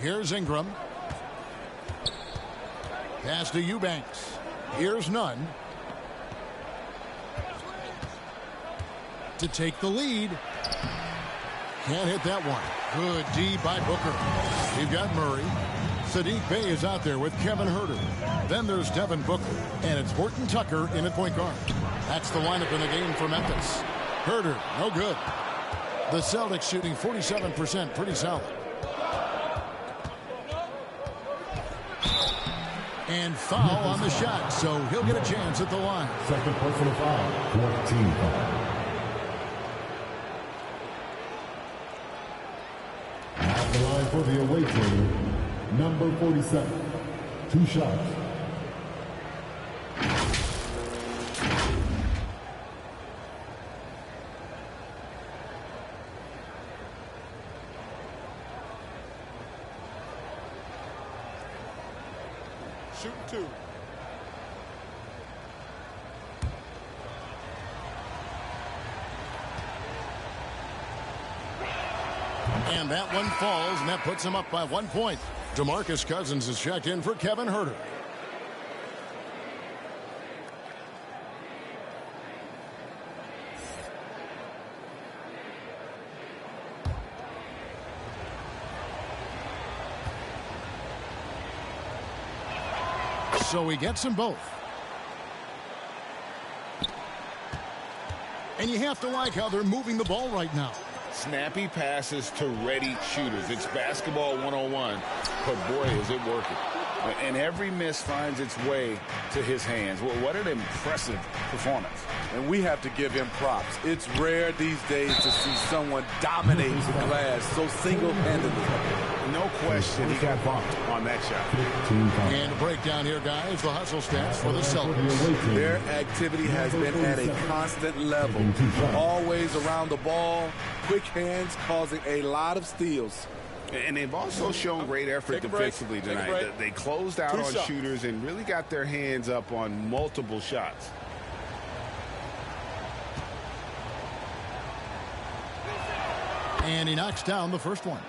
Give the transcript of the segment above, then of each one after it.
Here's Ingram. Pass to Eubanks. Here's Nunn. To take the lead. Can't hit that one. Good D by Booker. We've got Murray. Sadiq Bey is out there with Kevin Huerter. Then there's Devin Booker. And it's Horton Tucker in at point guard. That's the lineup in the game for Memphis. Huerter, no good. The Celtics shooting 47%, pretty solid. And foul on the shot, so he'll get a chance at the line. Second personal foul, 14 foul. At the line for the away team, number 47. 2 shots. Shoot 2. And that one falls, and that puts him up by 1 point. DeMarcus Cousins is checked in for Kevin Huerter. So he gets them both. And you have to like how they're moving the ball right now. Snappy passes to ready shooters. It's basketball 101, but boy, is it working. And every miss finds its way to his hands. Well, what an impressive performance. And we have to give him props. It's rare these days to see someone dominate the glass so single-handedly. No question he got bumped on that shot. And a breakdown here, guys. The hustle stats for the Celtics. Their activity has been at a constant level. Always around the ball. Quick hands causing a lot of steals. And they've also shown great effort defensively tonight. They closed out on shooters and really got their hands up on multiple shots. And he knocks down the first one.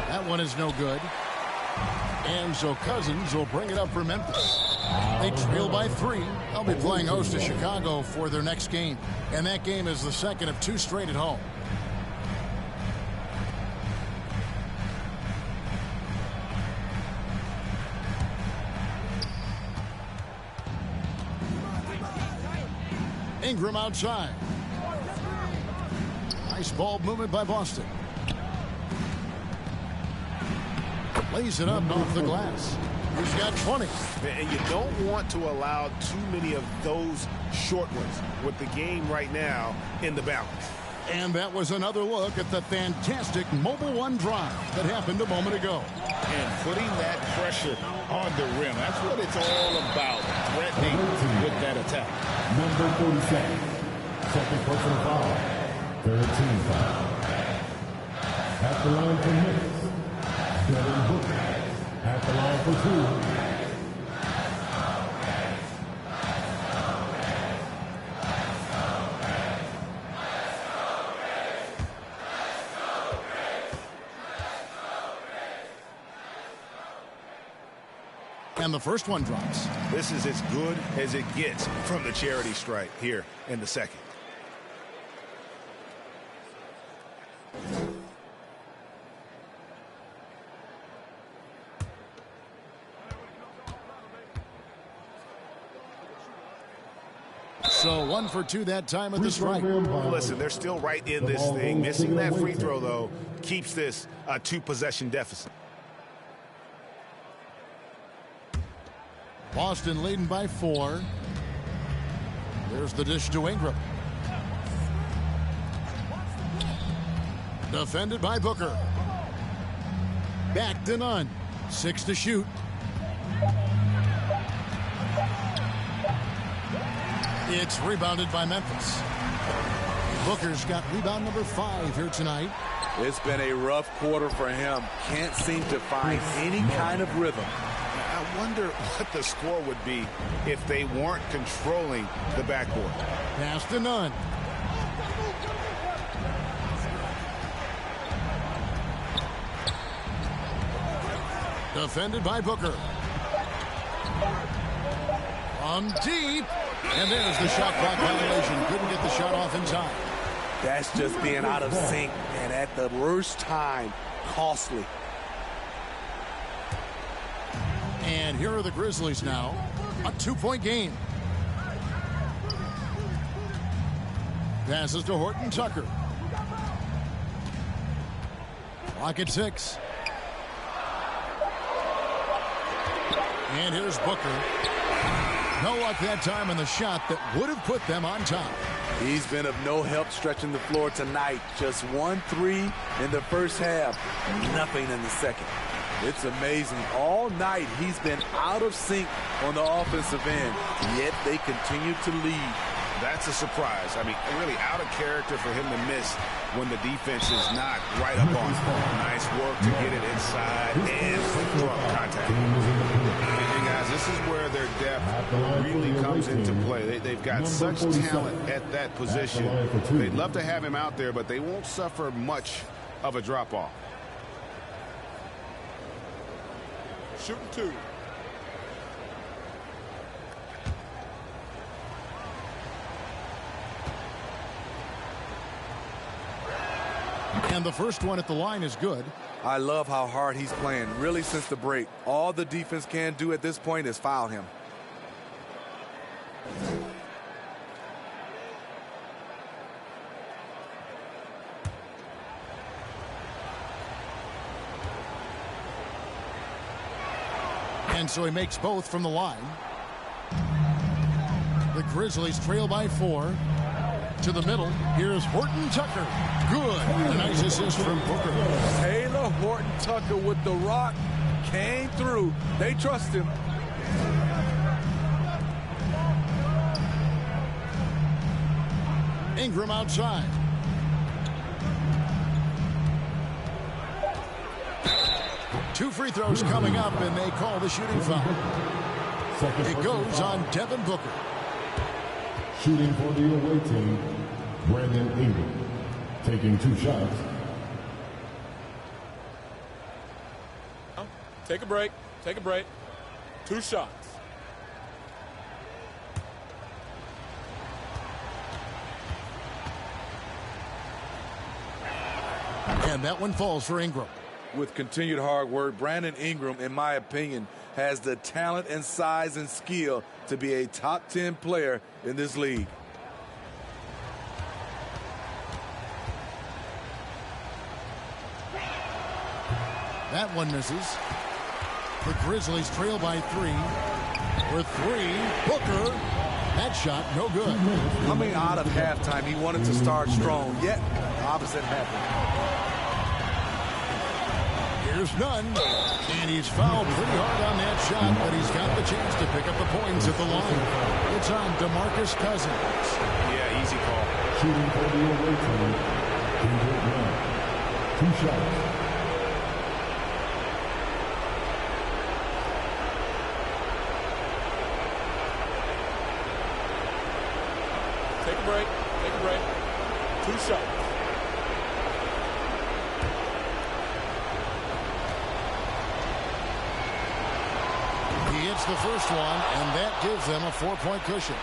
That one is no good. And so Cousins will bring it up for Memphis. They trail by 3. They'll be playing host to Chicago for their next game. And that game is the second of 2 straight at home. Ingram outside. Nice ball movement by Boston. Lays it up off the glass. He's got 20. And you don't want to allow too many of those short ones with the game right now in the balance. And that was another look at the fantastic Mobile One drive that happened a moment ago. And putting that pressure on the rim. That's what it's all about, threatening with that attack. Number 47. Second personal foul. 13 foul. At the line for Memphis. Devin Booker at the line for 2. And the first one drops. This is as good as it gets from the charity stripe here in the second. So 1 for 2 that time at the strike. Listen, they're still right in this thing. Missing that free throw, though, keeps this a 2-possession deficit. Boston leading by 4. There's the dish to Ingram. Defended by Booker. Back to Nunn. 6 to shoot. It's rebounded by Memphis. Booker's got rebound number 5 here tonight. It's been a rough quarter for him. Can't seem to find any kind of rhythm. I wonder what the score would be if they weren't controlling the backboard. Pass to Nunn. Defended by Booker. From deep. And there's the shot clock violation. Couldn't get the shot off in time. That's just being out of sync and at the worst time. Costly. And here are the Grizzlies now. A 2-point game. Passes to Horton Tucker. Clock at 6. And here's Booker. No luck that time on the shot that would have put them on top. He's been of no help stretching the floor tonight. Just 1 3 in the first half. Nothing in the second. It's amazing. All night he's been out of sync on the offensive end. Yet they continue to lead. That's a surprise. I mean, really out of character for him to miss when the defense is not right up on him. Nice work to get it inside and draw contact. And guys, this is where their depth really comes into play. They've got such talent at that position. They'd love to have him out there, but they won't suffer much of a drop-off. Shooting 2. And the first one at the line is good. I love how hard he's playing, really, since the break. All the defense can do at this point is foul him. And so he makes both from the line. The Grizzlies trail by 4. To the middle, here's Horton Tucker. Good. A nice assist from Booker. Taylor Horton Tucker with the rock came through. They trust him. Ingram outside. Two free throws coming up, and they call the shooting foul. It goes on Devin Booker. Shooting for the away team, Brandon Ingram, taking 2 shots. Take a break. Take a break. 2 shots. And that one falls for Ingram. With continued hard work, Brandon Ingram, in my opinion, has the talent and size and skill to be a top 10 player in this league. That one misses. The Grizzlies trail by 3. For 3, Booker. That shot, no good. Coming out of halftime, he wanted to start strong, yet the opposite happened. Here's Nunn, and he's fouled pretty hard on that shot, but he's got the chance to pick up the points at the line. It's on DeMarcus Cousins. Yeah, easy call. Shooting for the away team, Kendrick Nunn, 2 shots. Take a break. Take a break. 2 shots. He hits the first one, and that gives them a 4-point cushion.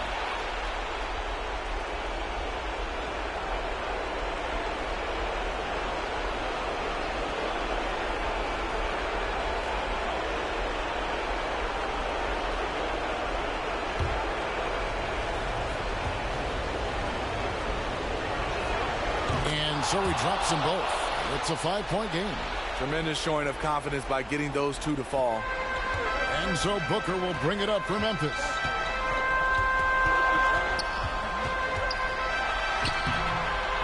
And so he drops them both. It's a 5-point game. Tremendous showing of confidence by getting those 2 to fall. And so Booker will bring it up for Memphis.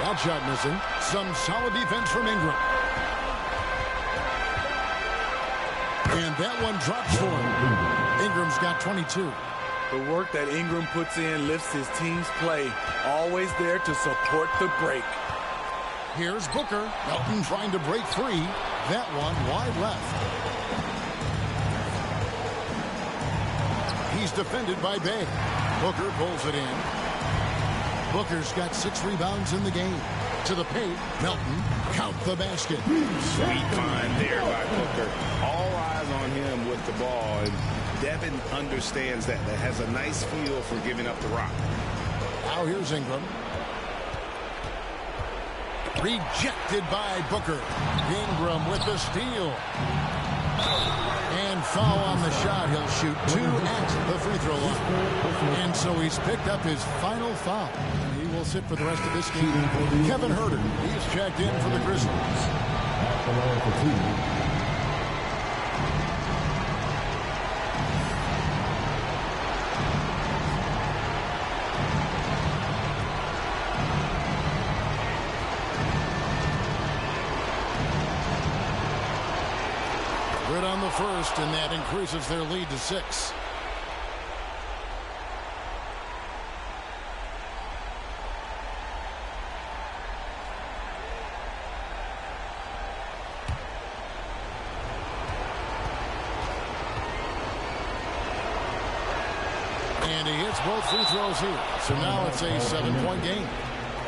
That shot missing. Some solid defense from Ingram. And that one drops for him. Ingram's got 22. The work that Ingram puts in lifts his team's play. Always there to support the break. Here's Booker. Melton trying to break free. That one wide left. He's defended by Bay. Booker pulls it in. Booker's got 6 rebounds in the game. To the paint. Melton. Count the basket. Sweet find there by Booker. All eyes on him with the ball. And Devin understands that. That has a nice feel for giving up the rock. Now here's Ingram. Rejected by Booker. Ingram with the steal. And foul on the shot. He'll shoot 2 at the free throw line. And so he's picked up his final foul. And he will sit for the rest of this game. Kevin Herter, he's checked in for the Grizzlies. At the line for 2. Good on the first, and that increases their lead to 6. And he hits both free throws here. So now it's a 7-point game.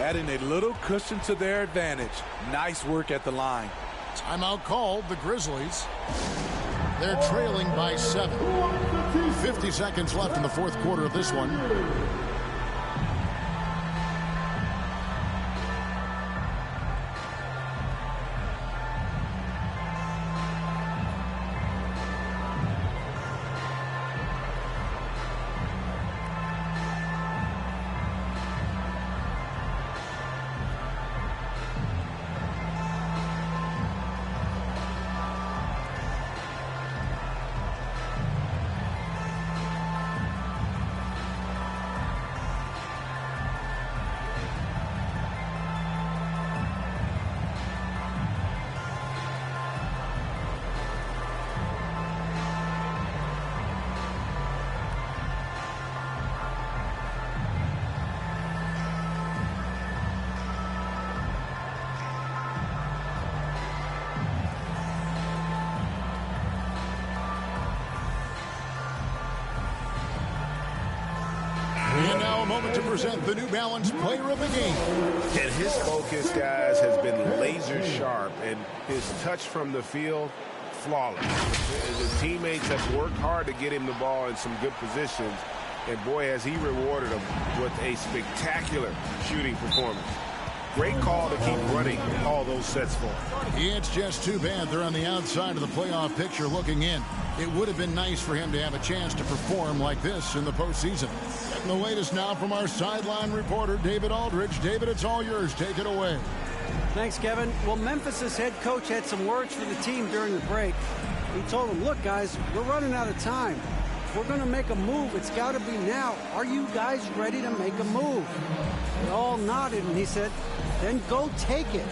Adding a little cushion to their advantage. Nice work at the line. Timeout called, the Grizzlies. They're trailing by 7. 50 seconds left in the fourth quarter of this one. To present the New Balance Player of the Game. And his focus, guys, has been laser sharp, and his touch from the field, flawless. His teammates have worked hard to get him the ball in some good positions, and boy, has he rewarded them with a spectacular shooting performance. Great call to keep running all those sets for him. It's just too bad they're on the outside of the playoff picture looking in. It would have been nice for him to have a chance to perform like this in the postseason. And the latest now from our sideline reporter, David Aldridge. David, it's all yours. Take it away. Thanks, Kevin. Well, Memphis' head coach had some words for the team during the break. He told them, look, guys, we're running out of time. If we're going to make a move, it's got to be now. Are you guys ready to make a move? They all nodded, and he said, then go take it.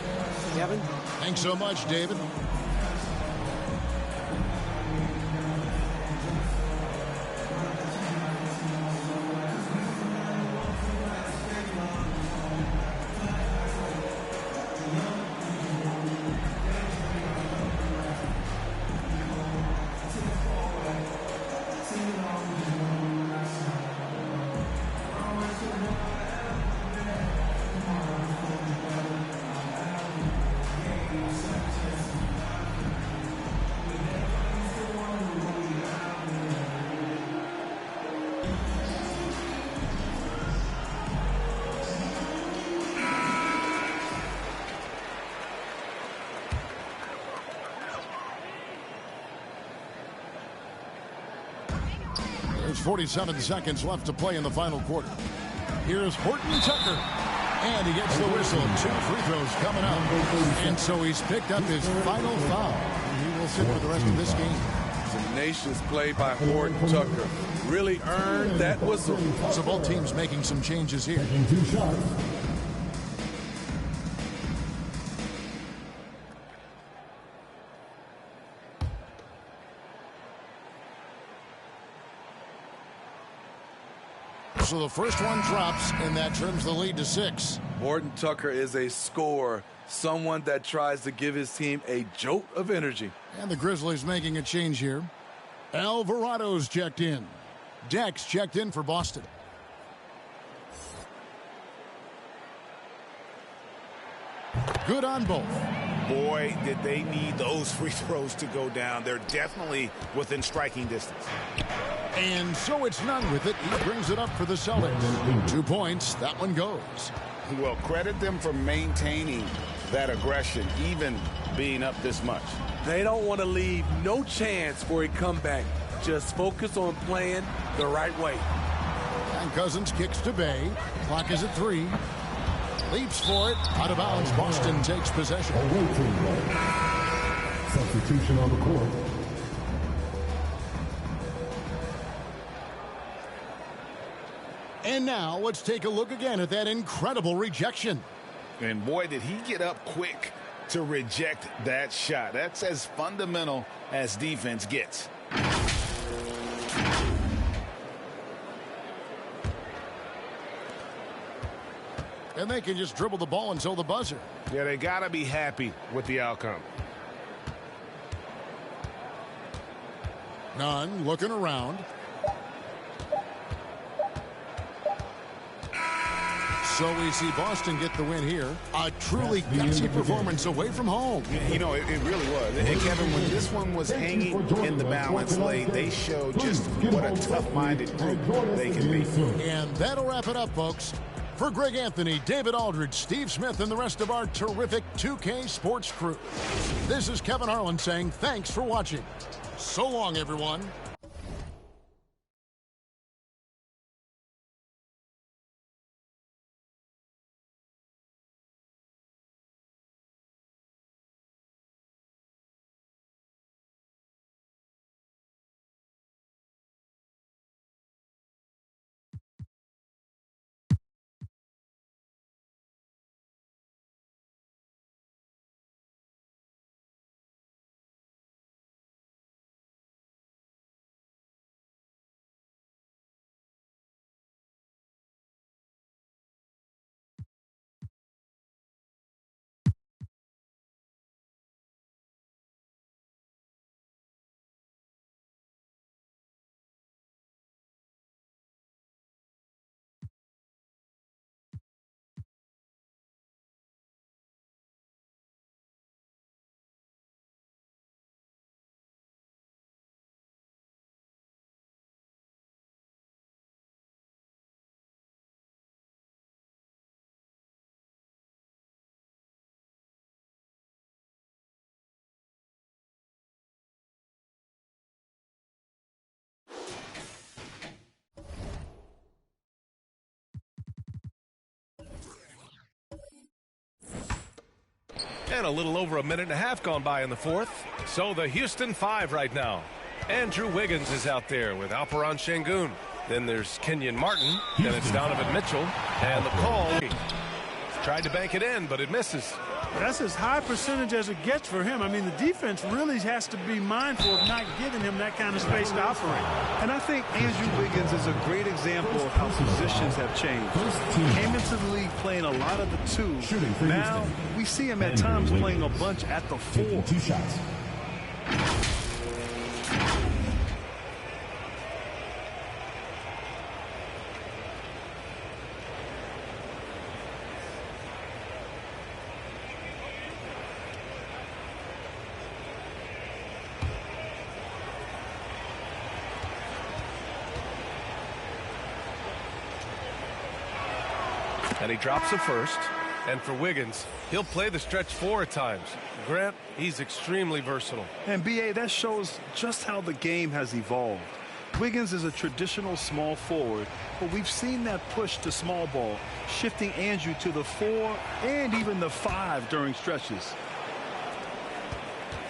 Kevin? Thanks so much, David. There's 47 seconds left to play in the final quarter. Here's Horton Tucker. And he gets the whistle. 2 free throws coming up. And so he's picked up his final foul. And he will sit for the rest of this game. Tenacious play by Horton Tucker. Really earned that whistle. So both teams making some changes here. Taking 2 shots. So the first one drops, and that trims the lead to 6. Morton Tucker is a scorer, someone that tries to give his team a jolt of energy. And the Grizzlies making a change here. Alvarado's checked in. Dex checked in for Boston. Good on both. Boy, did they need those free throws to go down. They're definitely within striking distance. And so it's none with it. He brings it up for the Celtics. 2 points. That one goes. Well, credit them for maintaining that aggression, even being up this much. They don't want to leave no chance for a comeback. Just focus on playing the right way. And Cousins kicks to Bay. Clock is at 3. Leaps for it. Out of bounds. Boston takes possession. Substitution on the court. And now let's take a look again at that incredible rejection. And boy, did he get up quick to reject that shot. That's as fundamental as defense gets. And they can just dribble the ball until the buzzer. Yeah, they got to be happy with the outcome. Nunn looking around. So we see Boston get the win here. A truly gutsy performance away from home. You know, it really was. And Kevin, when this one was hanging in the balance lane, they showed just what a tough-minded group they can be. And that'll wrap it up, folks. For Greg Anthony, David Aldridge, Steve Smith, and the rest of our terrific 2K Sports crew, this is Kevin Harlan saying thanks for watching. So long, everyone. And a little over a minute and a half gone by in the fourth. So the Houston 5 right now. Andrew Wiggins is out there with Alperon Şengün. Then there's Kenyon Martin. Then it's Donovan Mitchell. And the call. Tried to bank it in, but it misses. That's as high percentage as it gets for him. I mean, the defense really has to be mindful of not giving him that kind of space to operate. And I think Andrew Wiggins is a great example of how positions have changed. He came into the league playing a lot of the 2. Now we see him at times playing a bunch at the 4. 2 shots. And he drops the first. And for Wiggins, he'll play the stretch 4 at times. Grant, he's extremely versatile. And BA, that shows just how the game has evolved. Wiggins is a traditional small forward, but we've seen that push to small ball, shifting Andrew to the 4 and even the 5 during stretches.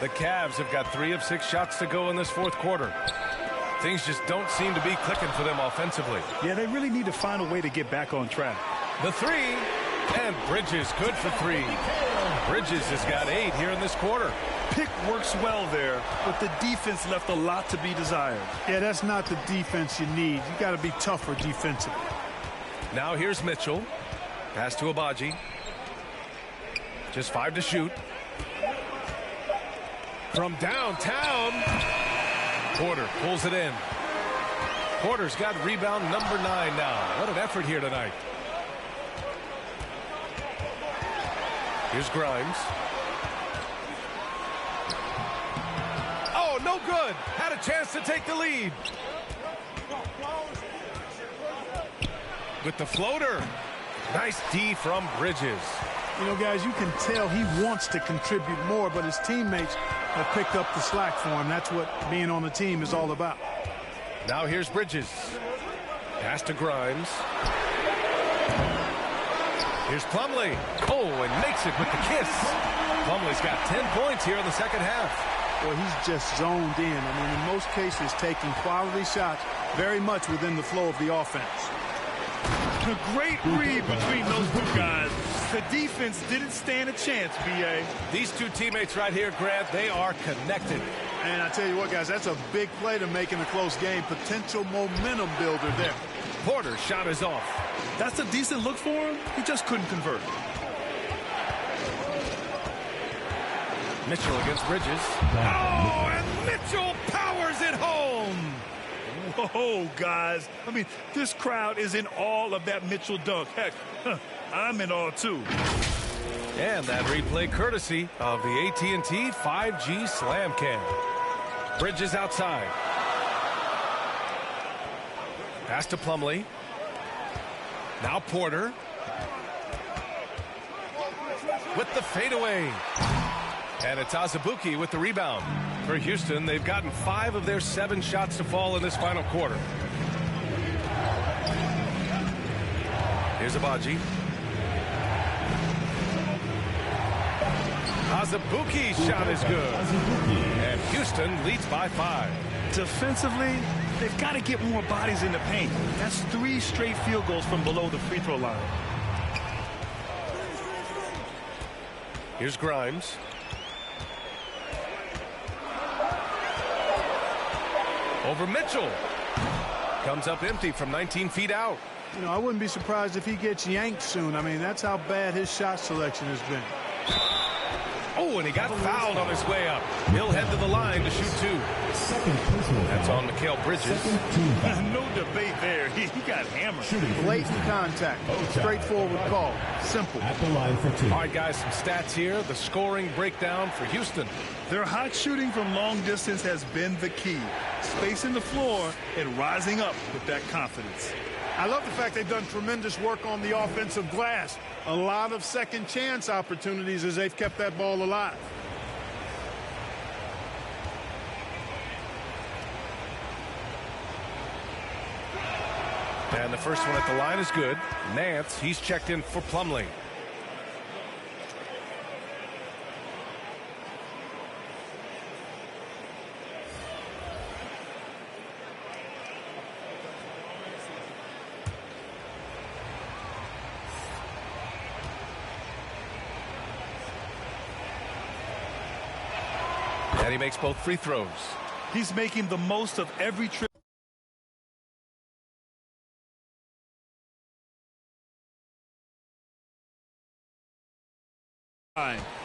The Cavs have got 3 of 6 shots to go in this fourth quarter. Things just don't seem to be clicking for them offensively. Yeah, they really need to find a way to get back on track. The 3, and Bridges good for 3. Bridges has got 8 here in this quarter. Pick works well there, but the defense left a lot to be desired. Yeah, that's not the defense you need. You got to be tougher defensively. Now here's Mitchell. Pass to Abaji. Just 5 to shoot. From downtown, Porter pulls it in. Porter's got rebound number 9 now. What an effort here tonight. Here's Grimes. Oh, no good. Had a chance to take the lead. With the floater. Nice D from Bridges. You know, guys, you can tell he wants to contribute more, but his teammates have picked up the slack for him. That's what being on the team is all about. Now here's Bridges. Pass to Grimes. Here's Plumlee. Oh, and makes it with the kiss. Plumlee's got 10 points here in the second half. Well, he's just zoned in. I mean, in most cases, taking quality shots very much within the flow of the offense. A great read between those two guys. The defense didn't stand a chance, B.A. These two teammates right here, Grant, they are connected. And I tell you what, guys, that's a big play to make in a close game. Potential momentum builder there. Porter's shot is off. That's a decent look for him. He just couldn't convert. Mitchell against Bridges. Oh, and Mitchell powers it home. Whoa, guys. I mean, this crowd is in awe of that Mitchell dunk. Heck, I'm in awe, too. And that replay courtesy of the AT&T 5G Slam Cam. Bridges outside. Pass to Plumlee. Now Porter. With the fadeaway. And it's Azubuike with the rebound. For Houston, they've gotten 5 of their 7 shots to fall in this final quarter. Here's Abaji. Azubuike's shot is good. And Houston leads by 5. Defensively, they've got to get more bodies in the paint. That's 3 straight field goals from below the free throw line. Here's Grimes. Over Mitchell. Comes up empty from 19 feet out. You know, I wouldn't be surprised if he gets yanked soon. I mean, that's how bad his shot selection has been. Oh, and he got fouled on his way up. He'll head to the line to shoot 2. That's on Mikal Bridges. No debate there. He got hammered. Blatant contact. Straightforward call. Simple. At the line for 2. All right, guys, some stats here. The scoring breakdown for Houston. Their hot shooting from long distance has been the key. Spacing the floor and rising up with that confidence. I love the fact they've done tremendous work on the offensive glass. A lot of second chance opportunities as they've kept that ball alive. And the first one at the line is good. Nance, he's checked in for Plumlee. And he makes both free throws. He's making the most of every trip.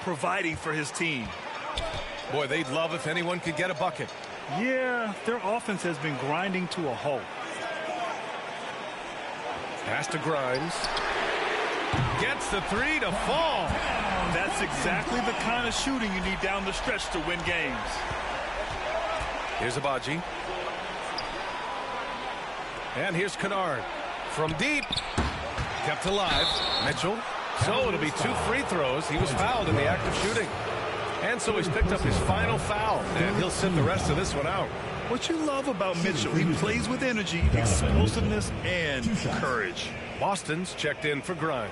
Providing for his team. Boy, they'd love if anyone could get a bucket. Yeah, their offense has been grinding to a halt. Pass to Grimes. Gets the 3 to fall. That's exactly the kind of shooting you need down the stretch to win games. Here's Abaji. And here's Kennard. From deep. Kept alive. Mitchell. So it'll be 2 free throws. He was fouled in the act of shooting. And so he's picked up his final foul. And he'll sit the rest of this one out. What you love about Mitchell, he plays with energy, explosiveness, and courage. Boston's checked in for Grimes.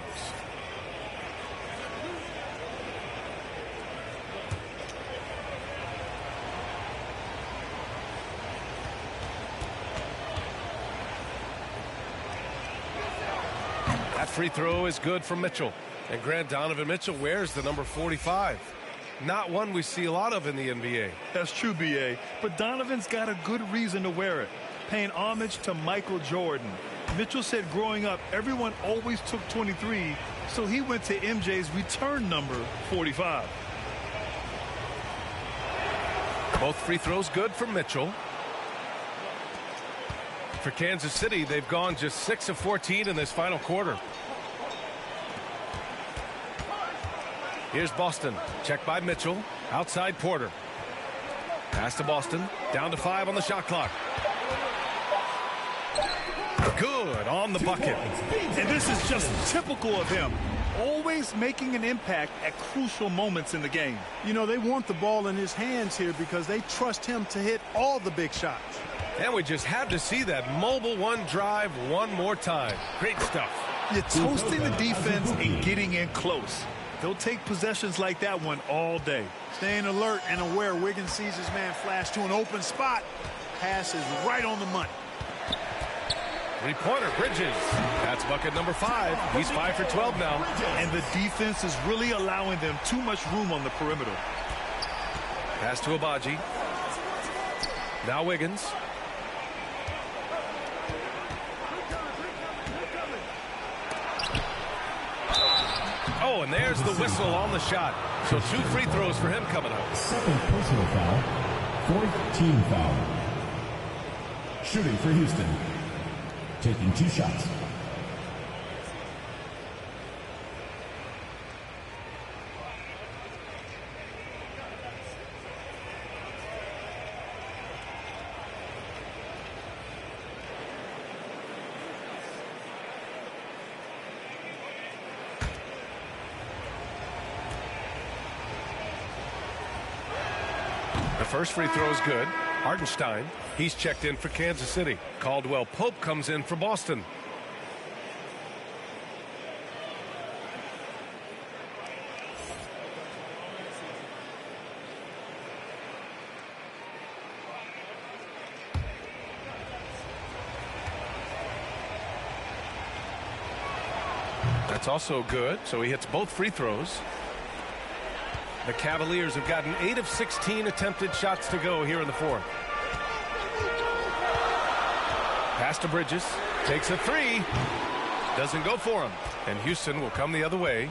That free throw is good from Mitchell. And Grant, Donovan Mitchell wears the number 45. Not one we see a lot of in the NBA. That's true, B.A. But Donovan's got a good reason to wear it. paying homage to Michael Jordan. Mitchell said growing up, everyone always took 23, so he went to MJ's return number 45. Both free throws good for Mitchell. For Kansas City, they've gone just 6 of 14 in this final quarter. Here's Boston. Check by Mitchell. Outside Porter. Pass to Boston. Down to 5 on the shot clock. Good on the bucket. And this is just typical of him. Always making an impact at crucial moments in the game. You know, they want the ball in his hands here because they trust him to hit all the big shots. And we just had to see that mobile one drive one more time. Great stuff. You're toasting the defense and getting in close. They'll take possessions like that one all day. Staying alert and aware. Wiggins sees his man flash to an open spot. Pass is right on the money. Three-pointer, Bridges. That's bucket number 5. He's 5 for 12 now. And the defense is really allowing them too much room on the perimeter. Pass to Abaji. Now Wiggins. Oh, and there's the whistle on the shot. So 2 free throws for him coming up. Second personal foul. 4th team foul. Shooting for Houston. Taking 2 shots. The first free throw is good. Hartenstein, he's checked in for Kansas City. Caldwell Pope comes in for Boston. That's also good, so he hits both free throws. The Cavaliers have gotten 8 of 16 attempted shots to go here in the 4th. Pass to Bridges. Takes a 3. Doesn't go for him. And Houston will come the other way.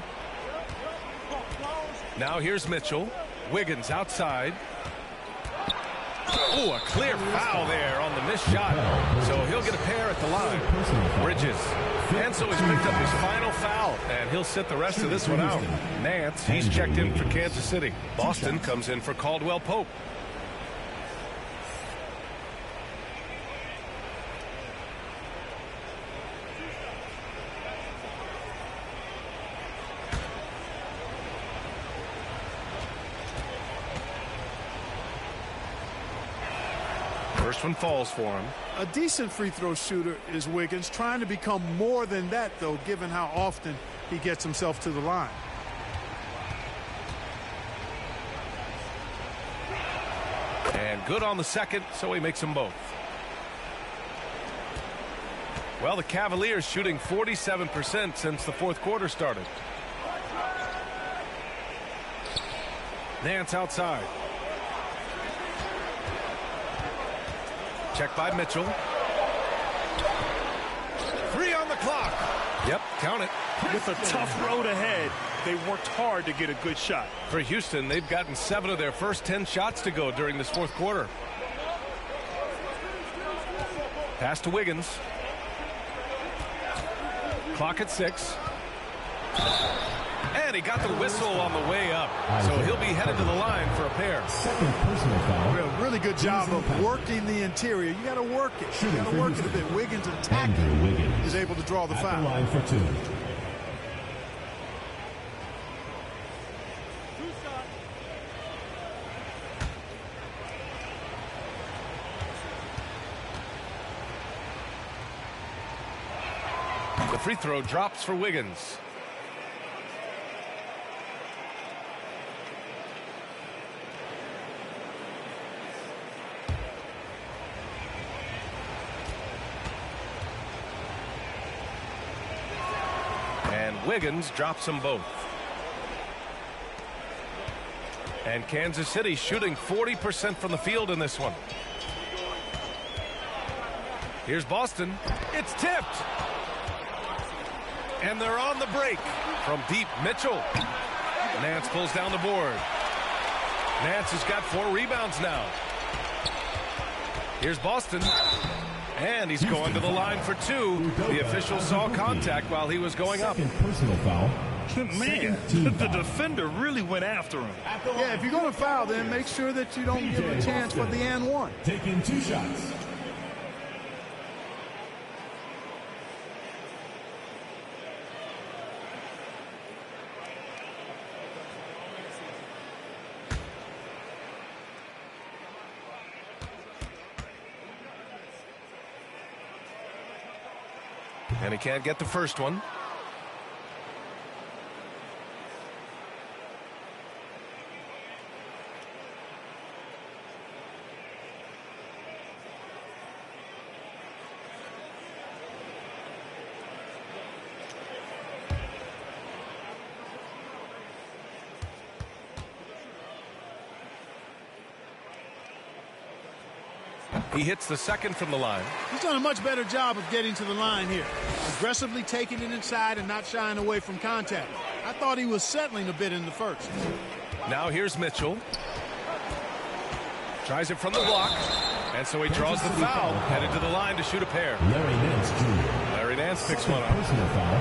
Now here's Mitchell. Wiggins outside. Oh, a clear foul there on the missed shot. So he'll get a pair at the line. Bridges. And so he's picked up his final foul, and he'll sit the rest of this one out. Nance, he's checked in for Kansas City. Boston comes in for Caldwell Pope. First one falls for him. A decent free throw shooter is Wiggins, trying to become more than that, though, given how often he gets himself to the line. And good on the second, so he makes them both. Well, the Cavaliers shooting 47% since the 4th quarter started. Nance outside. Check by Mitchell. 3 on the clock. Yep, count it. With a tough road ahead, they worked hard to get a good shot. For Houston, they've gotten 7 of their first 10 shots to go during this 4th quarter. Pass to Wiggins. Clock at 6. And he got the whistle on the way up. So he'll be headed to the line for a pair. Second personal foul. Really good job of working the interior. You got to work it. You got to work it a bit. Wiggins attacking is able to draw the foul. At the line for 2. The free throw drops for Wiggins. And Wiggins drops them both. And Kansas City shooting 40% from the field in this one. Here's Boston. It's tipped. And they're on the break. From deep, Mitchell. Nance pulls down the board. Nance has got 4 rebounds now. Here's Boston. And he's going to the line for 2. The official saw contact while he was going up. Personal foul. Man, the defender really went after him. Yeah, if you're going to foul, then make sure that you don't give a chance for the and one. Taking 2 shots. And he can't get the first one. He hits the second from the line. He's done a much better job of getting to the line here. Aggressively taking it inside and not shying away from contact. I thought he was settling a bit in the first. Now here's Mitchell. Tries it from the block. And so he draws the foul. Headed to the line to shoot a pair. Larry Nance Jr. Larry Nance picks one up. Personal foul.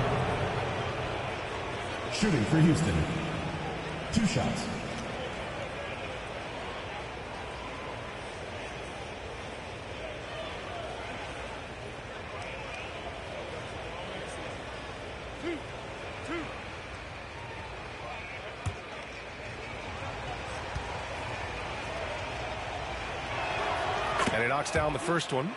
Shooting for Houston. 2 shots. And he knocks down the first one.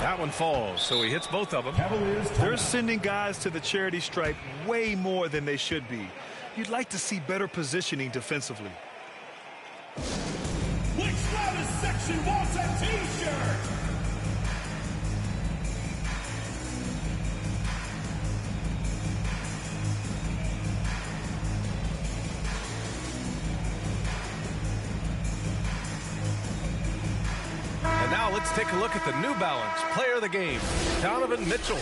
That one falls, so he hits both of them. They're sending guys to the charity stripe way more than they should be. You'd like to see better positioning defensively. Which loudest section wants a t-shirt? And now let's take a look at the New Balance player of the game, Donovan Mitchell.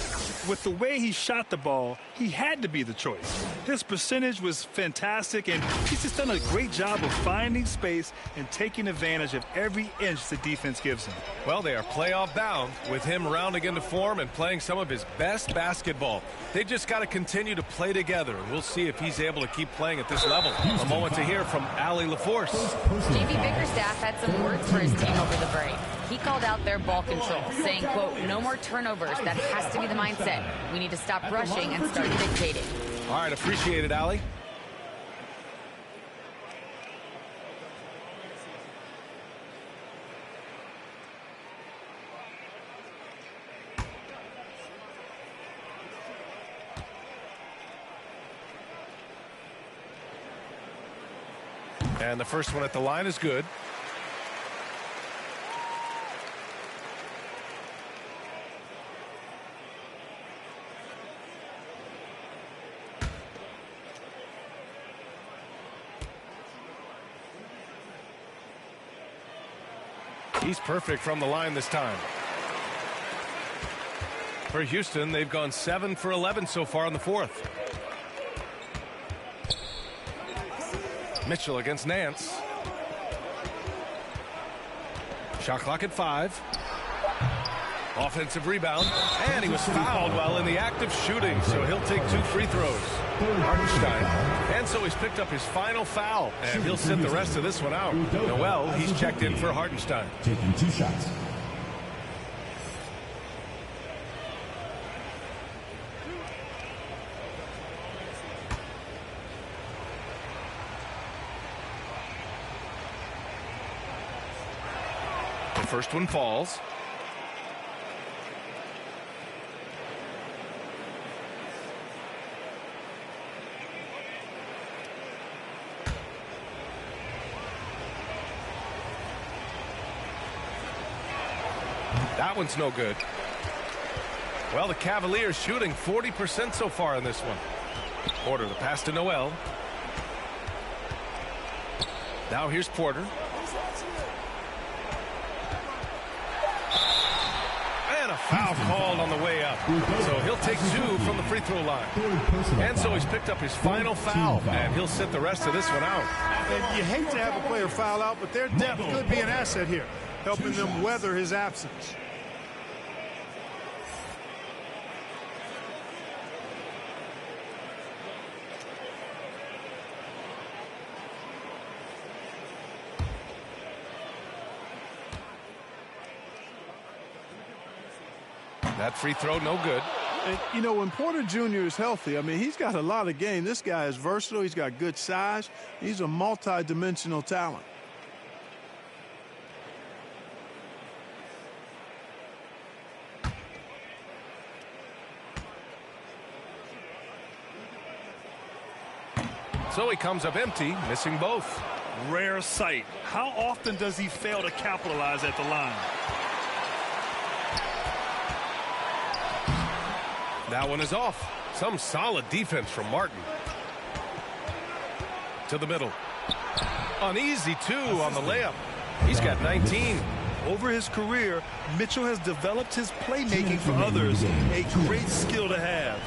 With the way he shot the ball, he had to be the choice. His percentage was fantastic, and he's just done a great job of finding space and taking advantage of every inch the defense gives him. Well, they are playoff bound with him rounding into form and playing some of his best basketball. They just got to continue to play together, and we'll see if he's able to keep playing at this level. A moment to hear from Allie LaForce. JB Bickerstaff had some words for his team over the break. He called out their ball control, saying, quote, no more turnovers. That has to be the mindset. We need to stop rushing and start dictating. All right, appreciate it, Allie. And the first one at the line is good. He's perfect from the line this time. For Houston, they've gone 7 for 11 so far in the fourth. Mitchell against Nance. Shot clock at 5. Offensive rebound. And he was fouled while in the act of shooting, so he'll take 2 free throws. Hartenstein. And so he's picked up his final foul, and he'll sit the rest of this one out. Noel, he's checked in for Hartenstein. Taking 2 shots. The first one falls. That one's no good. Well, the Cavaliers shooting 40% so far in this one. Porter, the pass to Noel. Now here's Porter. And a foul called on the way up. So he'll take 2 from the free throw line. And so he's picked up his final foul, and he'll sit the rest of this one out. And you hate to have a player foul out, but their depth could be an asset here, helping them weather his absence. That free throw, no good. And, you know, when Porter Jr. is healthy, I mean, he's got a lot of game. This guy is versatile. He's got good size. He's a multi-dimensional talent. So he comes up empty, missing both. Rare sight. How often does he fail to capitalize at the line? That one is off. Some solid defense from Martin. To the middle. Uneasy, 2 on the layup. He's got 19. Over his career, Mitchell has developed his playmaking for others. A great skill to have.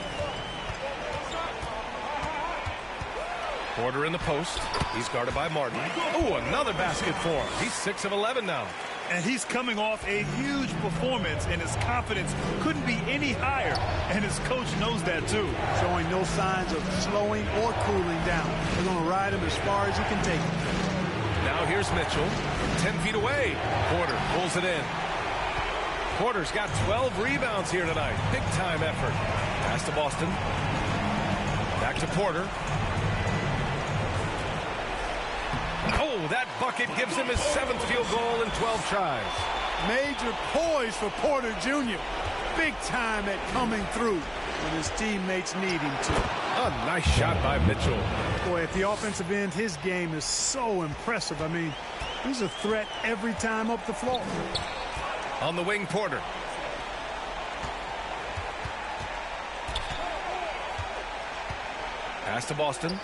Porter in the post. He's guarded by Martin. Oh, another basket for him. He's 6 of 11 now. And he's coming off a huge performance, and his confidence couldn't be any higher. And his coach knows that, too. Showing no signs of slowing or cooling down. They're going to ride him as far as he can take him. Now here's Mitchell. 10 feet away. Porter pulls it in. Porter's got 12 rebounds here tonight. Big-time effort. Pass to Boston. Back to Porter. Oh, that bucket gives him his 7th field goal in 12 tries. Major poise for Porter Jr. Big time at coming through when his teammates need him to. A nice shot by Mitchell. Boy, at the offensive end, his game is so impressive. I mean, he's a threat every time up the floor. On the wing, Porter. Pass to Boston.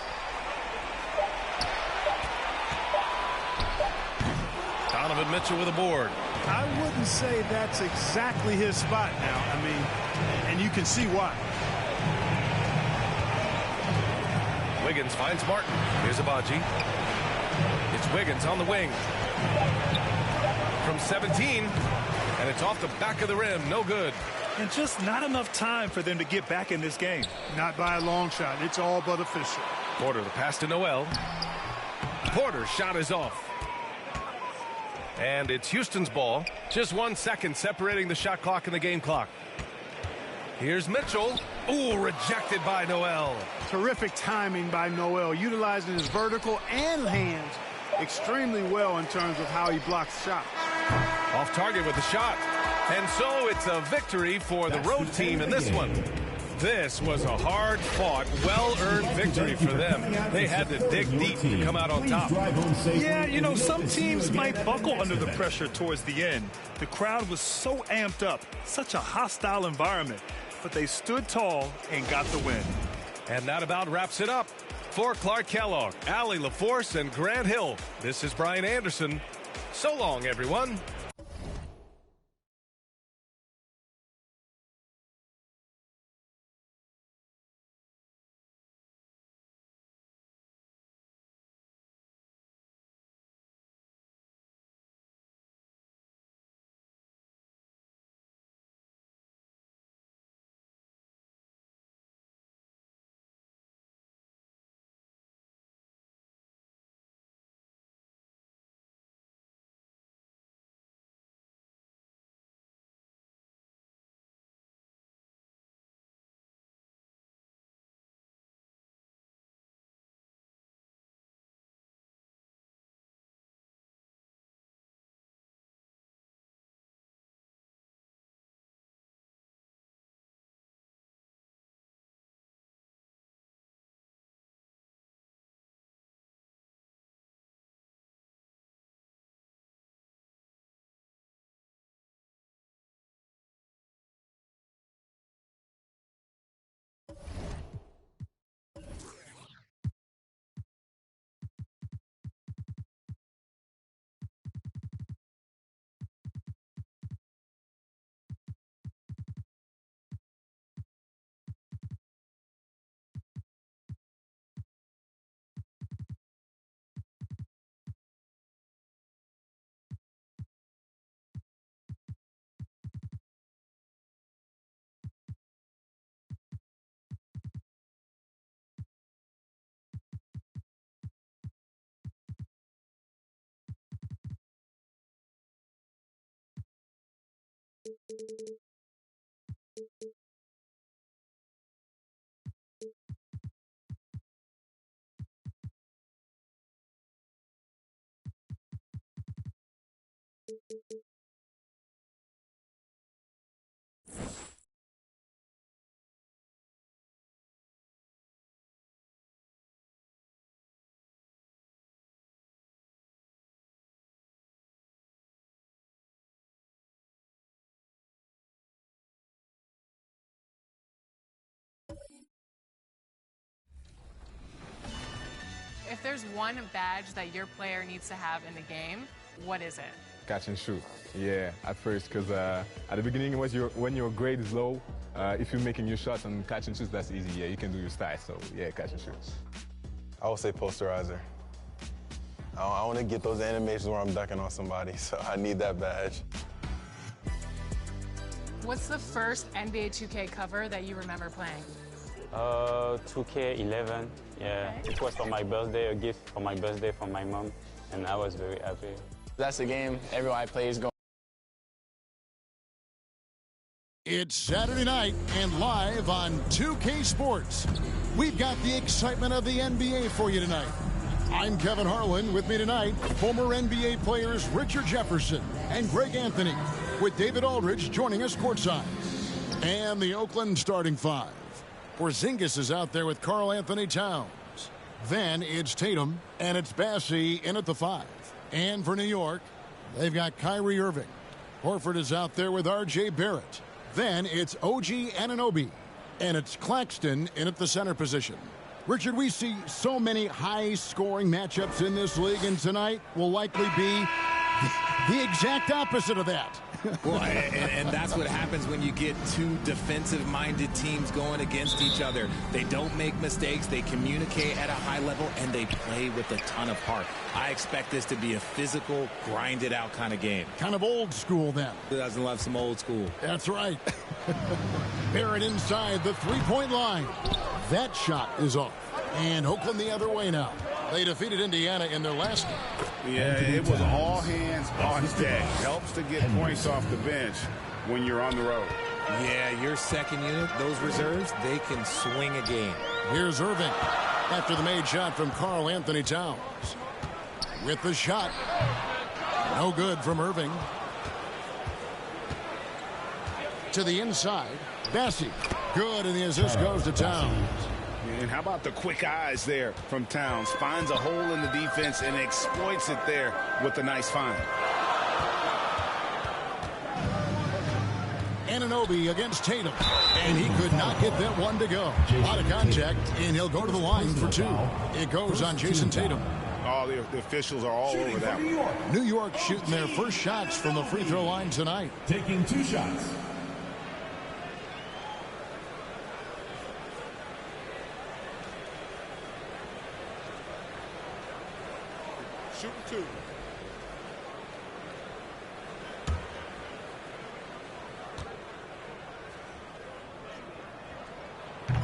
Donovan Mitchell with a board. I wouldn't say that's exactly his spot now. I mean, and you can see why. Wiggins finds Martin. Here's Abaji. It's Wiggins on the wing. From 17, and it's off the back of the rim. No good. And just not enough time for them to get back in this game. Not by a long shot. It's all but official. Porter, the pass to Noel. Porter's shot is off. And it's Houston's ball. Just 1 second separating the shot clock and the game clock. Here's Mitchell. Ooh, rejected by Noel. Terrific timing by Noel, utilizing his vertical and hands extremely well in terms of how he blocks shots. Off target with the shot. And so it's a victory for the road team in this one. This was a hard-fought, well-earned victory for them. They had to dig deep to come out on top. Yeah, you know, some teams might buckle under the pressure towards the end. The crowd was so amped up, such a hostile environment. But they stood tall and got the win. And that about wraps it up. For Clark Kellogg, Allie LaForce, and Grant Hill, this is Brian Anderson. So long, everyone. If there's one badge that your player needs to have in the game, what is it? Catch and shoot. Yeah, at first, because at the beginning, when your grade is low, if you're making your shots and catch and shoots, that's easy. Yeah, you can do your style. So, yeah, catch and shoot. I would say posterizer. I want to get those animations where I'm ducking on somebody, so I need that badge. What's the first NBA 2K cover that you remember playing? 2K11, yeah. Okay. It was for my birthday, a gift for my birthday from my mom, and I was very happy. That's the game everybody plays going. It's Saturday night and live on 2K Sports. We've got the excitement of the NBA for you tonight. I'm Kevin Harlan. With me tonight, former NBA players Richard Jefferson and Greg Anthony, with David Aldridge joining us courtside. And the Oakland starting five. Porzingis is out there with Karl Anthony Towns. Then it's Tatum, and it's Bassey in at the 5. And for New York, they've got Kyrie Irving. Horford is out there with R.J. Barrett. Then it's OG Anunoby, and it's Claxton in at the center position. Richard, we see so many high-scoring matchups in this league, and tonight will likely be the exact opposite of that. Well, and that's what happens when you get two defensive-minded teams going against each other. They don't make mistakes, they communicate at a high level, and they play with a ton of heart. I expect this to be a physical, grinded-out kind of game. Kind of old school, then. Who doesn't love some old school? That's right. Barrett inside the three-point line. That shot is off. And Oakland the other way now. They defeated Indiana in their last game. Yeah, it was all hands on deck. Helps to get points off the bench when you're on the road. Yeah, your second unit, those reserves, they can swing a game. Here's Irving after the made shot from Karl Anthony Towns. With the shot. No good from Irving. To the inside. Bassey. Good, and the assist goes to Towns. And how about the quick eyes there from Towns? Finds a hole in the defense and exploits it there with a nice find. Anunoby against Tatum. And he could not get that one to go. Out of contact, and he'll go to the line for two. It goes on Jason Tatum. Oh, the officials are all over that one. New York shooting their first shots from the free throw line tonight. Taking 2 shots. Shooting 2.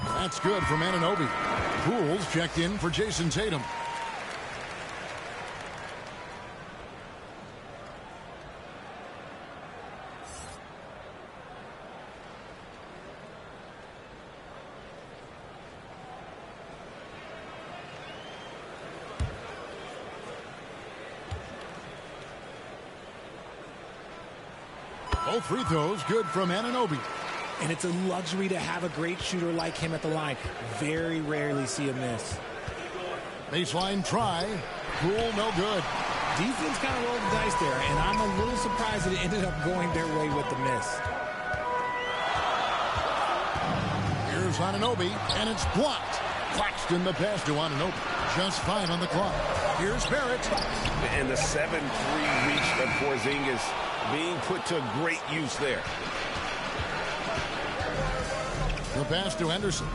That's good from Anunoby. Pools checked in for Jason Tatum. Both free throws good from Anunoby. And it's a luxury to have a great shooter like him at the line. Very rarely see a miss. Baseline try. Poole, no good. Defense kind of rolled the dice there, and I'm a little surprised that it ended up going their way with the miss. Here's Anunoby, and it's blocked. Claxton the pass to Anunoby. Just 5 on the clock. Here's Barrett. And the 7-3 reach of Porzingis being put to great use there. The pass to Henderson.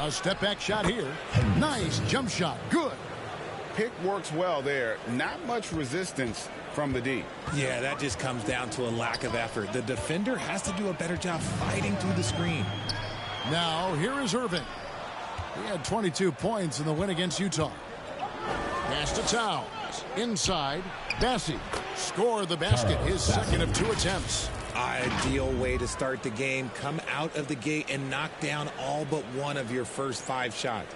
A step-back shot here. Nice jump shot. Good. Pick works well there. Not much resistance from the D. Yeah, that just comes down to a lack of effort. The defender has to do a better job fighting through the screen. Now, here is Irving. He had 22 points in the win against Utah. Pass to Towns. Inside, Bassey. Score the basket, his second of 2 attempts. Ideal way to start the game. Come out of the gate and knock down all but one of your first 5 shots.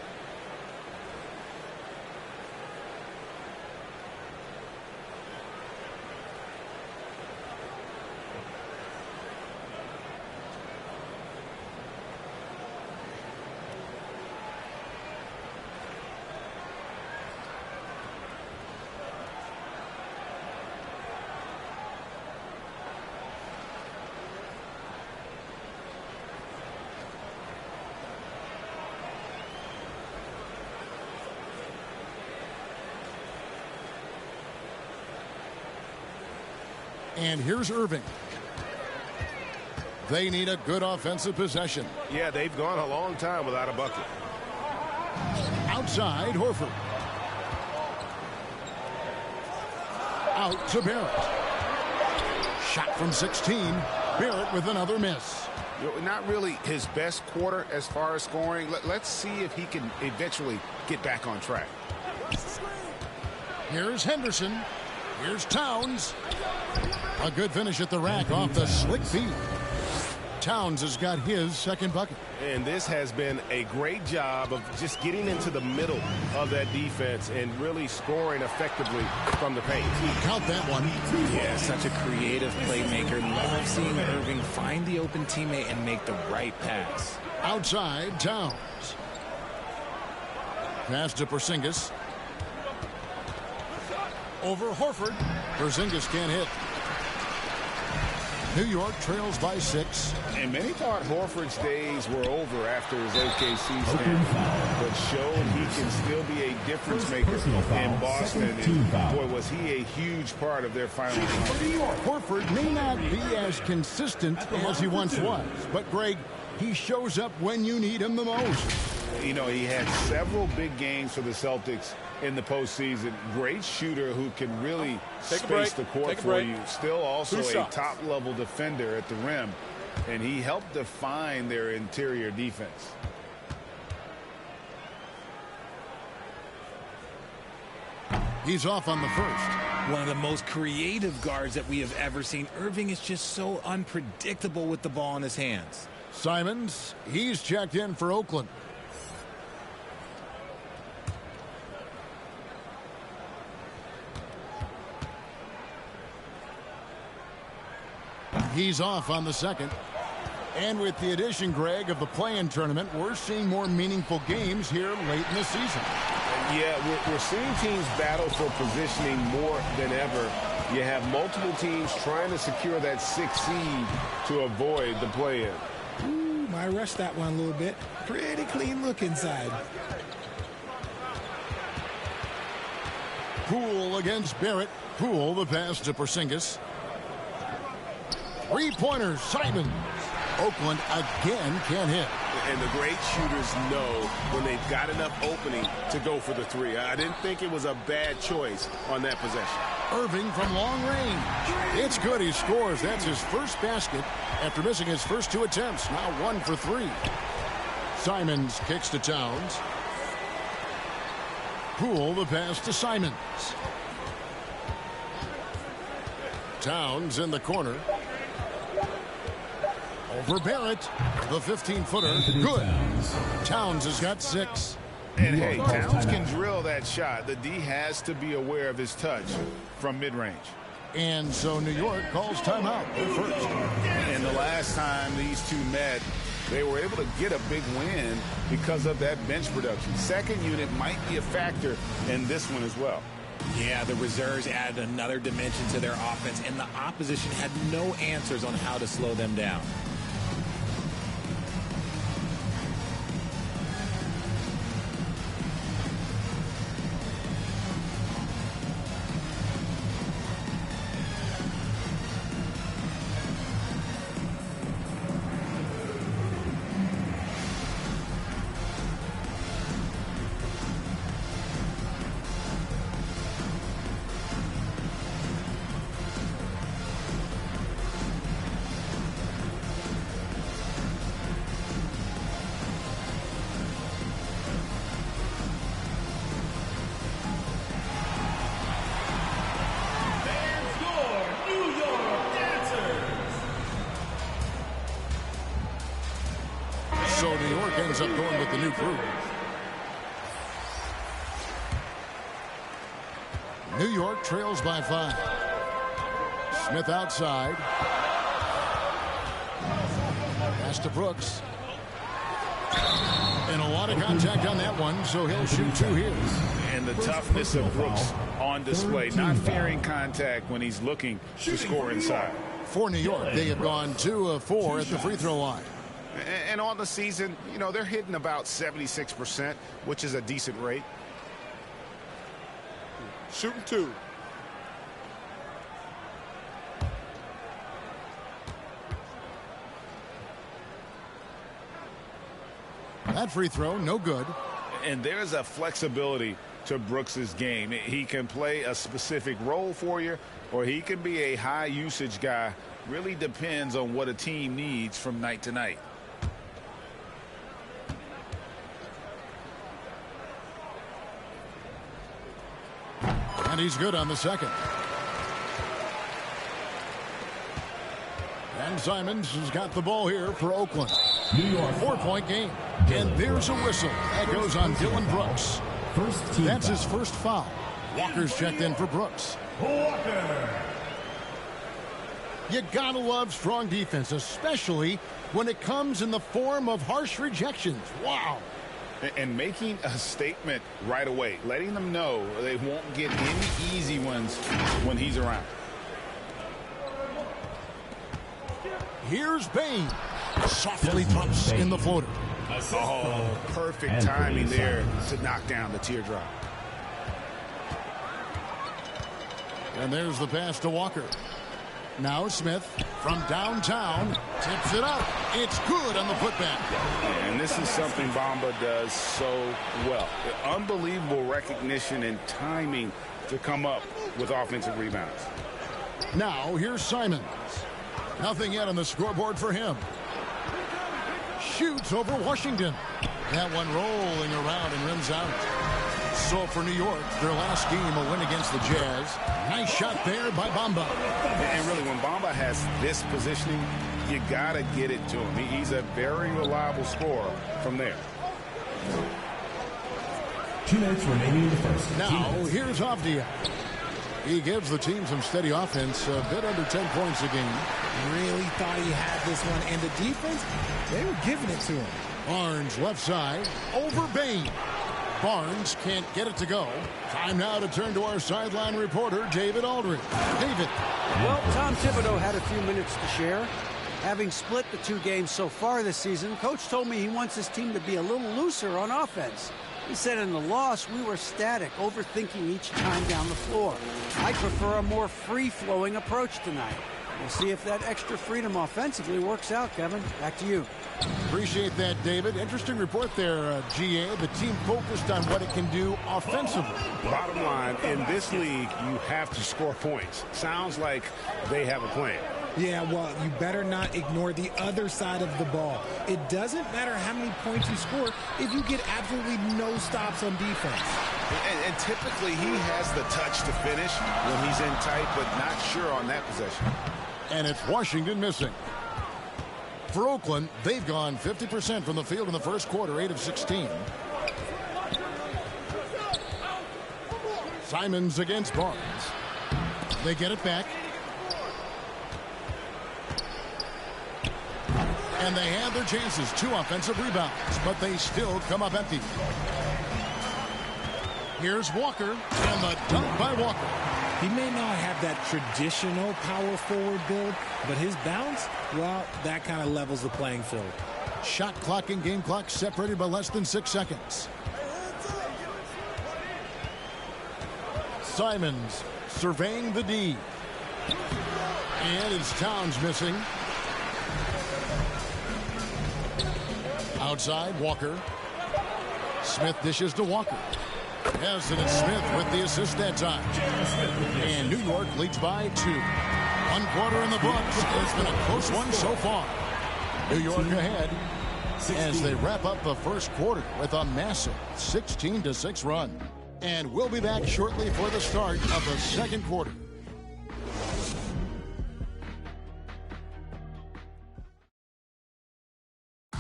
And here's Irving. They need a good offensive possession. Yeah, they've gone a long time without a bucket. Outside, Horford. Out to Barrett. Shot from 16. Barrett with another miss. Not really his best quarter as far as scoring. Let's see if he can eventually get back on track. Here's Henderson. Here's Towns. A good finish at the rack off the slick feet. Towns has got his second bucket. And this has been a great job of just getting into the middle of that defense and really scoring effectively from the paint. Count that one. Yeah, such a creative playmaker. Love seeing Irving find the open teammate and make the right pass. Outside, Towns. Pass to Porzingis. Over Horford. Porzingis can't hit. New York trails by 6. And many thought Horford's days were over after his OKC stint, but showed he can still be a difference maker in Boston. And boy, was he a huge part of their final game. Horford may not be as consistent as he once was, but Greg, he shows up when you need him the most. You know, he had several big games for the Celtics in the postseason. Great shooter who can really space the court for you. Still also a top-level defender at the rim, and he helped define their interior defense. He's off on the first. One of the most creative guards that we have ever seen. Irving is just so unpredictable with the ball in his hands. Simons, he's checked in for Oakland. He's off on the second. And with the addition, Greg, of the play-in tournament, we're seeing more meaningful games here late in the season. Yeah, we're seeing teams battle for positioning more than ever. You have multiple teams trying to secure that 6th seed to avoid the play-in. Ooh, might rush that one a little bit. Pretty clean look inside. Poole against Barrett. Poole, the pass to Porzingis. Three-pointer, Simons. Oakland again can't hit. And the great shooters know when they've got enough opening to go for the 3. I didn't think it was a bad choice on that possession. Irving from long range. It's good. He scores. That's his first basket after missing his first 2 attempts. Now 1 for 3. Simons kicks to Towns. Poole, the pass to Simons. Towns in the corner. Over Barrett, the 15-footer, good. Towns has got 6. And hey, Towns can drill that shot. The D has to be aware of his touch from mid-range. And so New York calls timeout first. And the last time these two met, they were able to get a big win because of that bench production. Second unit might be a factor in this one as well. Yeah, the reserves added another dimension to their offense, and the opposition had no answers on how to slow them down. ends up going with the new crew. New York trails by 5. Smith outside. Pass to Brooks. And a lot of contact on that one, so he'll shoot 2 here. And the toughness of Brooks on display, not fearing contact when he's looking to score inside. For New York, they have gone 2 of 4 at the free throw line. And on the season, you know, they're hitting about 76%, which is a decent rate. Shooting 2. That free throw, no good. And there's a flexibility to Brooks's game. He can play a specific role for you, or he can be a high usage guy. Really depends on what a team needs from night to night. And he's good on the second. And Simons has got the ball here for Oakland. New York 4-point game. And there's a whistle. That goes on Dylan Brooks. That's his first foul. Walker's checked in for Brooks. Walker. You gotta love strong defense, especially when it comes in the form of harsh rejections. Wow. And making a statement right away, letting them know they won't get any easy ones when he's around. Here's Bain. Softly drops in the floater. Oh, perfect timing there to knock down the teardrop. And there's the pass to Walker. Now Smith from downtown tips it up. It's good on the putback. And this is something Bamba does so well. Unbelievable recognition and timing to come up with offensive rebounds. Now here's Simons. Nothing yet on the scoreboard for him. Shoots over Washington. That one rolling around and rims out. So for New York, their last game, a win against the Jazz. Nice shot there by Bamba. And really, when Bamba has this positioning, you got to get it to him. He's a very reliable scorer from there. 2 minutes remaining in the first. Now, here's Avdia. He gives the team some steady offense, a bit under 10 points a game. Really thought he had this one, and the defense, they were giving it to him. Barnes left side, over Bain. Barnes can't get it to go. Time now to turn to our sideline reporter, David Aldridge. David. Well, Tom Thibodeau had a few minutes to share. Having split the 2 games so far this season, Coach told me he wants his team to be a little looser on offense. He said in the loss, we were static, overthinking each time down the floor. I prefer a more free-flowing approach tonight. We'll see if that extra freedom offensively works out, Kevin. Back to you. Appreciate that, David. Interesting report there, GA. The team focused on what it can do offensively. Bottom line, in this league, you have to score points. Sounds like they have a plan. Yeah, well, you better not ignore the other side of the ball. It doesn't matter how many points you score if you get absolutely no stops on defense. And typically he has the touch to finish when he's in tight, but not sure on that possession. And it's Washington missing. For Oakland, they've gone 50% from the field in the first quarter, 8 of 16. Simons against Barnes. They get it back. And they had their chances, 2 offensive rebounds, but they still come up empty. Here's Walker, and the dunk by Walker. He may not have that traditional power forward build, but his bounce, well, that kind of levels the playing field. Shot clock and game clock separated by less than 6 seconds. Simons surveying the D. And it's Towns missing. Outside, Walker. Smith dishes to Walker. Yes, and it's Smith with the assist that time. And New York leads by 2. 1 quarter in the books. It's been a close one so far. New York ahead as they wrap up the first quarter with a massive 16-6 run. And we'll be back shortly for the start of the second quarter.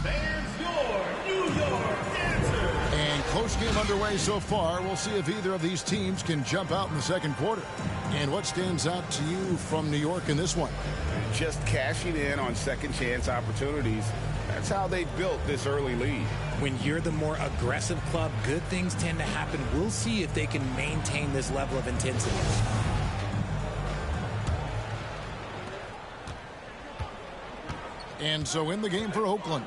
Fans, your New York play so far. We'll see if either of these teams can jump out in the second quarter. And what stands out to you from New York in this one? Just cashing in on second chance opportunities. That's how they built this early lead. When you're the more aggressive club, good things tend to happen. We'll see if they can maintain this level of intensity. And so in the game for Oakland,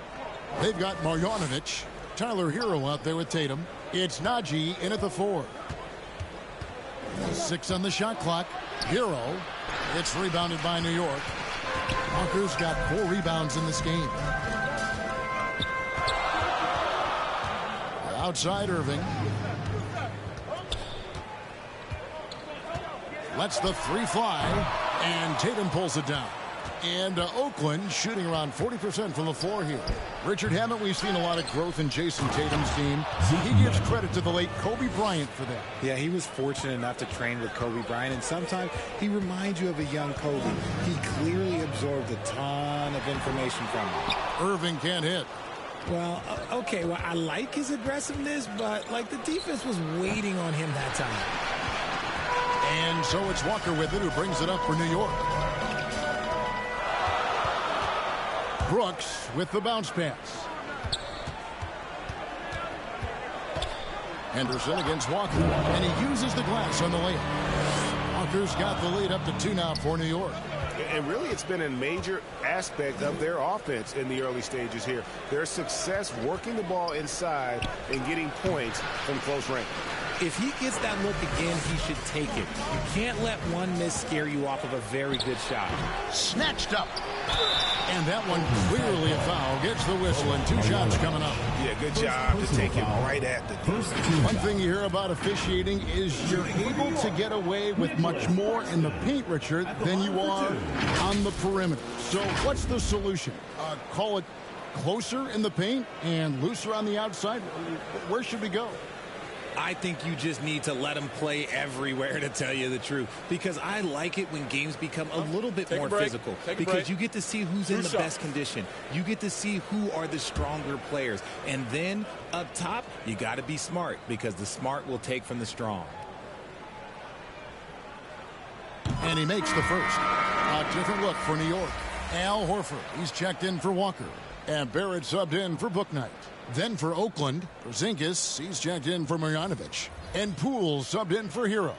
they've got Marjanovic, Tyler Hero out there with Tatum. It's Najee in at the 4. 6 on the shot clock. Hero. It's rebounded by New York. Walker's got 4 rebounds in this game. Outside Irving. Lets the 3 fly. And Tatum pulls it down. And Oakland shooting around 40% from the floor here. Richard, haven't we seen a lot of growth in Jason Tatum's game? He gives credit to the late Kobe Bryant for that. Yeah, he was fortunate enough to train with Kobe Bryant, and sometimes he reminds you of a young Kobe. He clearly absorbed a ton of information from him. Irving can't hit. Well, okay, well, I like his aggressiveness, but, like, the defense was waiting on him that time. And so it's Walker with it who brings it up for New York. Brooks with the bounce pass. Henderson against Walker, and he uses the glass on the layup. Walker's got the lead up to 2 now for New York. And really, it's been a major aspect of their offense in the early stages here. Their success working the ball inside and getting points from close range. If he gets that look again, he should take it. You can't let one miss scare you off of a very good shot. Snatched up. And that one clearly a foul. Gets the whistle and 2 shots coming up. Yeah, good job to take it right at the first. One thing you hear about officiating is you're able to get away with much more in the paint, Richard, than you are on the perimeter. So what's the solution? Call it closer in the paint and looser on the outside? Where should we go? I think you just need to let them play everywhere, to tell you the truth, because I like it when games become a little bit more physical, because you get to see who's in the best condition. You get to see who are the stronger players. And then up top, you got to be smart, because the smart will take from the strong. And he makes the first. A different look for New York. Al Horford, he's checked in for Walker. And Barrett subbed in for Bouknight. Then for Oakland, Porzingis, he's checked in for Marjanovic. And Poole subbed in for Hero.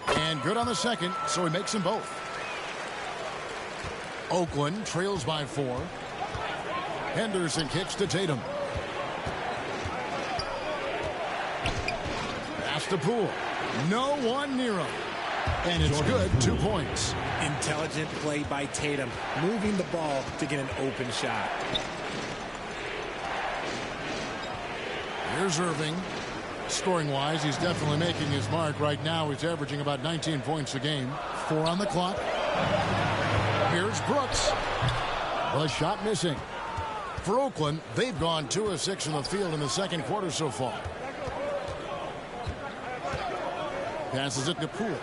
And good on the second, so he makes them both. Oakland trails by 4. Henderson kicks to Tatum. Pass to Poole. No one near him. And it's good. 2 points. Intelligent play by Tatum, moving the ball to get an open shot. Here's Irving. Scoring-wise, he's definitely making his mark. Right now, he's averaging about 19 points a game. 4 on the clock. Here's Brooks. The shot missing. For Oakland, they've gone 2 of 6 in the field in the second quarter so far. Passes it to Poole.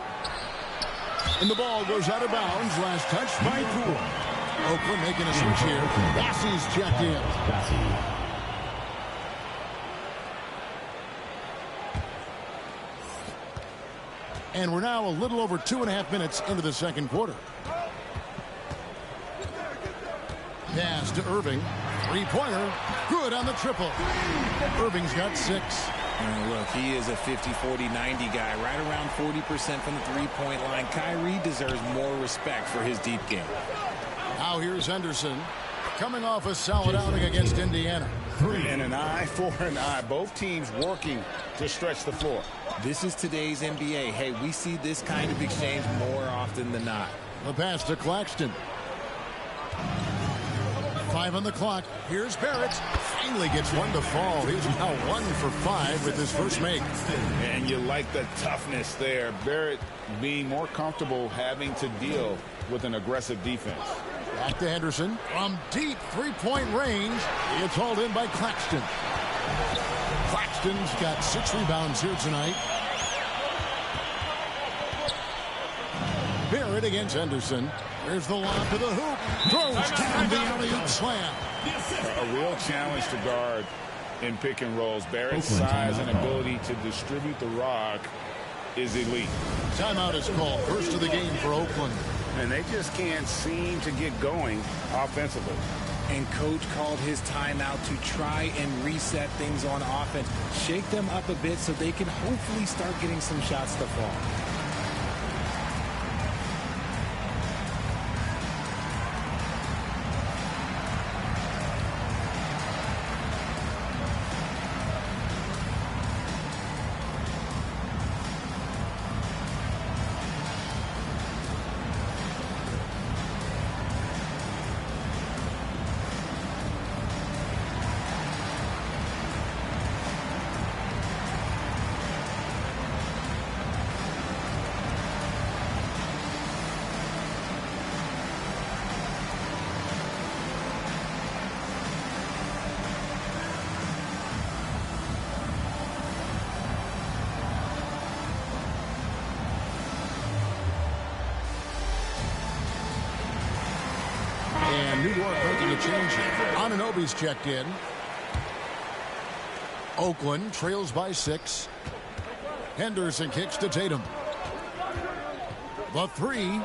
And the ball goes out of bounds. Last touch by Poole. Oakland making a switch here. Bassey's checked in. And we're now a little over 2.5 minutes into the second quarter. Pass to Irving. 3-pointer. Good on the triple. Irving's got 6. Oh, look, he is a 50-40-90 guy, right around 40% from the three-point line. Kyrie deserves more respect for his deep game. Now here's Henderson, coming off a solid outing against Indiana. And an eye for an eye. Both teams working to stretch the floor. This is today's NBA. Hey, we see this kind of exchange more often than not. The pass to Claxton. 5 on the clock. Here's Barrett. Finally gets one to fall. He's now 1 for 5 with his first make. And you like the toughness there. Barrett being more comfortable having to deal with an aggressive defense. Back to Henderson. From deep 3-point range. It's hauled in by Claxton. Claxton's got 6 rebounds here tonight. Barrett Barrett against Henderson. There's the lob to the hoop. Throws down the alley-oop slam. A real challenge to guard in pick and rolls. Barrett's size and ability to distribute the rock is elite. Timeout is called. First of the game for Oakland. And they just can't seem to get going offensively. And coach called his timeout to try and reset things on offense. Shake them up a bit so they can hopefully start getting some shots to fall. And New York making a change here. Anunoby's checked in. Oakland trails by 6. Henderson kicks to Tatum. The 3.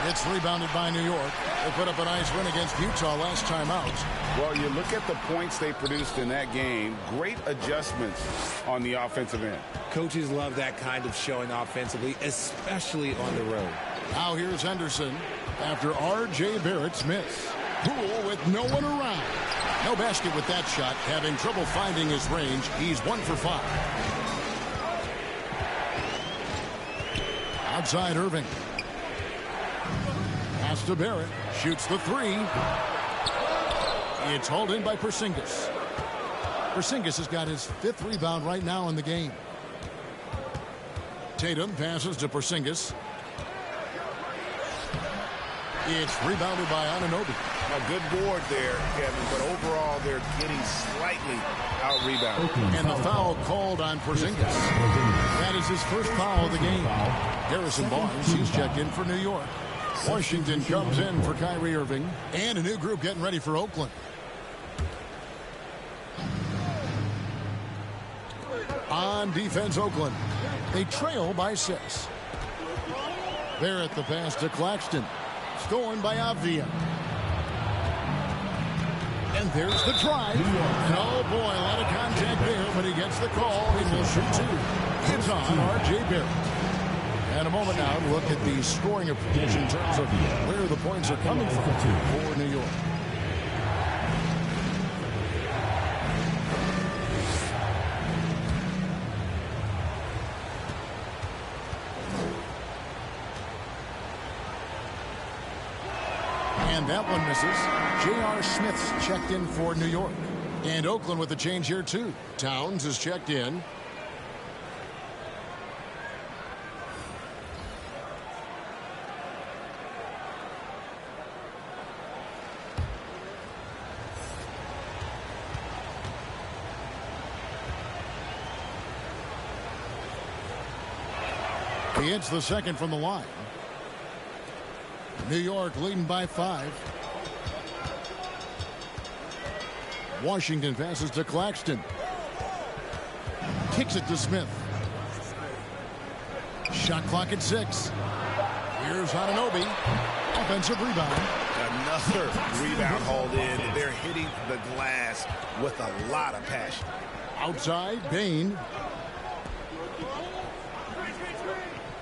It's rebounded by New York. They put up a nice win against Utah last time out. Well, you look at the points they produced in that game. Great adjustments on the offensive end. Coaches love that kind of showing offensively, especially on the road. Now here's Henderson after R.J. Barrett's miss. Poole with no one around. No basket with that shot. Having trouble finding his range. He's 1 for 5. Outside Irving. Pass to Barrett. Shoots the 3. It's hauled in by Porzingis. Porzingis has got his 5th rebound right now in the game. Tatum passes to Porzingis. It's rebounded by Anunoby. A good board there, Kevin, but overall they're getting slightly out-rebounded. And the foul called on Porzingis. That is his first foul of the game. Harrison Barnes, he's checked in for New York. Washington comes in for Kyrie Irving. And a new group getting ready for Oakland. On defense, Oakland. They trail by 6. Barrett the pass to Claxton. Stolen by Avdia. And there's the drive. And oh boy, a lot of contact there, but he gets the call. He will shoot 2. It's on R.J. Barrett. And a moment now to look at the scoring approach in terms of where the points are coming from for New York. And that one misses. J.R. Smith's checked in for New York. And Oakland with a change here, too. Towns is checked in. He hits the second from the line. New York leading by 5. Washington passes to Claxton. Kicks it to Smith. Shot clock at 6. Here's Anunoby. Offensive rebound. Another rebound hauled in. They're hitting the glass with a lot of passion. Outside, Bain.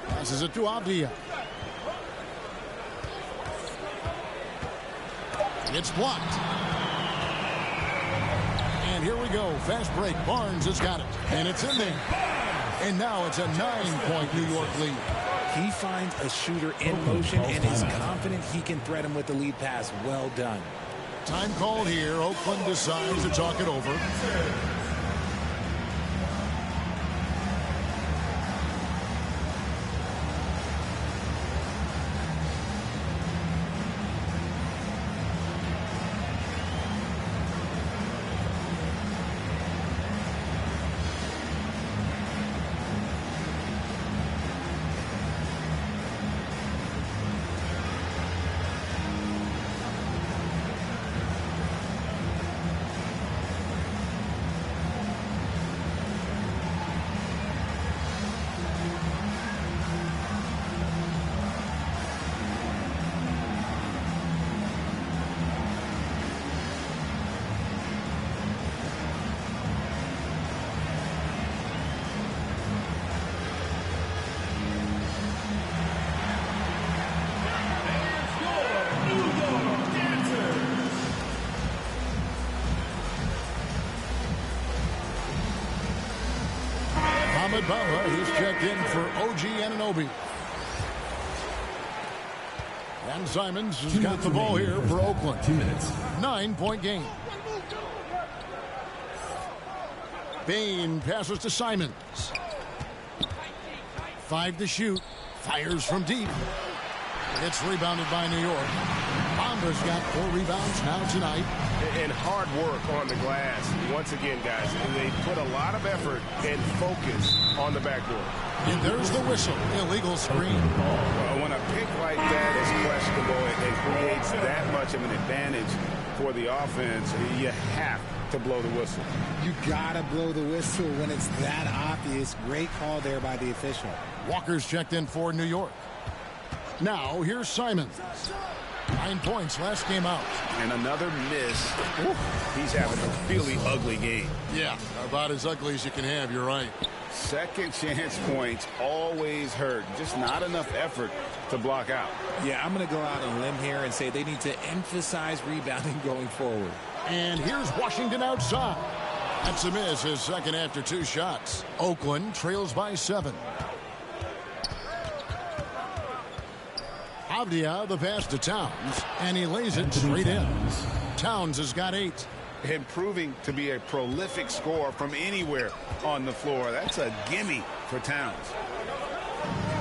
Passes it to Avdia. It's blocked. And here we go. Fast break. Barnes has got it. And it's in there. And now it's a 9-point New York lead. He finds a shooter in motion and is confident he can thread him with the lead pass. Well done. Time called here. Oakland decides to talk it over. Bamba. He's checked in for OG Anunoby. And Simons has got the ball here for Oakland. 2 minutes. 9-point game. Bain passes to Simons. 5 to shoot. Fires from deep. It's rebounded by New York. Bamba's got 4 rebounds now tonight. And hard work on the glass. Once again, guys, they put a lot of effort and focus on the backboard. And there's the whistle. Illegal screen. Well, when a pick like that is questionable, it creates that much of an advantage for the offense. You have to blow the whistle. You gotta blow the whistle when it's that obvious. Great call there by the official. Walker's checked in for New York. Now, here's Simons. 9 points last game out. And another miss. He's having a really ugly game. Yeah, about as ugly as you can have, you're right. Second chance points always hurt. Just not enough effort to block out. Yeah, I'm going to go out on a limb here and say they need to emphasize rebounding going forward. And here's Washington outside. That's a miss, his second after 2 shots. Oakland trails by 7. Avdia, the pass to Towns, and he lays it straight in. Towns has got 8. Improving to be a prolific scorer from anywhere on the floor. That's a gimme for Towns.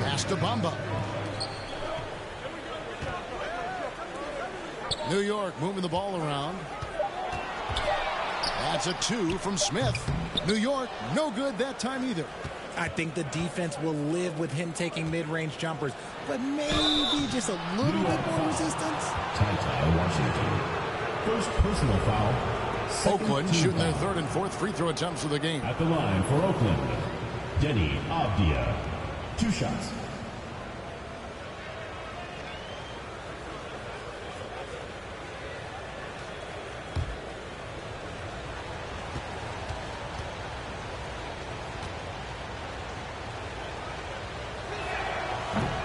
Pass to Bamba. New York moving the ball around. That's a 2 from Smith. New York, no good that time either. I think the defense will live with him taking mid-range jumpers, but maybe just a little bit more resistance. Tie Washington. First personal foul. Oakland shooting their 3rd and 4th free throw attempts of the game. At the line for Oakland, Denny Avdia. 2 shots.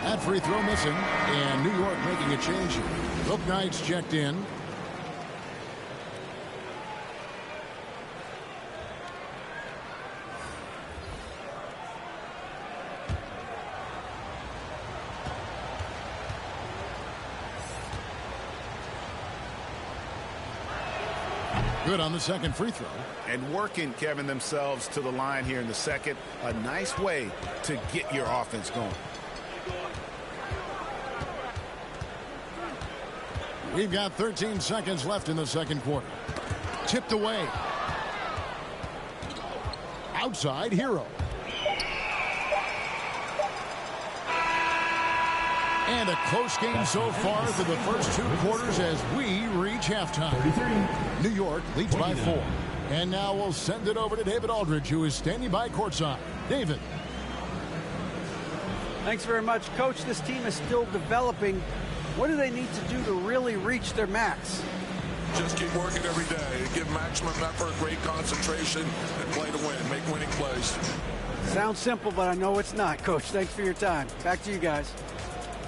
That free throw missing, and New York making a change here. Bouknight's checked in. Good on the second free throw. And working, Kevin, themselves to the line here in the second. A nice way to get your offense going. We've got 13 seconds left in the second quarter. Tipped away. Outside, Hero. And a close game so far through the first 2 quarters as we reach halftime. 33. New York leads by 4. And now we'll send it over to David Aldridge, who is standing by courtside. David. Thanks very much, Coach. This team is still developing. What do they need to do to really reach their max? Just keep working every day. Give maximum effort, great concentration, and play to win. Make winning plays. Sounds simple, but I know it's not, Coach. Thanks for your time. Back to you guys.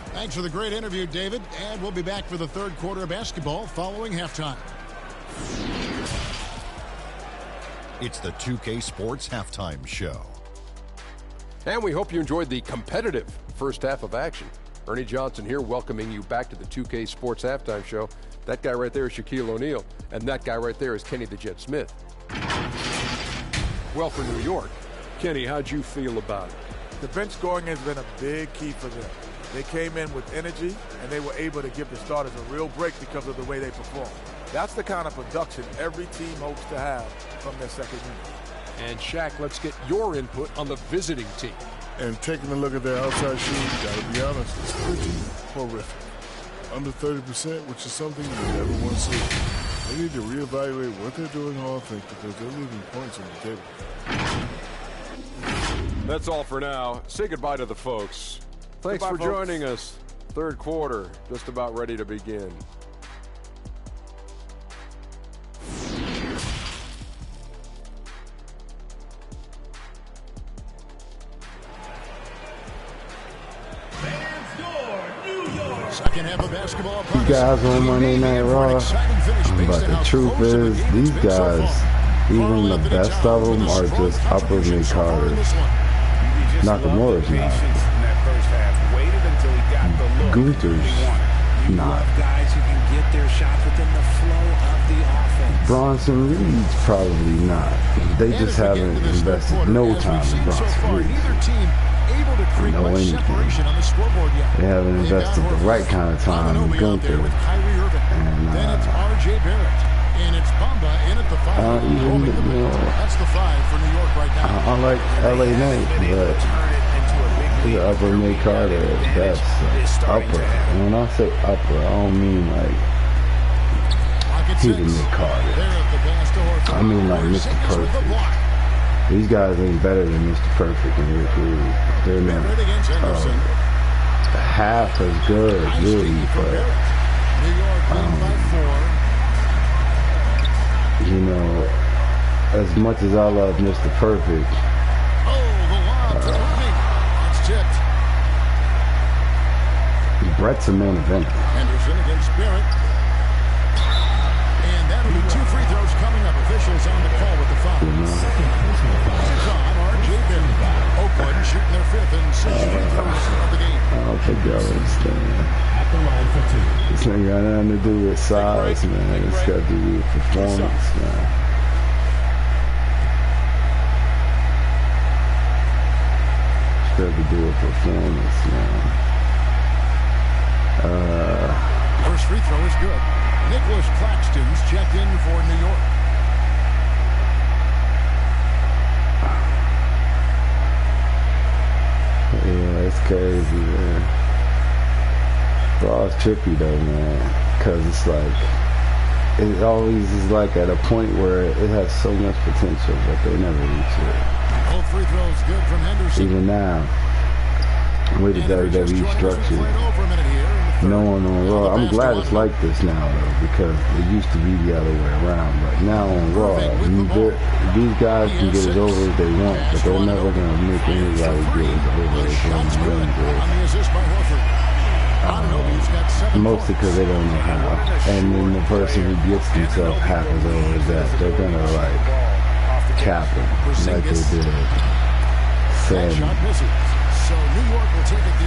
Thanks for the great interview, David. And we'll be back for the third quarter of basketball following halftime. It's the 2K Sports Halftime Show. And we hope you enjoyed the competitive first half of action. Ernie Johnson here welcoming you back to the 2K Sports Halftime Show. That guy right there is Shaquille O'Neal, and that guy right there is Kenny the Jet Smith. Well, for New York, Kenny, how'd you feel about it? The bench scoring has been a big key for them. They came in with energy, and they were able to give the starters a real break because of the way they performed. That's the kind of production every team hopes to have from their second unit. And Shaq, let's get your input on the visiting team. And taking a look at their outside shooting, gotta be honest, it's pretty horrific. Under 30%, which is something you never want to see. They need to reevaluate what they're doing on offense because they're leaving points on the table. That's all for now. Say goodbye to the folks. Thanks for joining us. Third quarter, just about ready to begin. Second half of basketball. You guys on Monday Night Raw, but the truth is, these guys, even the best of them, are just upper mid-carders. Nakamura's not. Gunther's not. Guys who can get their shots within the flow of the offense. Bronson Reed's probably not. They just haven't invested no time in Bronson Reed. No anything. They haven't invested the right kind of time in Gunther. And and it's Bamba in at the 5. even, That's the 5 for New York right now. I like LA Knight, but he's upper Nate Carter at best. Upper. And when I say upper, I don't mean like he's a Nick Carter. I mean like Mr. Perfect. These guys ain't better than Mr. Perfect and Rick Rude. They're not half as good, really, but you know, as much as I love Mr. Perfect, Brett's a main event. Henderson against Barrett. And that'll be 2 free throws coming up. Officials on the call with the foul. It's on R.J. Barrett. Oakland shooting their 5th and 6th free throws of the game. I don't think y'all understand. This ain't got nothing to do with size, man. It's got to do with performance, man. It's got to do with performance, man. First free throw is good. Nicholas Claxton's checked in for New York. Yeah, it's crazy, man. Well, it's trippy though, man, because it's like it always is like at a point where it has so much potential, but they never reach it. Both free throws good from Henderson. Even now, with the WWE structure, no one on Raw. I'm glad it's like this now, though, because it used to be the other way around. But now on Raw, these guys can get as over as they want, but they're never going to make anybody get as over as they mostly because they don't know how. And then the person who gets themselves half as over as that, they're going to, like, cap him like they did. Sammy.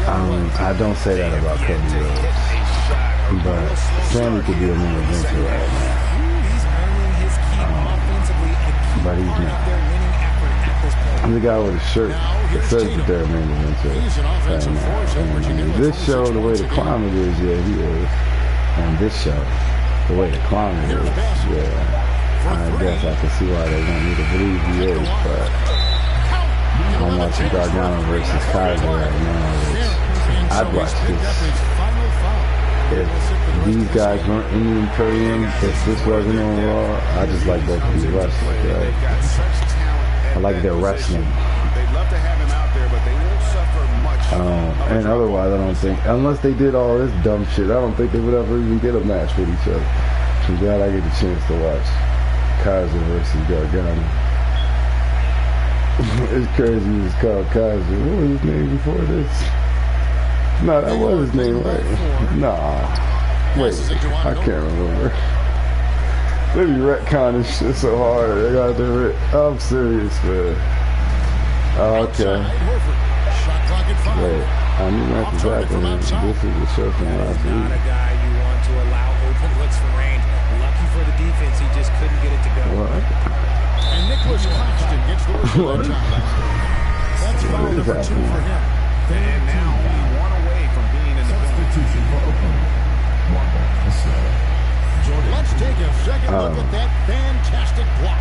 I don't say that about Cody Rhodes. But Sammy could be a main eventer right now. But he's not. I'm the guy with a shirt that says that they're a main eventer right now. And this show, the way the climate is, yeah, he is. And this show, the way the climate is, yeah, I guess I can see why they want me to believe he is, but I'm watching Gargano versus Kaiser right now, which I'd watch this. If these guys weren't in the Imperium, if this wasn't on Raw, I just like both of these wrestlers. Right? I like their wrestling. They'd love to have him out there, but they won't suffer much. And otherwise, I don't think, unless they did all this dumb shit, I don't think they would ever even get a match with each other. I'm glad I get the chance to watch Kaiser versus Gargano. It's crazy he was called Kaiser. What was his name before this? No, that was his name, right? Nah. Wait, I can't remember. They be retconning shit so hard. They got to I'm serious, man. Oh, okay. Wait, I knew that was happening. This is the show from last week. Not a guy you want to allow open looks from range. Lucky for the defense, he just couldn't get it to go. What? And Nicholas Claxton gets the whistle on time. That's foul number 2 for him. And now only one away from being in the substitution for Oakland. Let's take a second look at that fantastic block.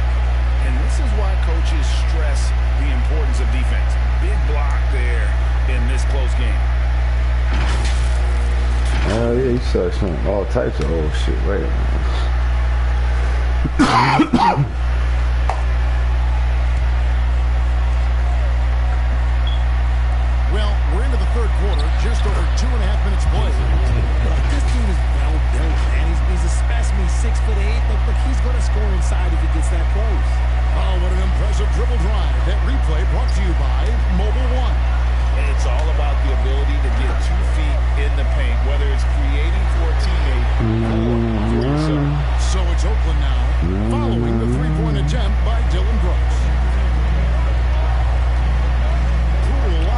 And this is why coaches stress the importance of defense. Big block there in this close game. Oh, yeah, he starts showing all types of old shit. Wait a minute. Well, we're into the third quarter, just over 2.5 minutes played. This dude is well built, man. He's a specimen. He's 6'8". Look, he's going to score inside if he gets that close. Oh, what an impressive dribble drive. That replay brought to you by Mobile One. It's all about the ability to get 2 feet in the paint, whether it's creating for a teammate or for yourself. So it's Oakland now, following the three-point attempt by Dylan Brooks. Poole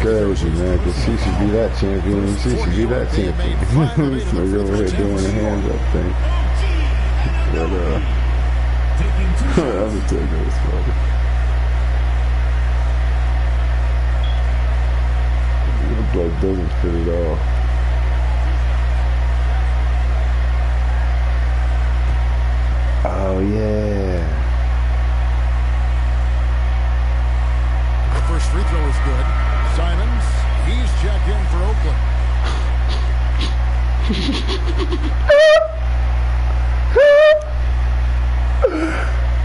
crazy, man, because she should be that champion. She should be that champion. So you're over here doing the hands up thing. But, I'm going to take this, brother. It looks like it doesn't fit at all. Oh, yeah. The first free throw is good. Simons, he's checked in for Oakland.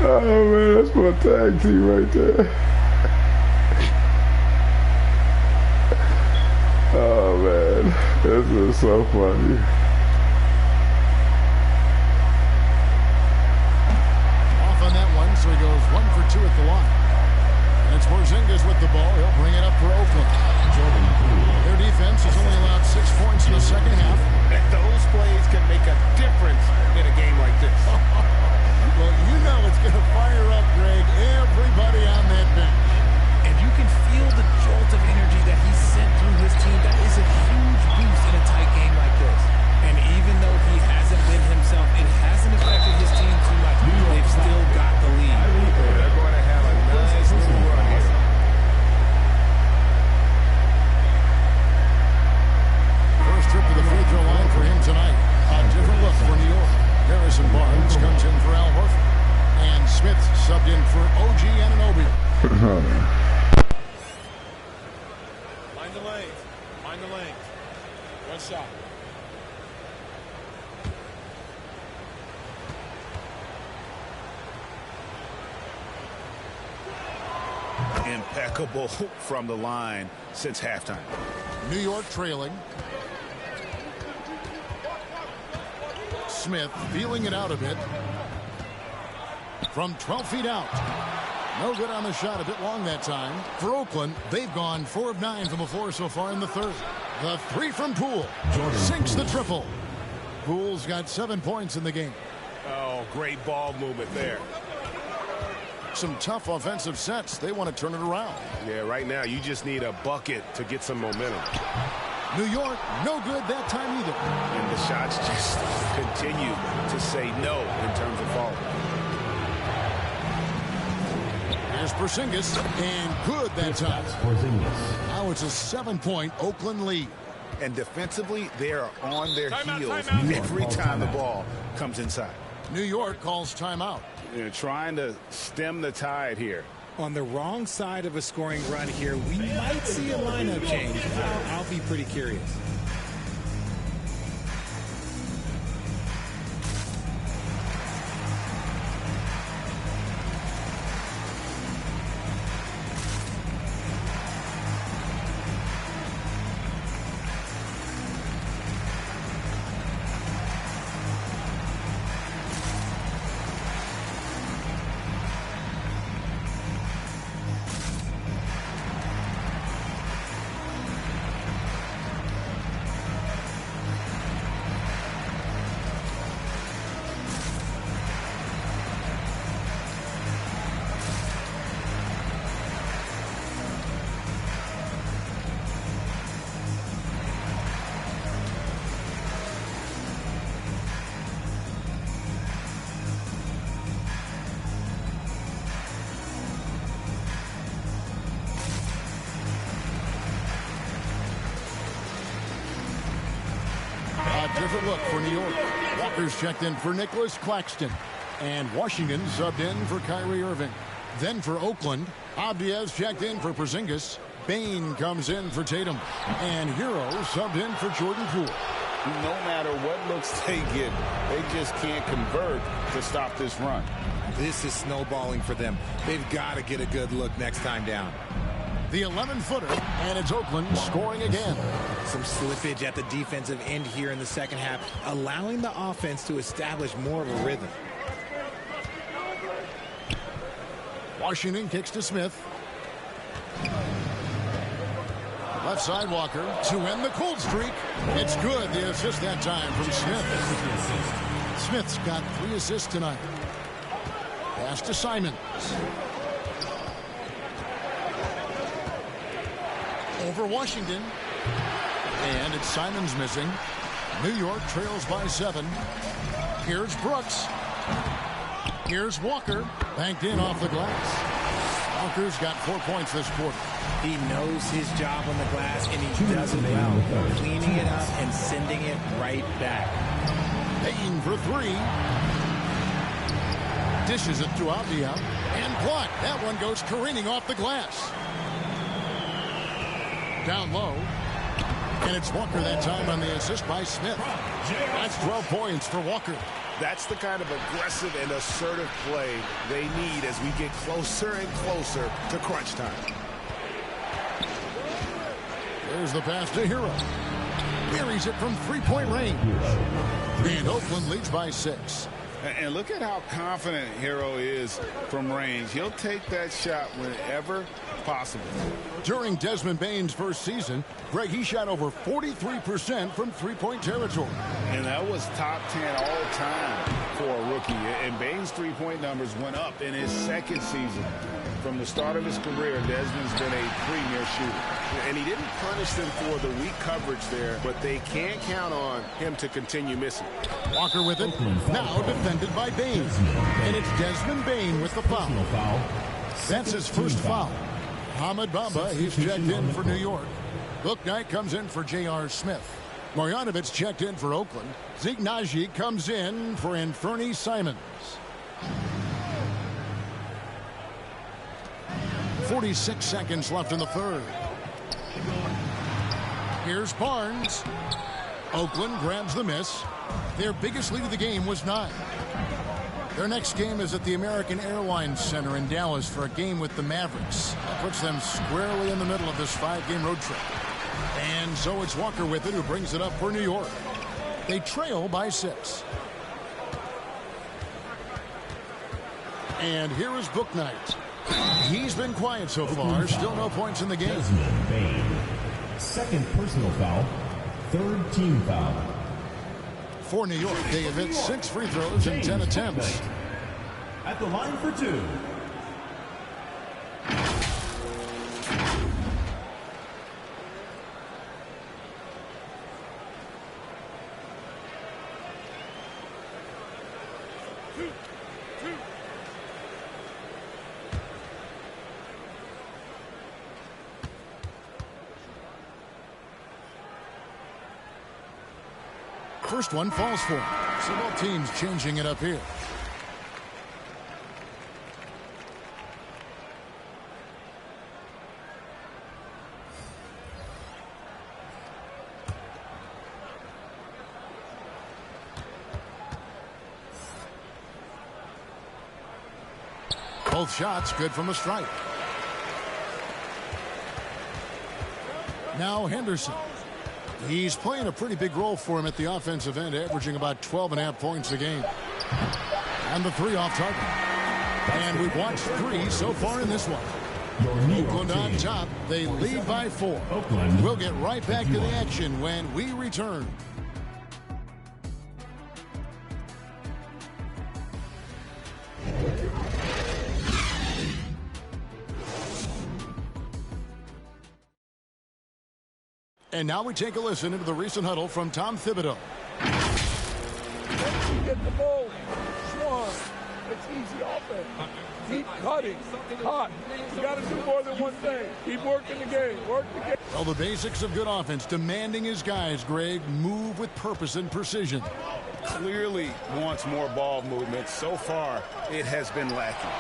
Oh, man, that's my tag team right there. Oh, man, this is so funny. So he goes 1 for 2 at the line. And it's Porzingis with the ball. He'll bring it up for Oakland. Their defense has only allowed 6 points in the second half. Those plays can make a difference in a game like this. Well, you know it's going to fire up, Greg, everybody on that bench. And you can feel the jolt of energy that he sent through his team. That is a huge boost in a tight game like this. And even though he hasn't been himself, it hasn't affected his team too much. They've still got the lead. They're going to have a nice little run here. First trip to the free throw line for him tonight. A different look for New York. Harrison Barnes comes in for Al Horford. And Smith subbed in for OG Anunoby. Mind the lane. Mind the lane. One shot. Impeccable from the line since halftime. New York trailing. Smith feeling it out a bit. From 12 feet out. No good on the shot, a bit long that time. For Oakland, they've gone 4 of 9 from the floor so far in the third. The 3 from Poole. Sinks the triple. Poole's got 7 points in the game. Oh, great ball movement there. Some tough offensive sets. They want to turn it around. Yeah, right now you just need a bucket to get some momentum. New York, no good that time either. And the shots just continue to say no in terms of falling. Here's Porzingis, and good that time. Now it's a 7-point Oakland lead. And defensively, they are on their heels every time the ball comes inside. New York calls timeout. They're trying to stem the tide here. On the wrong side of a scoring run here, we might see a lineup change. I'll be pretty curious. Different look for New York. Walker's checked in for Nicholas Claxton. And Washington subbed in for Kyrie Irving. Then for Oakland, Abdiaz checked in for Porzingis. Bain comes in for Tatum. And Hero subbed in for Jordan Poole. No matter what looks they get, they just can't convert to stop this run. This is snowballing for them. They've got to get a good look next time down. The 11-footer, and it's Oakland scoring again. Some slippage at the defensive end here in the second half, allowing the offense to establish more of a rhythm. Washington kicks to Smith. Left side Walker to end the cold streak. It's good. The assist that time from Smith. Smith's got 3 assists tonight. Pass to Simons. over Washington. And it's Simons missing. New York trails by 7. Here's Brooks. Here's Walker. Banked in off the glass. Walker's got 4 points this quarter. He knows his job on the glass, and he does it well. Cleaning it up and sending it right back. Payne for 3. Dishes it to Avdia. And blocked. That one goes careening off the glass. Down low. And it's Walker that time on the assist by Smith. That's 12 points for Walker. That's the kind of aggressive and assertive play they need as we get closer and closer to crunch time. There's the pass to Hero. Buries it from three-point range. And Oakland leads by 6. And look at how confident Hero is from range. He'll take that shot whenever possible. During Desmond Bane's first season, Greg, he shot over 43% from three-point territory. And that was top 10 all time for a rookie. And Bane's three-point numbers went up in his second season. From the start of his career, Desmond's been a premier shooter. And he didn't punish them for the weak coverage there, but they can't count on him to continue missing. Walker with it, now defended by Bane. And it's Desmond Bane with the foul. That's his first foul. Hamid Bamba, he's checked in for New York. Bouknight comes in for J.R. Smith. Marjanovic checked in for Oakland. Zeke Naji comes in for Anthony Simons. 46 seconds left in the third. Here's Barnes. Oakland grabs the miss. Their biggest lead of the game was 9. Their next game is at the American Airlines Center in Dallas for a game with the Mavericks. That puts them squarely in the middle of this 5-game road trip. And so it's Walker with it who brings it up for New York. They trail by 6. And here is Bouknight. He's been quiet so far. Still no points in the game. Desmond Bane. Second personal foul. Third team foul. For New York, they have hit 6 free throws in 10 attempts. At the line for 2. First one falls for him. So both teams changing it up here. Both shots good from a strike. Now Henderson. He's playing a pretty big role for him at the offensive end, averaging about 12.5 points a game. And the 3 off target. And we've watched 3 so far in this one. Oakland on top. They lead by 4. We'll get right back to the action when we return. And now we take a listen into the recent huddle from Tom Thibodeau. Once you get the ball, Swan, it's easy offense. Keep cutting, hot. You got to do more than one thing. Keep working the game. Work the game. Well, the basics of good offense, demanding his guys, Greg, move with purpose and precision. Clearly wants more ball movement. So far, it has been lacking.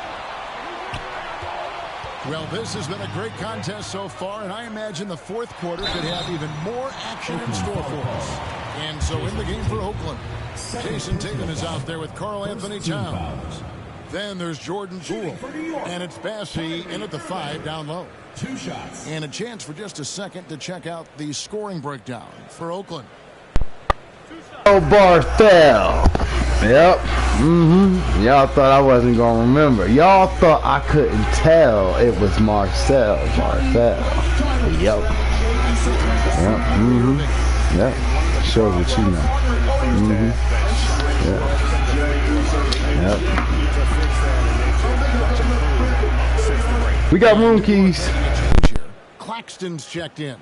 Well, this has been a great contest so far, and I imagine the fourth quarter could have even more action in store for us. And so in the game for Oakland, Jason Tatum is out there with Karl Anthony Towns. Then there's Jordan Poole, and it's Bassey in at the 5 down low. 2 shots. And a chance for just a second to check out the scoring breakdown for Oakland. Oh, Barthel. Yep. Y'all thought I wasn't going to remember. Y'all thought I couldn't tell it was Marcel Barthel. Yep. Yep. Yep. Shows what you know. Yep. We got room keys. Paxton's checked in.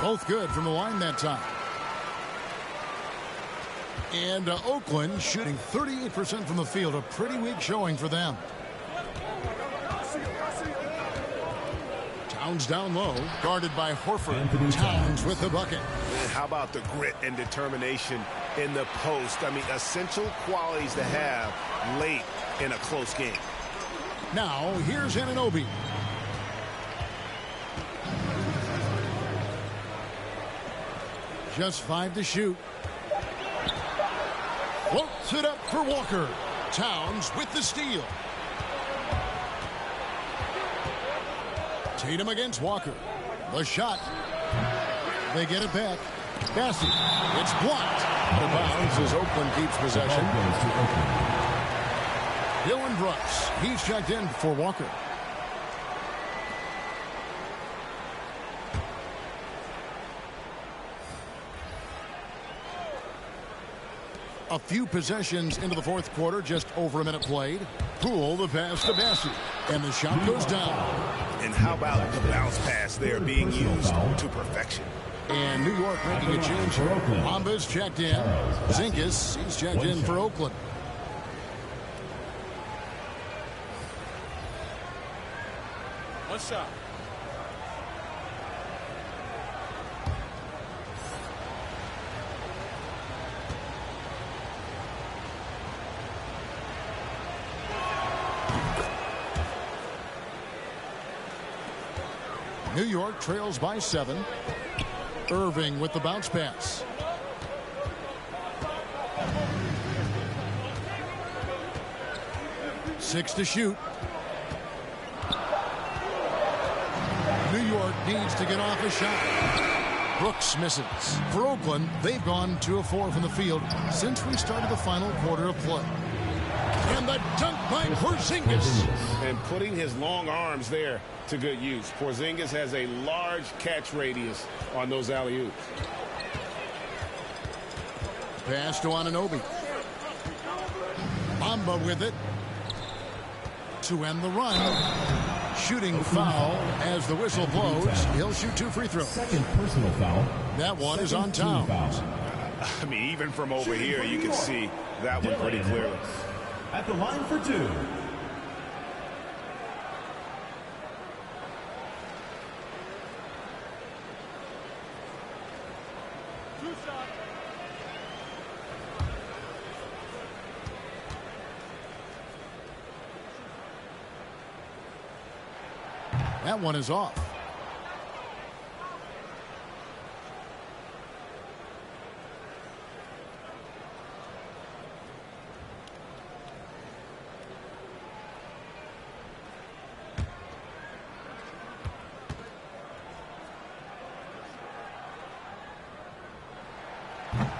Both good from the line that time. And Oakland shooting 38% from the field. A pretty weak showing for them. Towns down low, guarded by Horford. Towns with the bucket. And how about the grit and determination in the post? I mean, essential qualities to have late in a close game. Now, here's Anunoby. Just 5 to shoot. Floats it up for Walker. Towns with the steal. Tatum against Walker. The shot. They get it back. Bassey. It's blocked. Out of bounds as Oakland keeps possession. Dylan Brooks. He's checked in for Walker. A few possessions into the fourth quarter, just over a minute played. Poole the pass to Bassey, and the shot goes down. And how about the bounce pass there being used to perfection? And New York making a change. Mamba's checked in. Zingas, he's checked in for Oakland. One shot. New York trails by 7. Irving with the bounce pass. Six to shoot. New York needs to get off a shot. Brooks misses. For Oakland, they've gone 2 of 4 from the field since we started the final quarter of play. And the dunk by Porzingis. And putting his long arms there to good use. Porzingis has a large catch radius on those alley-oops. Pass to Anunoby. Mamba with it. To end the run. Shooting foul as the whistle blows. He'll shoot 2 free throws. Second personal foul. That one is on Towns. I mean, even from over here, you can see that one pretty clearly. At the line for 2. That one is off.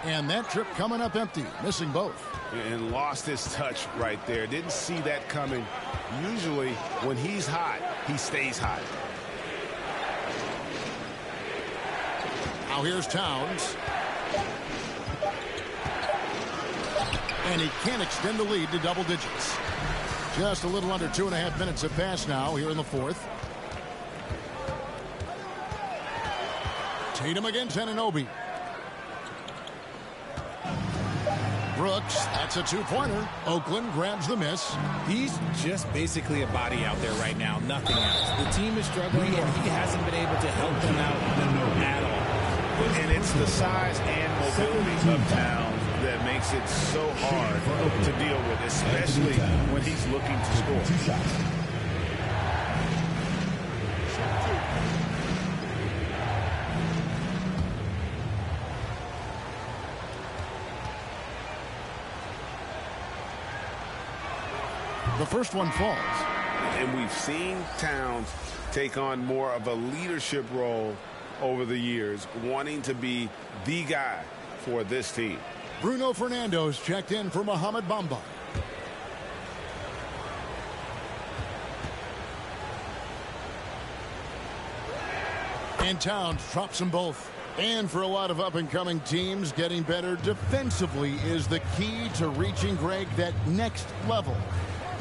And that trip coming up empty, missing both. And lost his touch right there. Didn't see that coming. Usually, when he's hot, he stays hot. Now here's Towns. And he can't extend the lead to double digits. Just a little under 2.5 minutes have passed now here in the fourth. Tatum against Anunoby. Brooks, that's a 2-pointer. Oakland grabs the miss. He's just basically a body out there right now, nothing else. The team is struggling, and he hasn't been able to help them out at all. And it's the size and mobility of Towns that makes it so hard to deal with, especially when he's looking to score. 2 shots. The first one falls. And we've seen Towns take on more of a leadership role over the years, wanting to be the guy for this team. Bruno Fernando's checked in for Mohamed Bamba. And Towns drops them both. And for a lot of up-and-coming teams, getting better defensively is the key to reaching, Greg, that next level.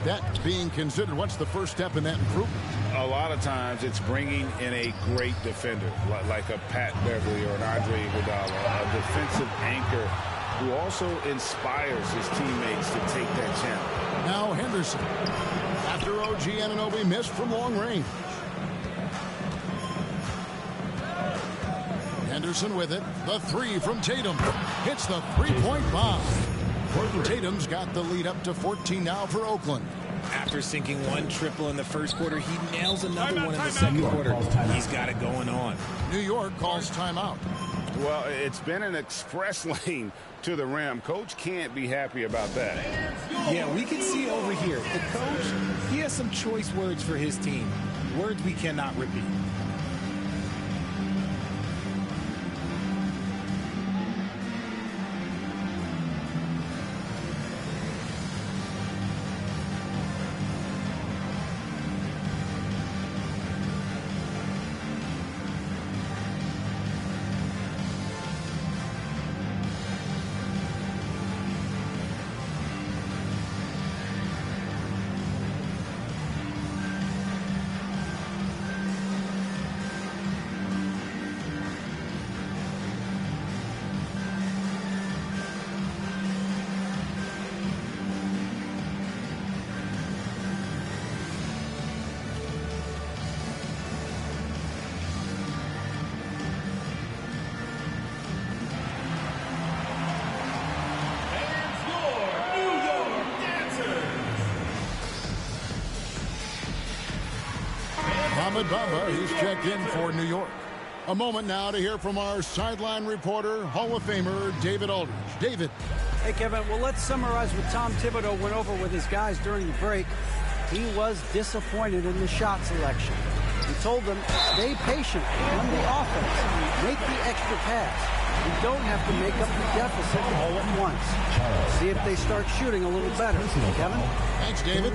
that being considered, what's the first step in that improvement? A lot of times it's bringing in a great defender, like a Pat Beverly or an Andre Iguodala, a defensive anchor who also inspires his teammates to take that challenge. Now Henderson, after OG Anunoby missed from long range. Henderson with it. The three from Tatum. Hits the three-point bomb. Tatum's got the lead up to 14 now for Oakland. After sinking one triple in the first quarter, he nails another one in the second quarter. He's got it going on. New York calls timeout. Well, it's been an express lane to the rim. Coach can't be happy about that. Yeah, we can see over here. The coach, he has some choice words for his team. Words we cannot repeat. Bamba, he's checked in for New York. A moment now to hear from our sideline reporter, Hall of Famer David Aldridge. David. Hey, Kevin, well, let's summarize what Tom Thibodeau went over with his guys during the break. He was disappointed in the shot selection. He told them, stay patient on the offense. Make the extra pass. You don't have to make up the deficit all at once. See if they start shooting a little better. Kevin? Thanks, David.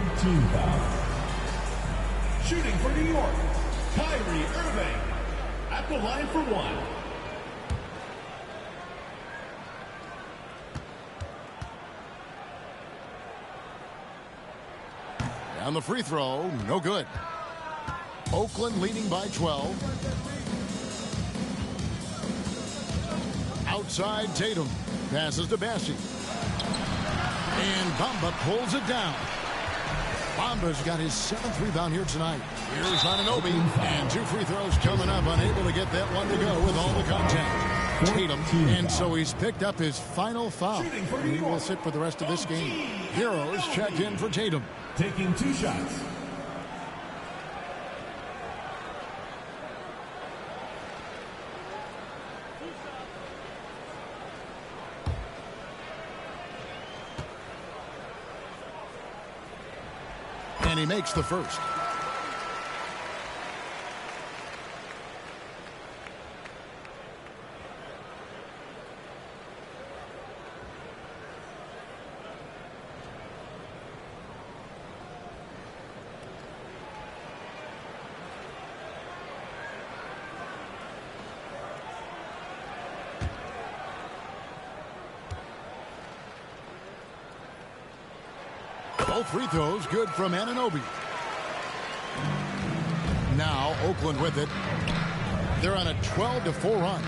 Shooting for New York, Kyrie Irving at the line for one. Down the free throw, no good. Oakland leading by 12. Outside Tatum, passes to Bassi. And Bamba pulls it down. Bamba's got his 7th rebound here tonight. Here's Anunoby, and 2 free throws coming up, unable to get that one to go with all the contact. Tatum, and so he's picked up his final foul. He will sit for the rest of this game. Heroes checked in for Tatum. Taking 2 shots. And he makes the first. Both free throws good from Anunoby. Now Oakland with it. They're on a 12-4 run.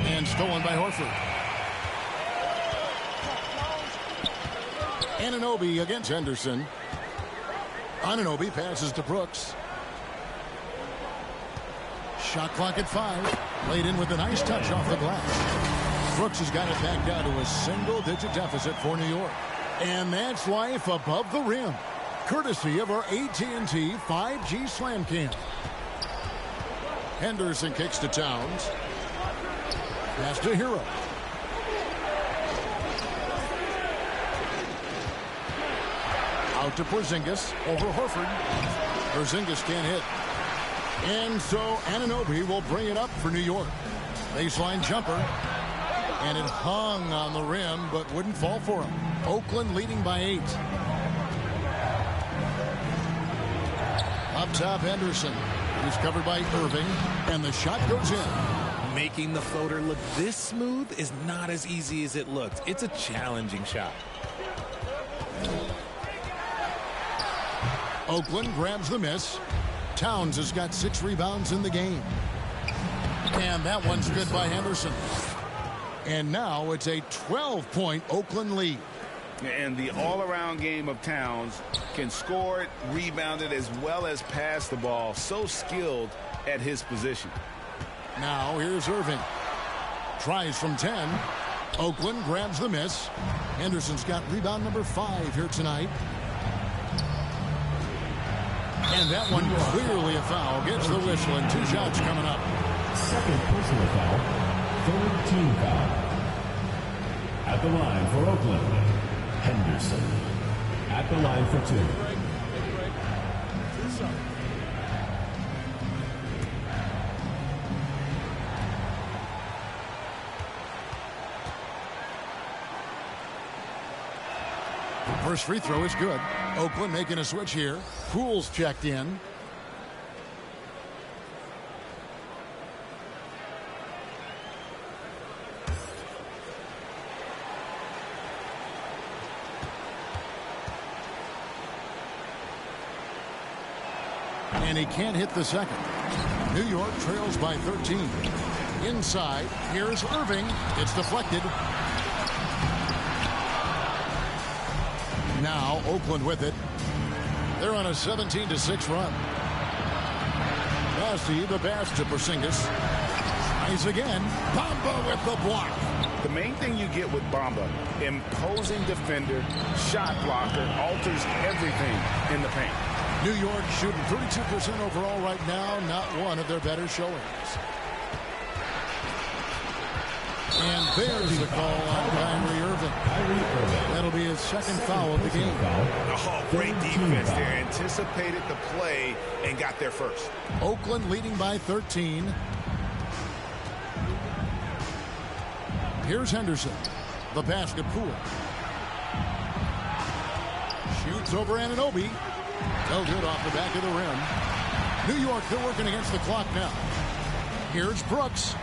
And stolen by Horford. Anunoby against Henderson. Anunoby passes to Brooks. Shot clock at 5. Laid in with a nice touch off the glass. Brooks has got it back down to a single-digit deficit for New York. And that's life above the rim, courtesy of our AT&T 5G Slam Cam. Henderson kicks to Towns. Pass to Hero. Out to Porzingis over Horford. Porzingis can't hit. And so Anunoby will bring it up for New York. Baseline jumper. And it hung on the rim, but wouldn't fall for him. Oakland leading by 8. Up top, Henderson. He's covered by Irving, and the shot goes in. Making the floater look this smooth is not as easy as it looks. It's a challenging shot. Oakland grabs the miss. Towns has got 6 rebounds in the game. And that one's good by Henderson. And now it's a 12-point Oakland lead. And the all-around game of Towns can score it, rebound it, as well as pass the ball. So skilled at his position. Now here's Irving. Tries from 10. Oakland grabs the miss. Henderson's got rebound number 5 here tonight. And that one clearly a foul. Gets the whistle and 2 shots coming up. Second personal foul. Third team foul. At the line for Oakland, Henderson. At the line for 2. First free throw is good. Oakland making a switch here. Poole's checked in. And he can't hit the second. New York trails by 13. Inside, here's Irving. It's deflected. Now Oakland with it. They're on a 17-6 run. Bassi, the pass to Porzingis. Tries again. Bamba with the block. The main thing you get with Bamba, imposing defender, shot blocker, alters everything in the paint. New York shooting 32% overall right now. Not one of their better showings. And there's the call on Kyrie Irving. That'll be his second foul of the game. Oh, great defense there. Anticipated the play and got there first. Oakland leading by 13. Here's Henderson. The basket. Poole. Shoots over Anunoby. No good off the back of the rim. New York, they're working against the clock now. Here's Brooks.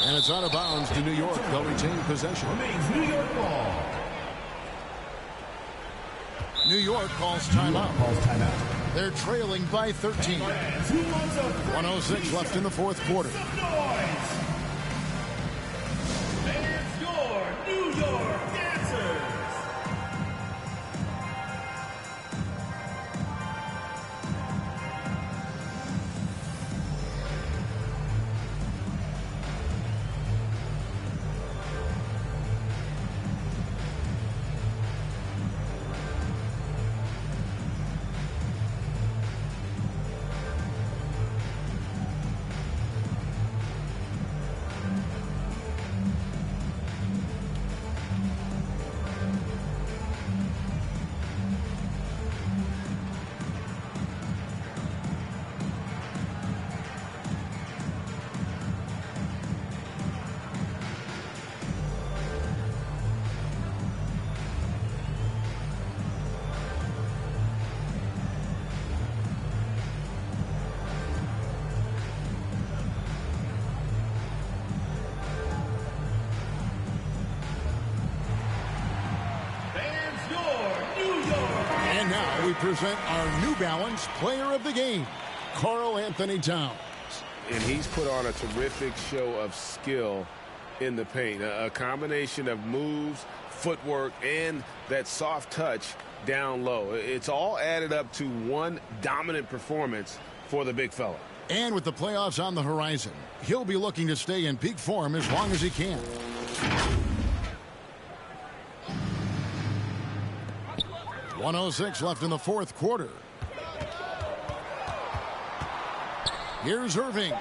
And it's out of bounds to New York. They'll retain possession. New York ball. New York calls timeout. They're trailing by 13. 1:06 left in the fourth quarter. There's your New York Dancers. And now we present our New Balance Player of the Game, Karl Anthony Towns. And he's put on a terrific show of skill in the paint. A combination of moves, footwork, and that soft touch down low. It's all added up to one dominant performance for the big fella. And with the playoffs on the horizon, he'll be looking to stay in peak form as long as he can. .106 left in the fourth quarter. Here's Irving.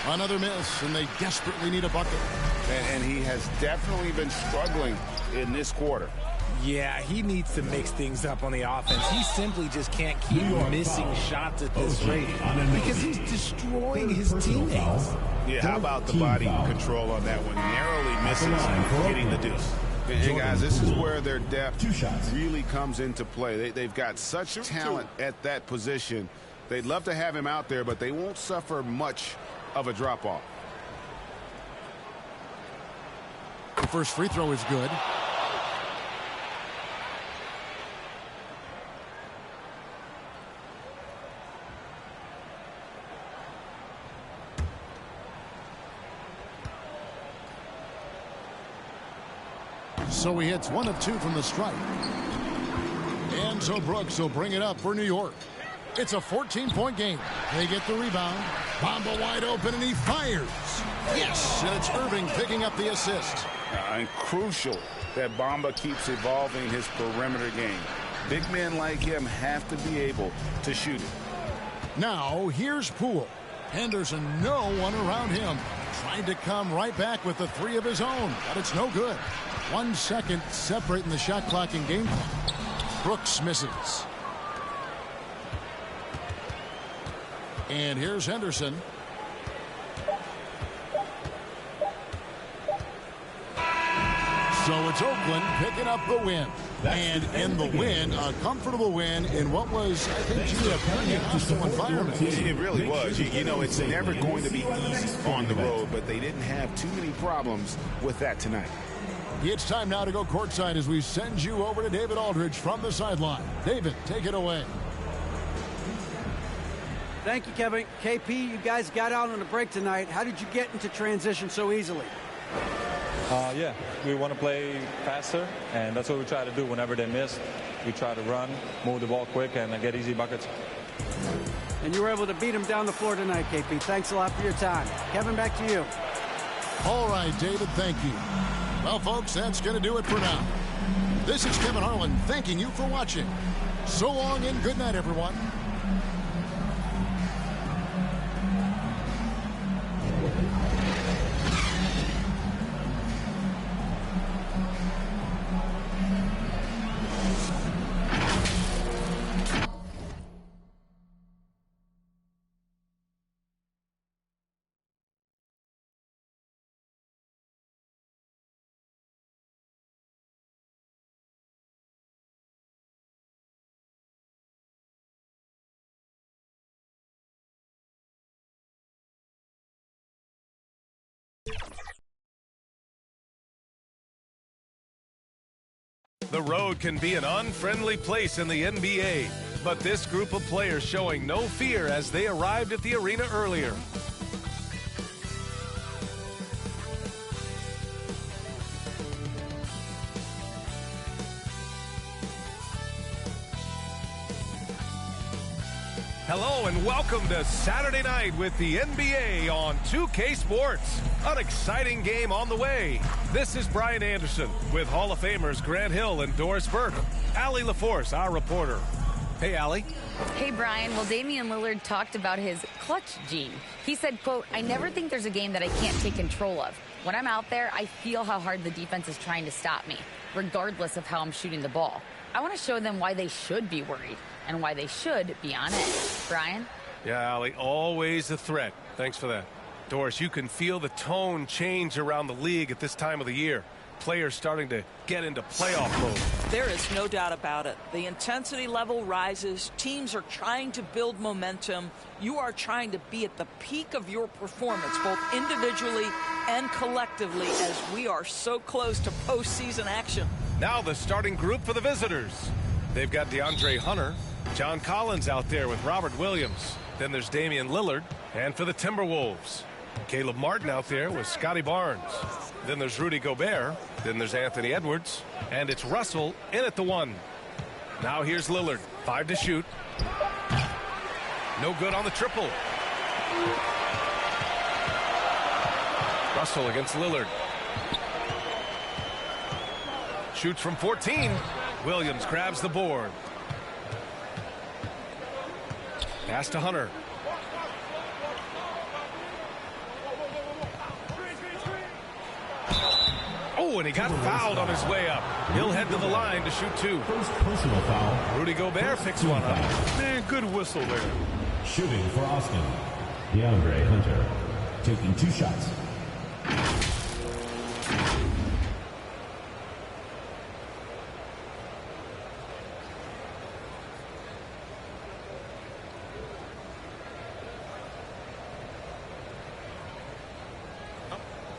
Another miss, and they desperately need a bucket. And he has definitely been struggling in this quarter. Yeah, he needs to mix things up on the offense. He simply just can't keep missing shots at this rate because he's destroying his teammates. Yeah, how about the body control on that one? Narrowly misses getting the deuce. And guys, this is where their depth really comes into play. They've got such talent at that position. They'd love to have him out there, but they won't suffer much of a drop-off. The first free throw is good. So he hits 1 of 2 from the strike. And so Brooks will bring it up for New York. It's a 14-point game. They get the rebound. Bamba wide open, and he fires. Yes, and it's Irving picking up the assist. And crucial that Bamba keeps evolving his perimeter game. Big men like him have to be able to shoot it. Now, here's Poole. Henderson, no one around him. Trying to come right back with the 3 of his own, but it's no good. 1 second separating the shot clock and game clock. Brooks misses. And here's Henderson. So it's Oakland picking up the win. And in the win, a comfortable win in what was, I think, a pretty hostile environment. It really was. You know, it's never going to be easy on the road, but they didn't have too many problems with that tonight. It's time now to go courtside as we send you over to David Aldridge from the sideline. David, take it away. Thank you, Kevin. KP, you guys got out on a break tonight. How did you get into transition so easily? Yeah, we want to play faster, and that's what we try to do whenever they miss. We try to run, move the ball quick, and get easy buckets. And you were able to beat them down the floor tonight, KP. Thanks a lot for your time. Kevin, back to you. All right, David, thank you. Well, folks, that's going to do it for now. This is Kevin Harlan thanking you for watching. So long and good night, everyone. The road can be an unfriendly place in the NBA, but this group of players showing no fear as they arrived at the arena earlier. Hello and welcome to Saturday night with the NBA on 2K Sports. An exciting game on the way. This is Brian Anderson with Hall of Famers Grant Hill and Doris Burke. Allie LaForce, our reporter. Hey, Allie. Hey, Brian. Well, Damian Lillard talked about his clutch gene. He said, quote, "I never think there's a game that I can't take control of. When I'm out there, I feel how hard the defense is trying to stop me, regardless of how I'm shooting the ball. I want to show them why they should be worried and why they should be on edge." Brian? Yeah, Allie, always a threat. Thanks for that. Doris, you can feel the tone change around the league at this time of the year. Players starting to get into playoff mode. There is no doubt about it. The intensity level rises. Teams are trying to build momentum. You are trying to be at the peak of your performance, both individually and collectively, as we are so close to postseason action. Now the starting group for the visitors. They've got DeAndre Hunter, John Collins out there with Robert Williams. Then there's Damian Lillard. And for the Timberwolves, Caleb Martin out there with Scotty Barnes. Then there's Rudy Gobert. Then there's Anthony Edwards. And it's Russell in at the 1. Now here's Lillard. 5 to shoot. No good on the triple. Russell against Lillard. Shoots from 14. Williams grabs the board. Pass to Hunter. Oh, and he got fouled on his way up. He'll head to the line to shoot 2. First personal foul. Rudy Gobert picks one up. Man, good whistle there. Shooting for Austin. DeAndre Hunter taking 2 shots.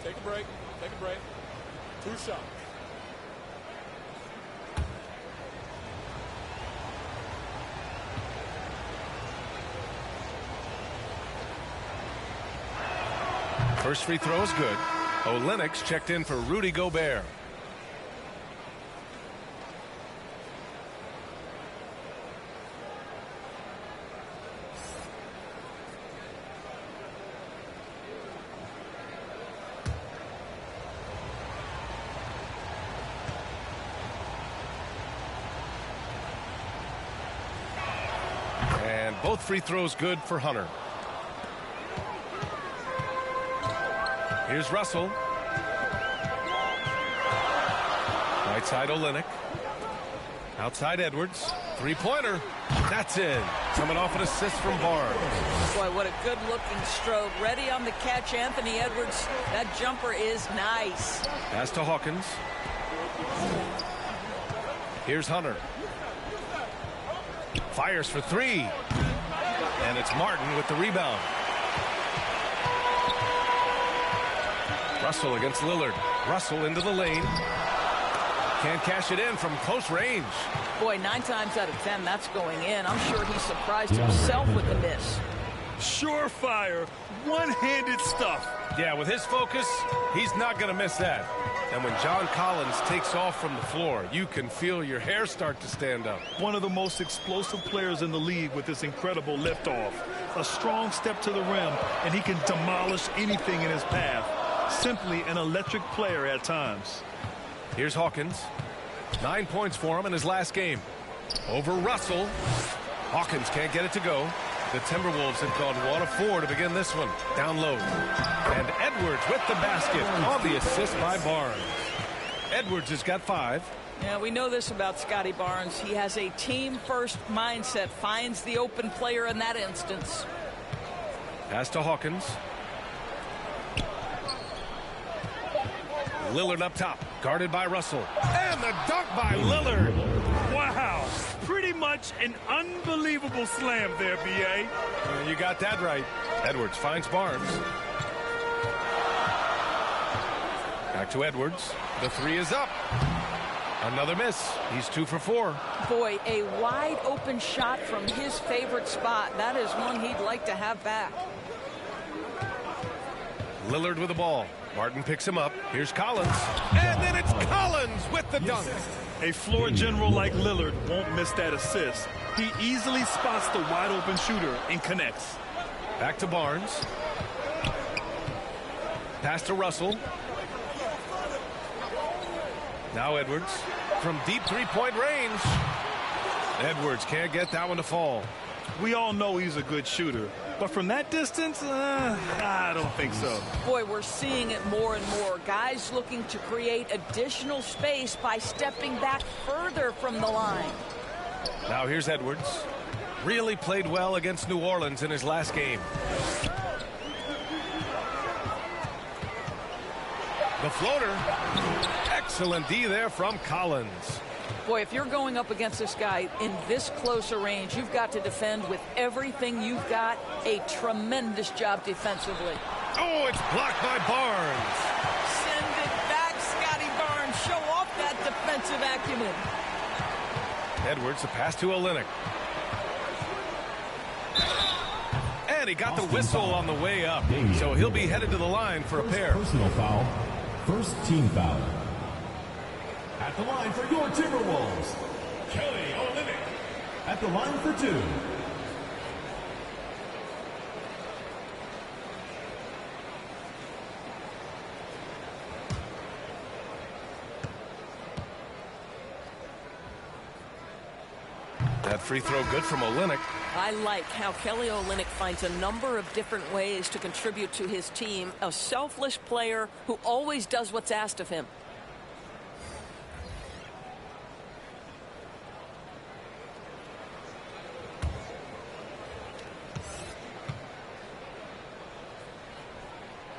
Take a break. Take a break. 2 shots. First free throw is good. Olynyk checked in for Rudy Gobert. Both free throws good for Hunter. Here's Russell. Right side Olynyk. Outside Edwards. Three-pointer. That's in. Coming off an assist from Barnes. Boy, what a good-looking stroke. Ready on the catch, Anthony Edwards. That jumper is nice. Pass to Hawkins. Here's Hunter. Fires for three. And it's Martin with the rebound. Russell against Lillard. Russell into the lane. Can't cash it in from close range. Boy, 9 times out of 10, that's going in. I'm sure he surprised himself with the miss. Surefire, one-handed stuff. Yeah, with his focus, he's not going to miss that. And when John Collins takes off from the floor, you can feel your hair start to stand up. One of the most explosive players in the league with this incredible liftoff. A strong step to the rim, and he can demolish anything in his path. Simply an electric player at times. Here's Hawkins. 9 points for him in his last game. Over Russell. Hawkins can't get it to go. The Timberwolves have gone 1 of 4 to begin this one. Down low. And Edwards with the basket on the assist by Barnes. Edwards has got 5. Yeah, we know this about Scotty Barnes. He has a team-first mindset. Finds the open player in that instance. Pass to Hawkins. Lillard up top, guarded by Russell. And the dunk by Lillard. Wow, pretty much an unbelievable slam there, B.A. You got that right. Edwards finds Barnes. Back to Edwards. The 3 is up. Another miss. He's 2 for 4. Boy, a wide open shot from his favorite spot. That is one he'd like to have back. Lillard with the ball. Martin picks him up. Here's Collins. And then it's Collins with the dunk. A floor general like Lillard won't miss that assist. He easily spots the wide open shooter and connects. Back to Barnes. Pass to Russell. Now Edwards from deep three-point range. Edwards can't get that one to fall. We all know he's a good shooter, but from that distance, I don't think so. Boy, we're seeing it more and more. Guys looking to create additional space by stepping back further from the line. Now here's Edwards. Really played well against New Orleans in his last game. The floater. Excellent D there from Collins. Boy, if you're going up against this guy in this close a range, you've got to defend with everything you've got. A tremendous job defensively. Oh, it's blocked by Barnes. Send it back, Scotty Barnes. Show off that defensive acumen. Edwards, a pass to Olynyk. And he got the whistle on the way up. So he'll be headed to the line for a pair. Personal foul. First team foul. At the line for your Timberwolves, Kelly Olynyk. At the line for 2. That free throw good from Olynyk. I like how Kelly Olynyk finds a number of different ways to contribute to his team. A selfless player who always does what's asked of him.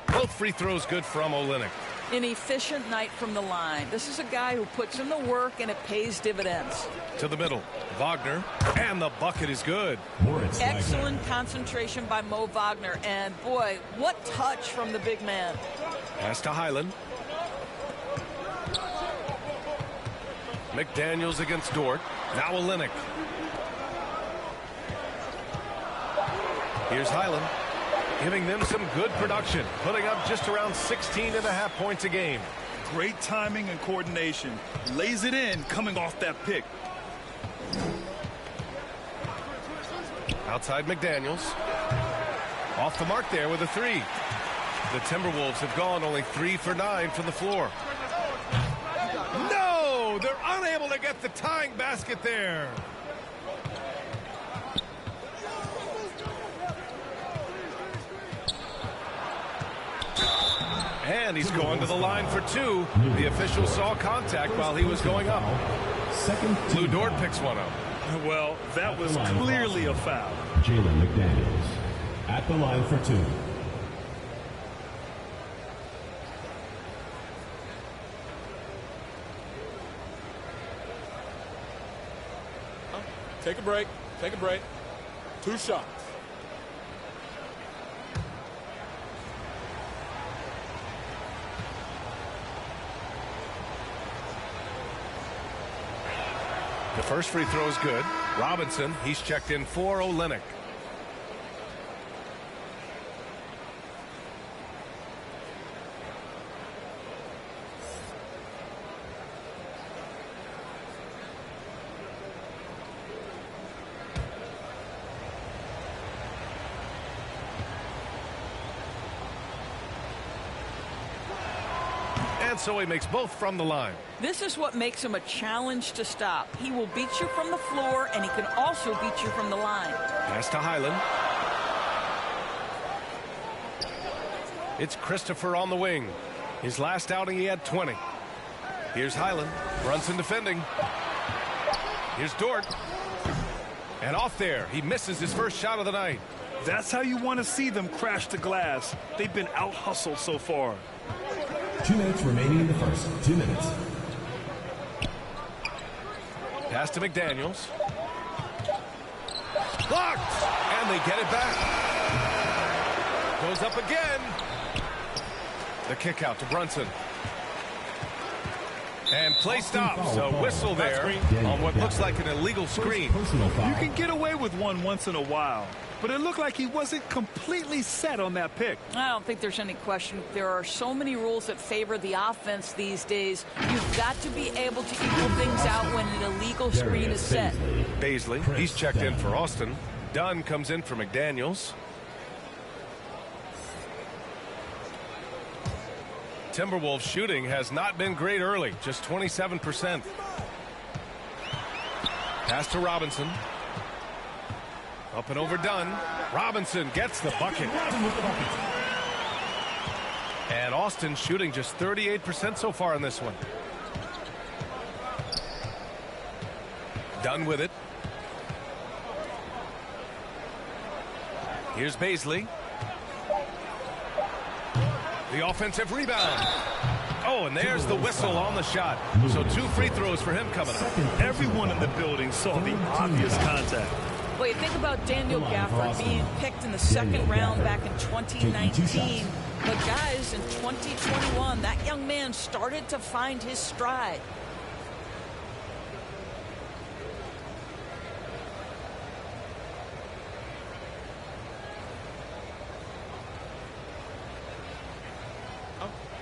Both free throws good from Olynyk. An efficient night from the line. This is a guy who puts in the work and it pays dividends. To the middle. Wagner. And the bucket is good. Excellent concentration by Mo Wagner. And boy, what touch from the big man. Pass to Highland. McDaniels against Dort. Now Olynyk. Here's Highland. Giving them some good production, putting up just around 16.5 points a game. Great timing and coordination. Lays it in coming off that pick. Outside McDaniels. Off the mark there with a 3. The Timberwolves have gone only 3 for 9 from the floor. No! They're unable to get the tying basket there. And he's going to the line for 2. The official saw contact while he was going up. Lou Dort picks one up. Well, that was clearly a foul. Jalen McDaniels at the line for 2. Take a break. Take a break. 2 shots. The first free throw is good. Robinson, he's checked in for Olynyk. And so he makes both from the line. This is what makes him a challenge to stop. He will beat you from the floor, and he can also beat you from the line. Pass to Highland. It's Christopher on the wing. His last outing, he had 20. Here's Highland. Brunson defending. Here's Dort. And off there. He misses his first shot of the night. That's how you want to see them crash the glass. They've been out-hustled so far. 2 minutes remaining in the first. 2 minutes. Pass to McDaniels. Blocked! And they get it back. Goes up again. The kick out to Brunson. And play stops. A whistle there on what looks like an illegal screen. You can get away with one once in a while, but it looked like he wasn't completely set on that pick. I don't think there's any question. There are so many rules that favor the offense these days. You've got to be able to equal things out when an illegal screen is set. Baisley, he's checked in for Austin. Dunn comes in for McDaniels. Timberwolves shooting has not been great early, just 27%. Pass to Robinson. Up and over Dunn. Robinson gets the bucket. And Austin shooting just 38% so far in this one. Dunn with it. Here's Baisley. The offensive rebound. Oh, and there's the whistle on the shot. So 2 free throws for him coming up. Everyone in the building saw the obvious contact. Well, you think about Daniel Gafford being picked in the second round back in 2019. But guys, in 2021, that young man started to find his stride.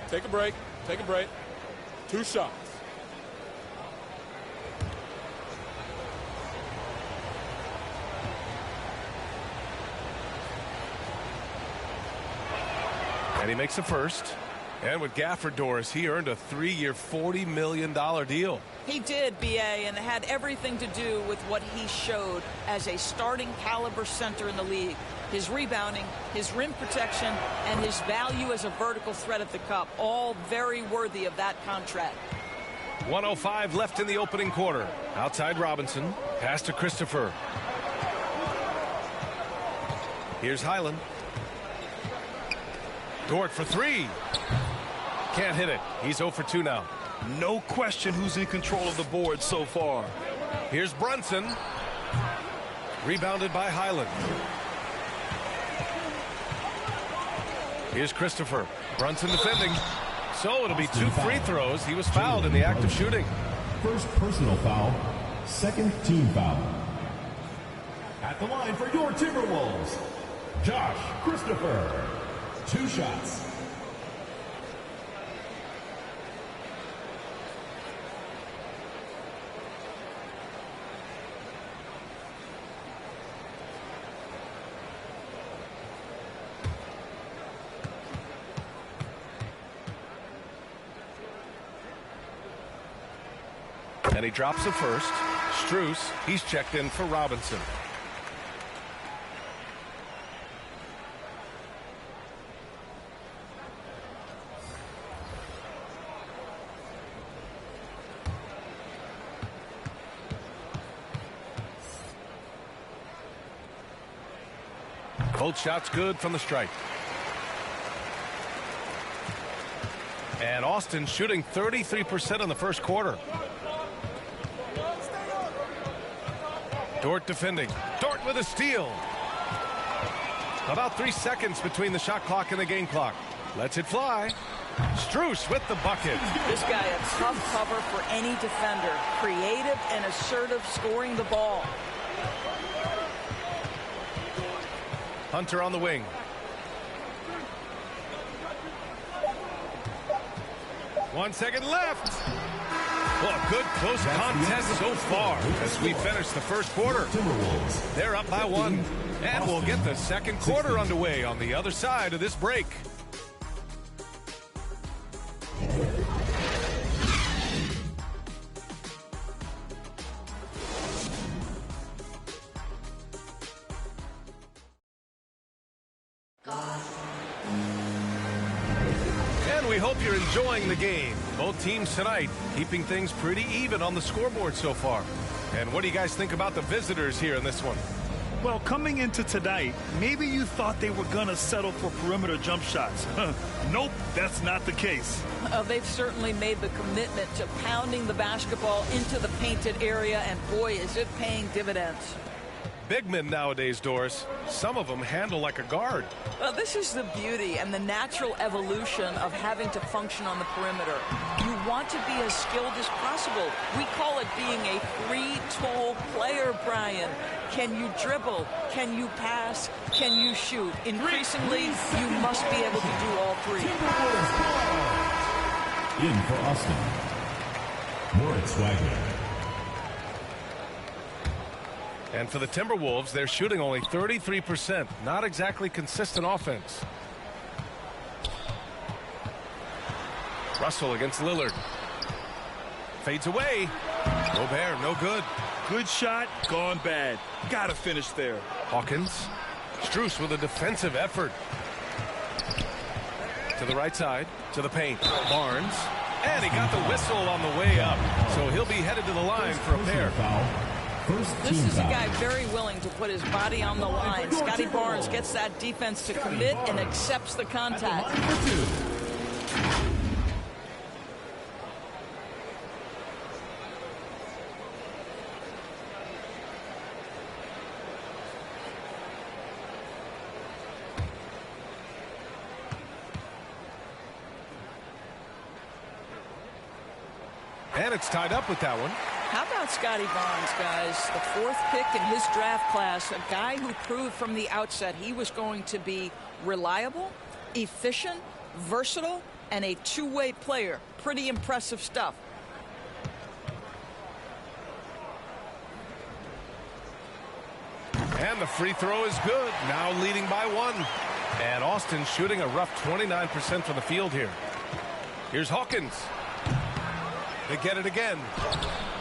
Take a break. Take a break. 2 shots. And he makes a first. And with Gafford, Doris, he earned a 3-year, $40 million deal. He did, BA, and it had everything to do with what he showed as a starting caliber center in the league. His rebounding, his rim protection, and his value as a vertical threat at the cup, all very worthy of that contract. 1:05 left in the opening quarter. Outside Robinson. Pass to Christopher. Here's Highland. Dort for 3. Can't hit it. He's 0 for 2 now. No question who's in control of the board so far. Here's Brunson. Rebounded by Highland. Here's Christopher. Brunson defending. So it'll be 2 free throws. He was fouled in the act of shooting. First personal foul. Second team foul. At the line for your Timberwolves, Josh Christopher. 2 shots. And he drops the first. Strus, he's checked in for Robinson. Both shots good from the stripe. And Austin shooting 33% in the first quarter. Dort defending. Dort with a steal. About 3 seconds between the shot clock and the game clock. Lets it fly. Strus with the bucket. This guy a tough cover for any defender. Creative and assertive scoring the ball. Hunter on the wing. One second left. Well, a good close contest so far as we finish the first quarter. They're up by 1. And we'll get the second quarter underway on the other side of this break. And we hope you're enjoying the game. Both teams tonight keeping things pretty even on the scoreboard so far. And what do you guys think about the visitors here in this one? Well, coming into tonight, maybe you thought they were going to settle for perimeter jump shots. Nope, that's not the case. They've certainly made the commitment to pounding the basketball into the painted area, and boy, is it paying dividends. Big men nowadays, Doris. Some of them handle like a guard. Well, this is the beauty and the natural evolution of having to function on the perimeter. You want to be as skilled as possible. We call it being a three-tool player, Brian. Can you dribble? Can you pass? Can you shoot? Increasingly, you must be able to do all three. In for Austin, Moritz Wagner. And for the Timberwolves, they're shooting only 33%. Not exactly consistent offense. Russell against Lillard. Fades away. Gobert, no good. Good shot, gone bad. Gotta finish there. Hawkins. Strus with a defensive effort. To the right side, to the paint. Barnes. And he got the whistle on the way up. So he'll be headed to the line for a pair. This is a guy very willing to put his body on the line. Scotty Barnes gets that defense to commit and accepts the contact. And it's tied up with that one. How about Scotty Barnes, guys? The 4th pick in his draft class, a guy who proved from the outset he was going to be reliable, efficient, versatile, and a two-way player. Pretty impressive stuff. And the free throw is good. Now leading by 1. And Austin shooting a rough 29% from the field here. Here's Hawkins. They get it again.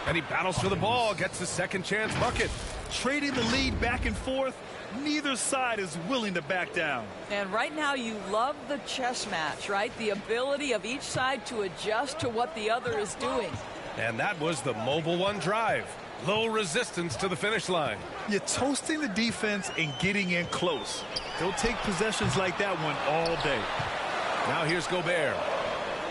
And he battles for the ball, gets the second chance bucket. Trading the lead back and forth, neither side is willing to back down. And right now you love the chess match, right? The ability of each side to adjust to what the other is doing. And that was the mobile 1 drive. Low resistance to the finish line. You're toasting the defense and getting in close. They'll take possessions like that one all day. Now here's Gobert.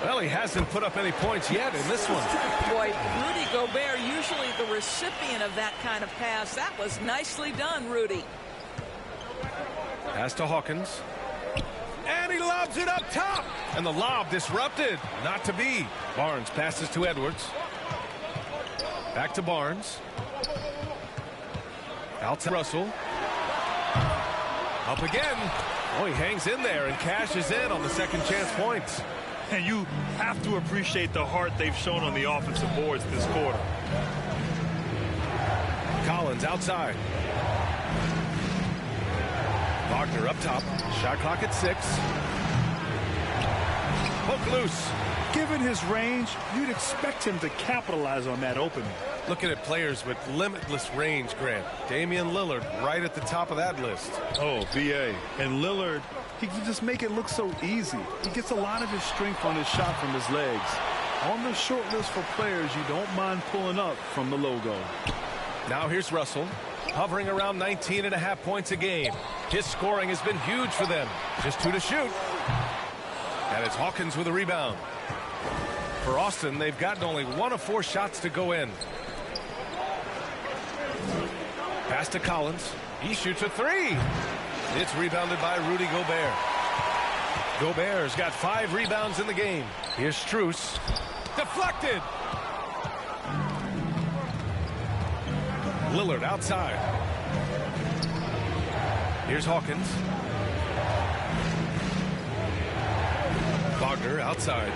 Well, he hasn't put up any points yet in this one. Boy, Rudy Gobert, usually the recipient of that kind of pass. That was nicely done, Rudy. Pass to Hawkins. And he lobs it up top. And the lob disrupted. Not to be. Barnes passes to Edwards. Back to Barnes. Out to Russell. Up again. Oh, he hangs in there and cashes in on the second chance points. And you have to appreciate the heart they've shown on the offensive boards this quarter. Collins outside. Wagner up top. Shot clock at 6. Poke loose. Given his range, you'd expect him to capitalize on that opening. Looking at players with limitless range, Grant. Damian Lillard right at the top of that list. Oh, BA. And Lillard, he can just make it look so easy. He gets a lot of his strength on his shot from his legs. On the short list for players you don't mind pulling up from the logo. Now here's Russell. hovering around 19.5 points a game. His scoring has been huge for them. Just 2 to shoot. And it's Hawkins with a rebound. For Austin, they've gotten only 1 of 4 shots to go in. Pass to Collins. He shoots a 3. It's rebounded by Rudy Gobert. Gobert's got 5 rebounds in the game. Here's Strus. Deflected. Lillard outside. Here's Hawkins. Wagner outside.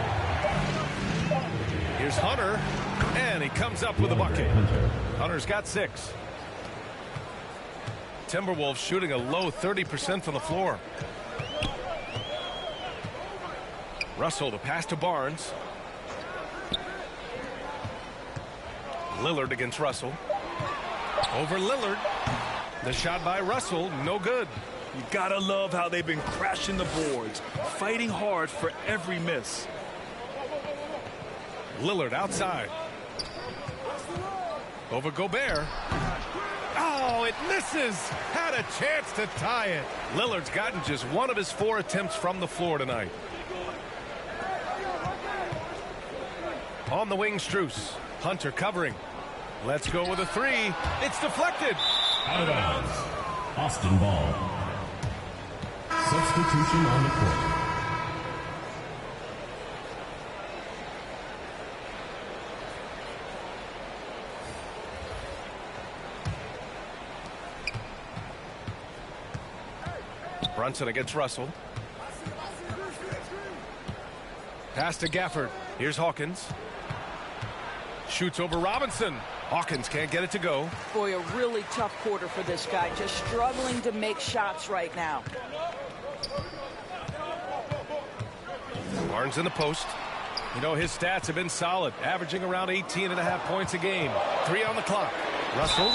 Here's Hunter. And he comes up with a bucket. Hunter's got 6. Timberwolves shooting a low 30% from the floor. Russell, the pass to Barnes. Lillard against Russell. Over Lillard. The shot by Russell, no good. You gotta love how they've been crashing the boards, fighting hard for every miss. Lillard outside. Over Gobert. Oh, it misses. Had a chance to tie it. Lillard's gotten just 1 of his 4 attempts from the floor tonight. On the wing, Strus. Hunter covering. Let's go with a 3. It's deflected. Out of bounds. Austin ball. Substitution on the court. Brunson against Russell. Pass to Gafford. Here's Hawkins. Shoots over Robinson. Hawkins can't get it to go. Boy, a really tough quarter for this guy. Just struggling to make shots right now. Barnes in the post. You know, his stats have been solid, averaging around 18.5 points a game. 3 on the clock. Russell.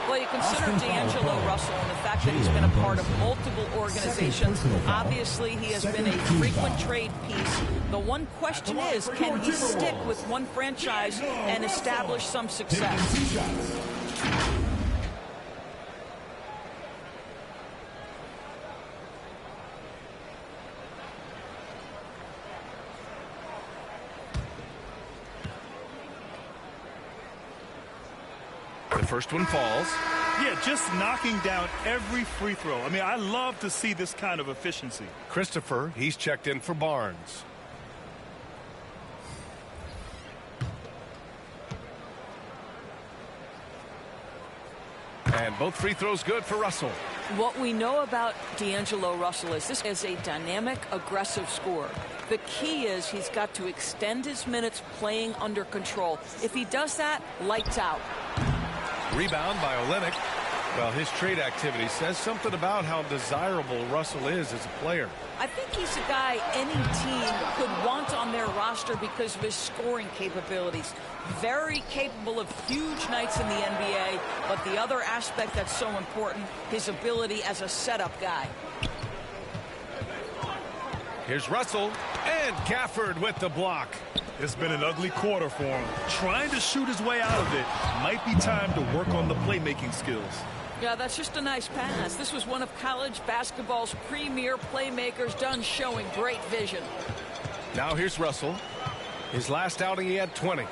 Well, you consider D'Angelo Russell and the fact that he's been a part of multiple organizations. Obviously, he has been a frequent trade piece. The one question is, can he stick with one franchise and establish some success? The first one falls. Yeah, just knocking down every free throw. I mean, I love to see this kind of efficiency. Christopher, he's checked in for Barnes. And both free throws good for Russell. What we know about D'Angelo Russell is this is a dynamic, aggressive scorer. The key is he's got to extend his minutes playing under control. If he does that, lights out. Rebound by Olynyk. Well, his trade activity says something about how desirable Russell is as a player. I think he's a guy any team could want on their roster because of his scoring capabilities. Very capable of huge nights in the NBA, but the other aspect that's so important, his ability as a setup guy. Here's Russell, and Gafford with the block. It's been an ugly quarter for him. Trying to shoot his way out of it. Might be time to work on the playmaking skills. Yeah, that's just a nice pass. This was one of college basketball's premier playmakers done showing great vision. Now here's Russell. His last outing, he had 20.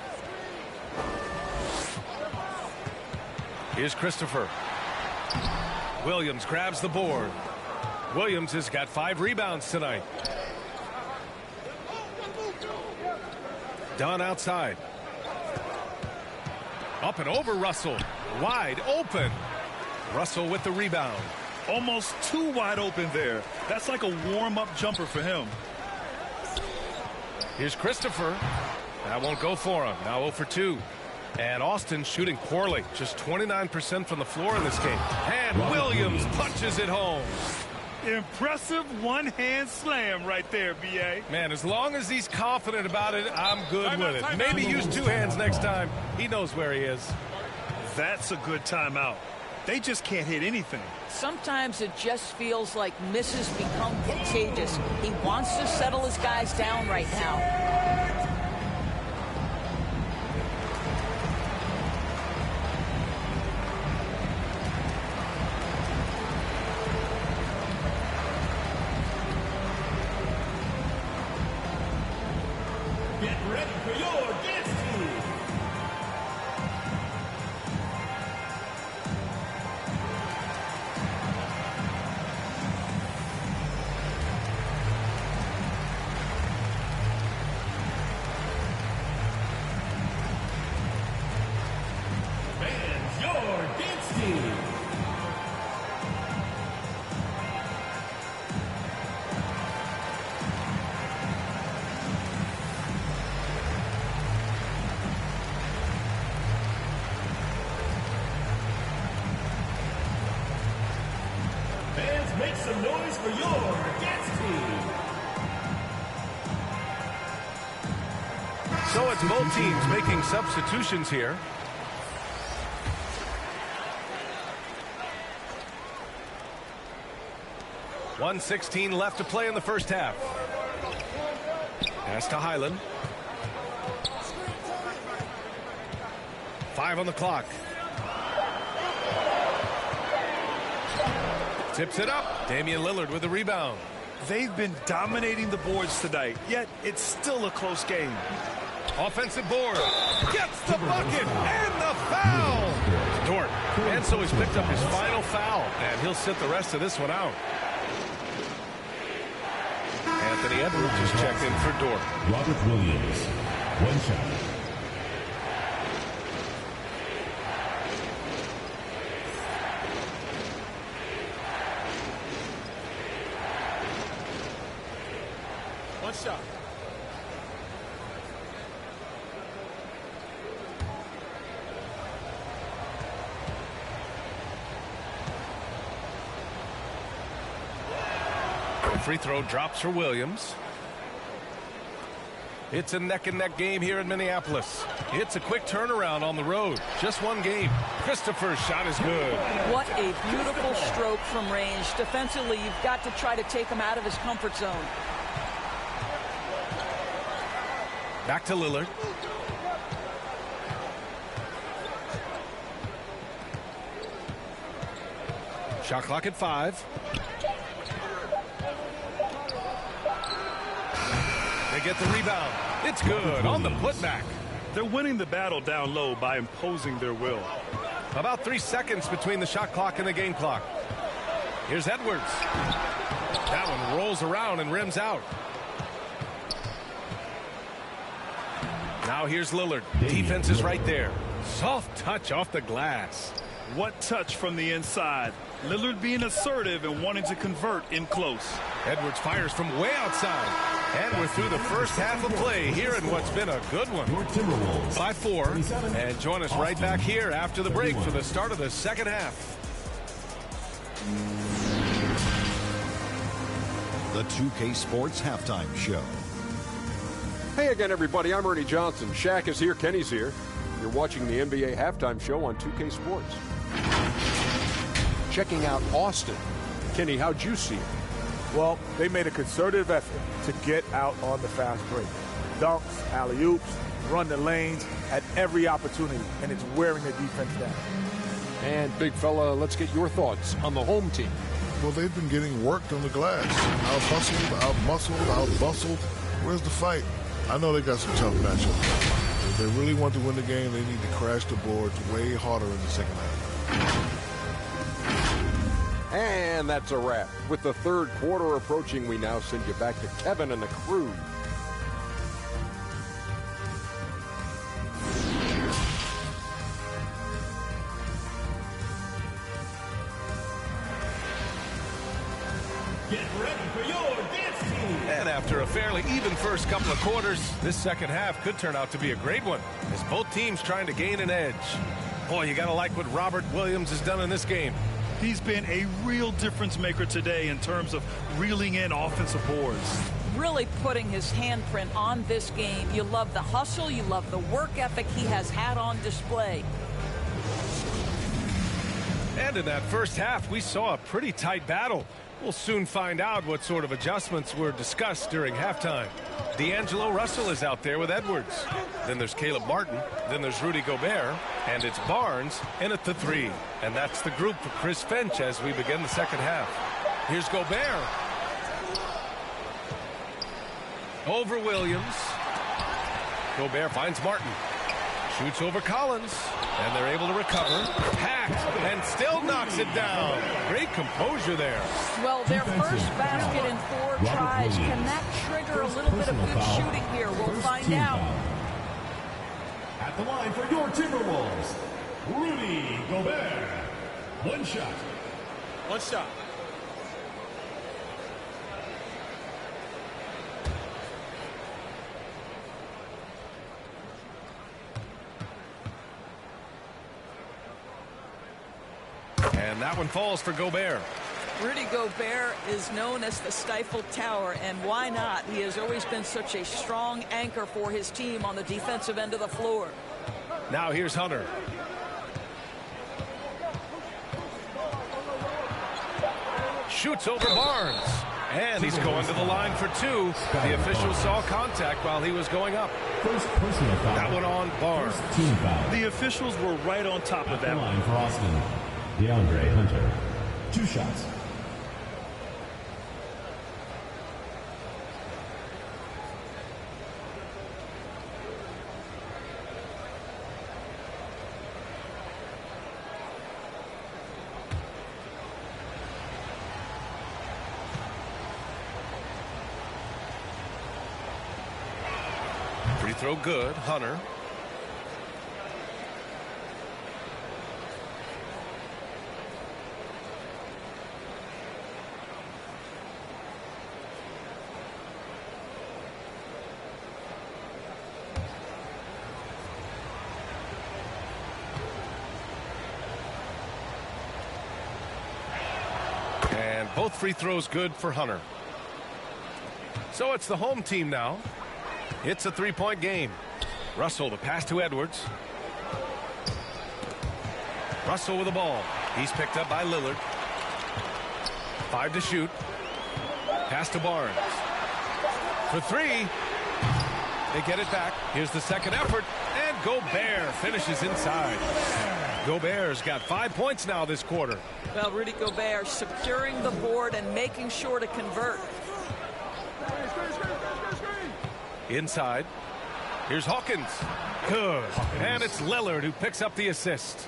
Here's Christopher. Williams grabs the board. Williams has got 5 rebounds tonight. Dunn outside. Up and over Russell. Wide open. Russell with the rebound. Almost too wide open there. That's like a warm-up jumper for him. Here's Christopher. That won't go for him. Now 0 for 2. And Austin shooting poorly. Just 29% from the floor in this game. And Williams punches it home. Impressive one-hand slam right there, B.A. Man, as long as he's confident about it, I'm good with it. Maybe use 2 hands next time. He knows where he is. That's a good timeout. They just can't hit anything. Sometimes it just feels like misses become contagious. He wants to settle his guys down right now. Get ready for your dance team. And your dance team. Fans, make some noise for your dance team. So it's both teams making substitutions here. .116 left to play in the first half. Pass to Highland. 5 on the clock. Tips it up. Damian Lillard with the rebound. They've been dominating the boards tonight, yet it's still a close game. Offensive board. Gets the bucket and the foul. Dort. And so he's picked up his final foul, and he'll sit the rest of this one out. Anthony Edwards is checked in for Dort. Robert Williams, 1 shot. One shot. Free throw drops for Williams. It's a neck-and-neck game here in Minneapolis. It's a quick turnaround on the road. Just one game. Christopher's shot is good. What a beautiful stroke from range. Defensively, you've got to try to take him out of his comfort zone. Back to Lillard. Shot clock at 5. They get the rebound. It's good on the putback. They're winning the battle down low by imposing their will. About 3 seconds between the shot clock and the game clock. Here's Edwards. That one rolls around and rims out. Now here's Lillard. Defense is right there. Soft touch off the glass. What touch from the inside. Lillard being assertive and wanting to convert in close. Edwards fires from way outside. And we're through the first half of play here in what's been a good one. By 4. And join us right back here after the break for the start of the second half. The 2K Sports Halftime Show. Hey again, everybody. I'm Ernie Johnson. Shaq is here. Kenny's here. You're watching the NBA Halftime Show on 2K Sports. Checking out Austin. Kenny, how'd you see it? Well, they made a concerted effort to get out on the fast break. Dunks, alley-oops, run the lanes at every opportunity, and it's wearing the defense down. And, big fella, let's get your thoughts on the home team. Well, they've been getting worked on the glass. Out-hustled, out-muscled, out-bustled. Where's the fight? I know they got some tough matchups. If they really want to win the game, they need to crash the boards way harder in the second half. And that's a wrap. With the third quarter approaching, we now send you back to Kevin and the crew. Get ready for your dance team. And after a fairly even first couple of quarters, this second half could turn out to be a great one, as both teams trying to gain an edge. Boy, you got to like what Robert Williams has done in this game. He's been a real difference maker today in terms of reeling in offensive boards. Really putting his handprint on this game. You love the hustle. You love the work ethic he has had on display. And in that first half, we saw a pretty tight battle. We'll soon find out what sort of adjustments were discussed during halftime. D'Angelo Russell is out there with Edwards. Then there's Caleb Martin. Then there's Rudy Gobert. And it's Barnes in at the 3. And that's the group for Chris Finch as we begin the second half. Here's Gobert. Over Williams. Gobert finds Martin. Shoots over Collins, and they're able to recover. Hacked, and still knocks it down. Great composure there. Well, their first basket in 4 tries. Can that trigger a little bit of good shooting here? We'll find out. At the line for your Timberwolves, Rudy Gobert. One shot. One shot. And that one falls for Gobert. Rudy Gobert is known as the Stifle Tower, and why not? He has always been such a strong anchor for his team on the defensive end of the floor. Now here's Hunter. Shoots over Barnes. And he's going to the line for 2. The official saw contact while he was going up. That one on Barnes. The officials were right on top of that line for Austin. DeAndre Hunter. 2 shots. Free throw good. Hunter. And both free throws good for Hunter. So it's the home team now. It's a 3-point game. Russell, the pass to Edwards. Russell with the ball. He's picked up by Lillard. 5 to shoot. Pass to Barnes. For 3. They get it back. Here's the second effort. And Gobert finishes inside. Gobert's got 5 points now this quarter. Well, Rudy Gobert securing the board and making sure to convert. Inside. Here's Hawkins. Good. And it's Lillard who picks up the assist.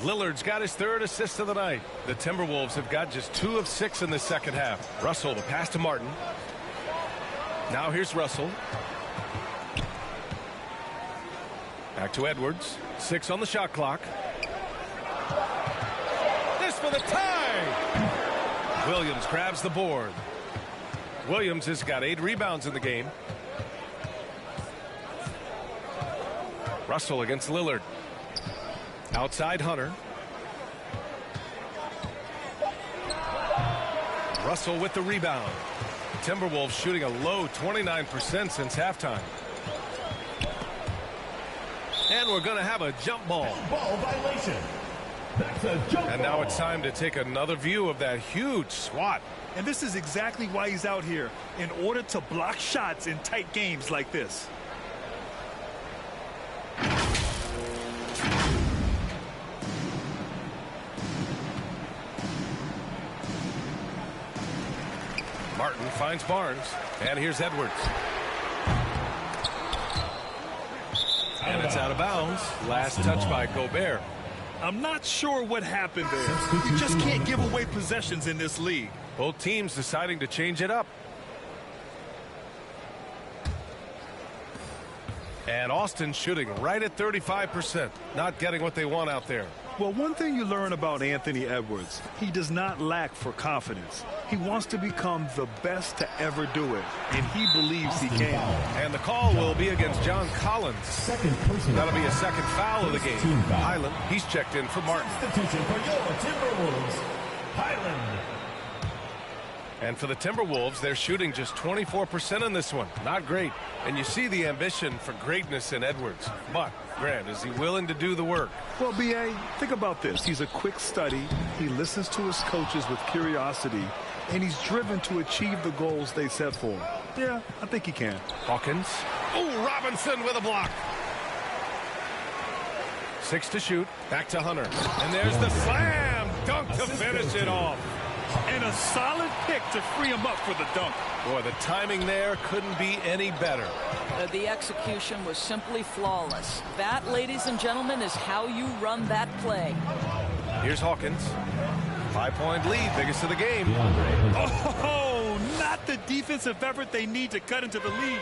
Lillard's got his 3rd assist of the night. The Timberwolves have got just 2 of 6 in the second half. Russell, the pass to Martin. Now here's Russell. Back to Edwards. 6 on the shot clock. This for the tie. Williams grabs the board. Williams has got 8 rebounds in the game. Russell against Lillard. Outside Hunter. Russell with the rebound. Timberwolves shooting a low 29% since halftime. And we're going to have a jump ball. Ball violation. That's a jump And now ball. it's time to take another view of that huge swat. And this is exactly why he's out here, in order to block shots in tight games like this. Martin finds Barnes. And here's Edwards. And it's out of bounds. Last touch by Gobert. I'm not sure what happened there. You just can't give away possessions in this league. Both teams deciding to change it up. And Austin shooting right at 35%. Not getting what they want out there. Well, one thing you learn about Anthony Edwards, he does not lack for confidence. He wants to become the best to ever do it, and he believes he can. And the call will be against John Collins. That'll be a second foul of the game. Highland, he's checked in for Martin. Substitution for your Timberwolves, Highland. And for the Timberwolves, they're shooting just 24% in this one. Not great. And you see the ambition for greatness in Edwards. But, Grant, is he willing to do the work? Well, B.A., think about this. He's a quick study. He listens to his coaches with curiosity, and he's driven to achieve the goals they set for him. Yeah, I think he can. Hawkins. Oh, Robinson with a block. 6 to shoot. Back to Hunter. And there's the slam dunk to finish it off. And a solid pick to free him up for the dunk. Boy, the timing there couldn't be any better. The execution was simply flawless. That, ladies and gentlemen, is how you run that play. Here's Hawkins. 5-point lead, biggest of the game. Oh, not the defensive effort they need to cut into the lead.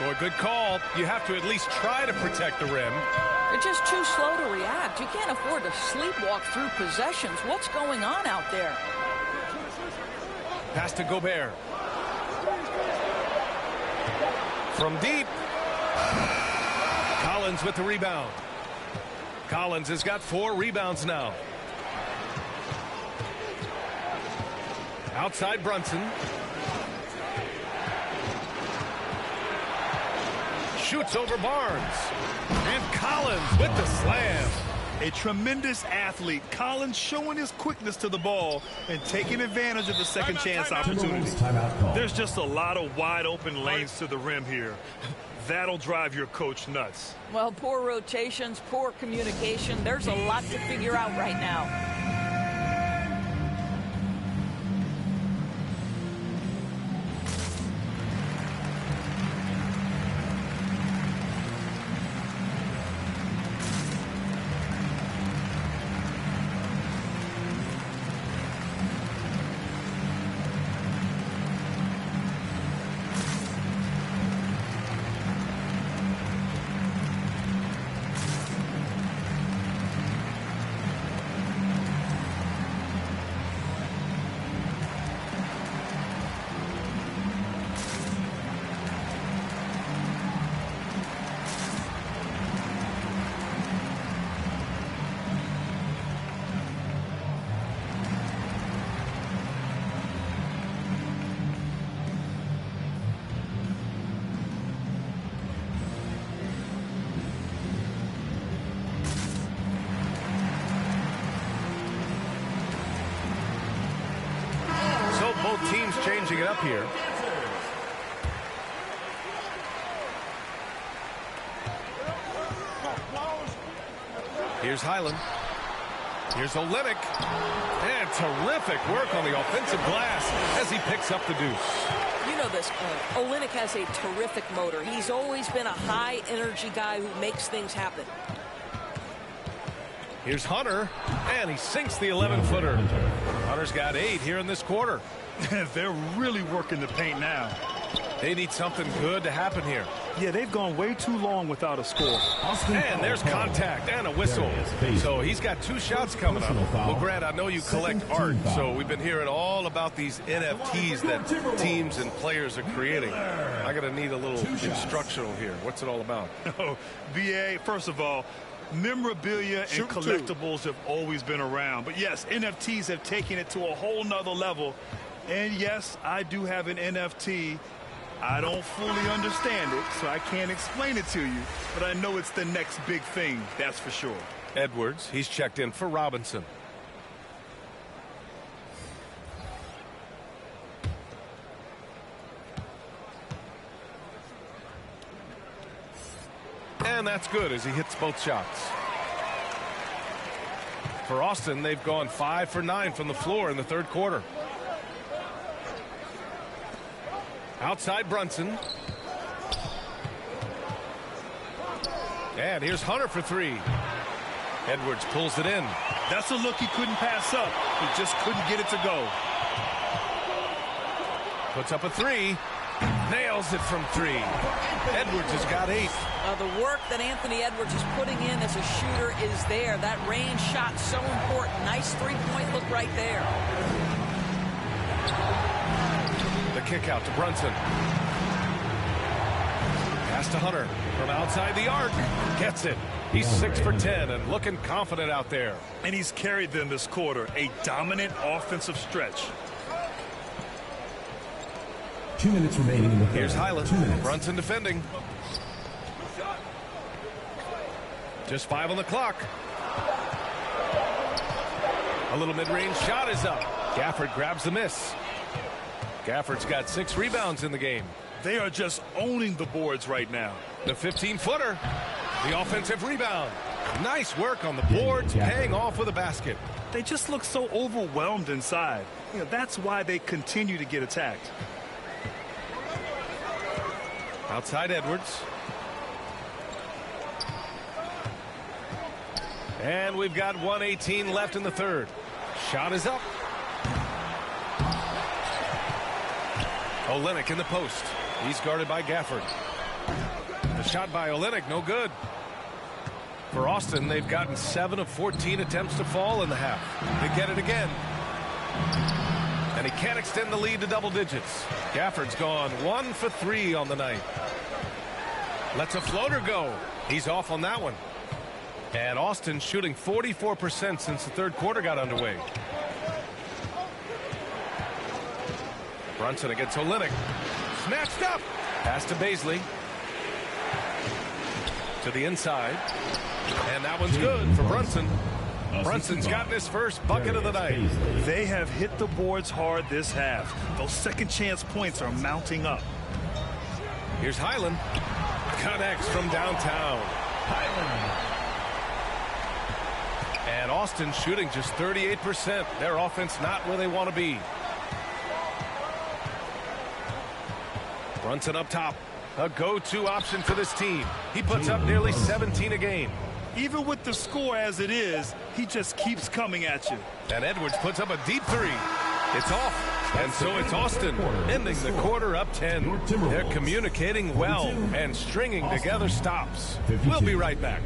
Boy, good call. You have to at least try to protect the rim. You're just too slow to react. You can't afford to sleepwalk through possessions. What's going on out there? Pass to Gobert. From deep. Collins with the rebound. Collins has got 4 rebounds now. Outside Brunson. Shoots over Barnes. And Collins with the slam. A tremendous athlete. Collins showing his quickness to the ball and taking advantage of the second chance opportunity. There's just a lot of wide open lanes to the rim here. That'll drive your coach nuts. Well, poor rotations, poor communication. There's a lot to figure out right now. Both teams changing it up here. Here's Highland. Here's Olynyk. And terrific work on the offensive glass as he picks up the deuce. You know this, Olynyk has a terrific motor. He's always been a high-energy guy who makes things happen. Here's Hunter, and he sinks the 11-footer. Hunter's got 8 here in this quarter. They're really working the paint now. They need something good to happen here. Yeah, they've gone way too long without a score. And there's contact and a whistle. So he's got 2 shots coming up. Well, Grant, I know you collect art, so we've been hearing all about these NFTs that teams and players are creating. I'm going to need a little instructional here. What's it all about? Oh, BA, first of all, memorabilia and collectibles have always been around. But yes, NFTs have taken it to a whole nother level. And yes, I do have an NFT. I don't fully understand it, so I can't explain it to you. But I know it's the next big thing, that's for sure. Edwards, he's checked in for Robinson. And that's good as he hits both shots. For Austin, they've gone 5 for 9 from the floor in the third quarter. Outside Brunson. And here's Hunter for 3. Edwards pulls it in. That's a look he couldn't pass up. He just couldn't get it to go. Puts up a 3. Nails it from 3. Edwards has got 8. The work that Anthony Edwards is putting in as a shooter is there. That range shot so important. Nice three-point look right there. The kick out to Brunson. Pass to Hunter from outside the arc. Gets it. He's 6 for 10 and looking confident out there. And he's carried them this quarter. A dominant offensive stretch. 2 minutes remaining in the third. Here's Highland. Brunson defending. Just 5 on the clock. A little mid-range shot is up. Gafford grabs the miss. Gafford's got 6 rebounds in the game. They are just owning the boards right now. The 15-footer. The offensive rebound. Nice work on the boards, paying off with a basket. They just look so overwhelmed inside. That's why they continue to get attacked. Outside Edwards. And we've got 1:18 left in the third. Shot is up. Olynyk in the post. He's guarded by Gafford. The shot by Olynyk, no good. For Austin, they've gotten 7 of 14 attempts to fall in the half. They get it again. And he can't extend the lead to double digits. Gafford's gone 1 for 3 on the night. Lets a floater go. He's off on that one. And Austin shooting 44% since the third quarter got underway. Brunson against Olynyk. Snatched up. Pass to Baisley. To the inside. And that one's good for Brunson. Brunson's gotten his first bucket of the night. They have hit the boards hard this half. Those second chance points are mounting up. Here's Highland. Connects from downtown. And Austin shooting just 38%. Their offense not where they want to be. Brunson up top. A go-to option for this team. He puts up nearly 17 a game. Even with the score as it is, he just keeps coming at you. And Edwards puts up a deep three. It's off. And so it's Austin ending the quarter up 10. They're communicating well and stringing together stops. We'll be right back.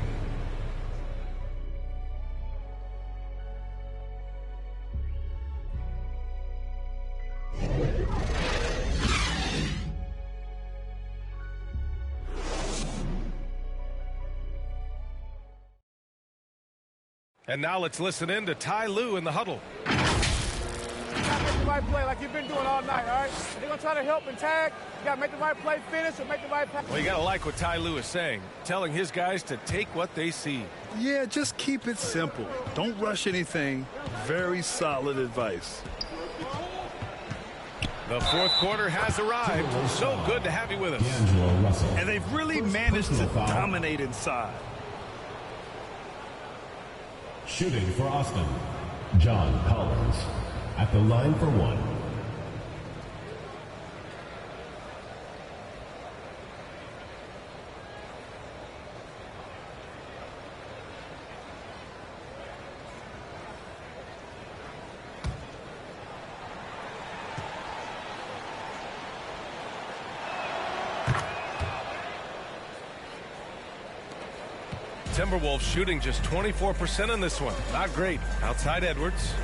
And now let's listen in to Ty Lue in the huddle. You gotta make the right play like you've been doing all night, all right? They're gonna try to help and tag. You gotta make the right play, finish, or make the right pass. Well, you gotta like what Ty Lue is saying, telling his guys to take what they see. Yeah, just keep it simple. Don't rush anything. Very solid advice. The fourth quarter has arrived. So good to have you with us. And they've really managed to dominate inside. Shooting for Austin, John Collins at the line for one. Timberwolves shooting just 24% in this one. Not great. Outside Edwards.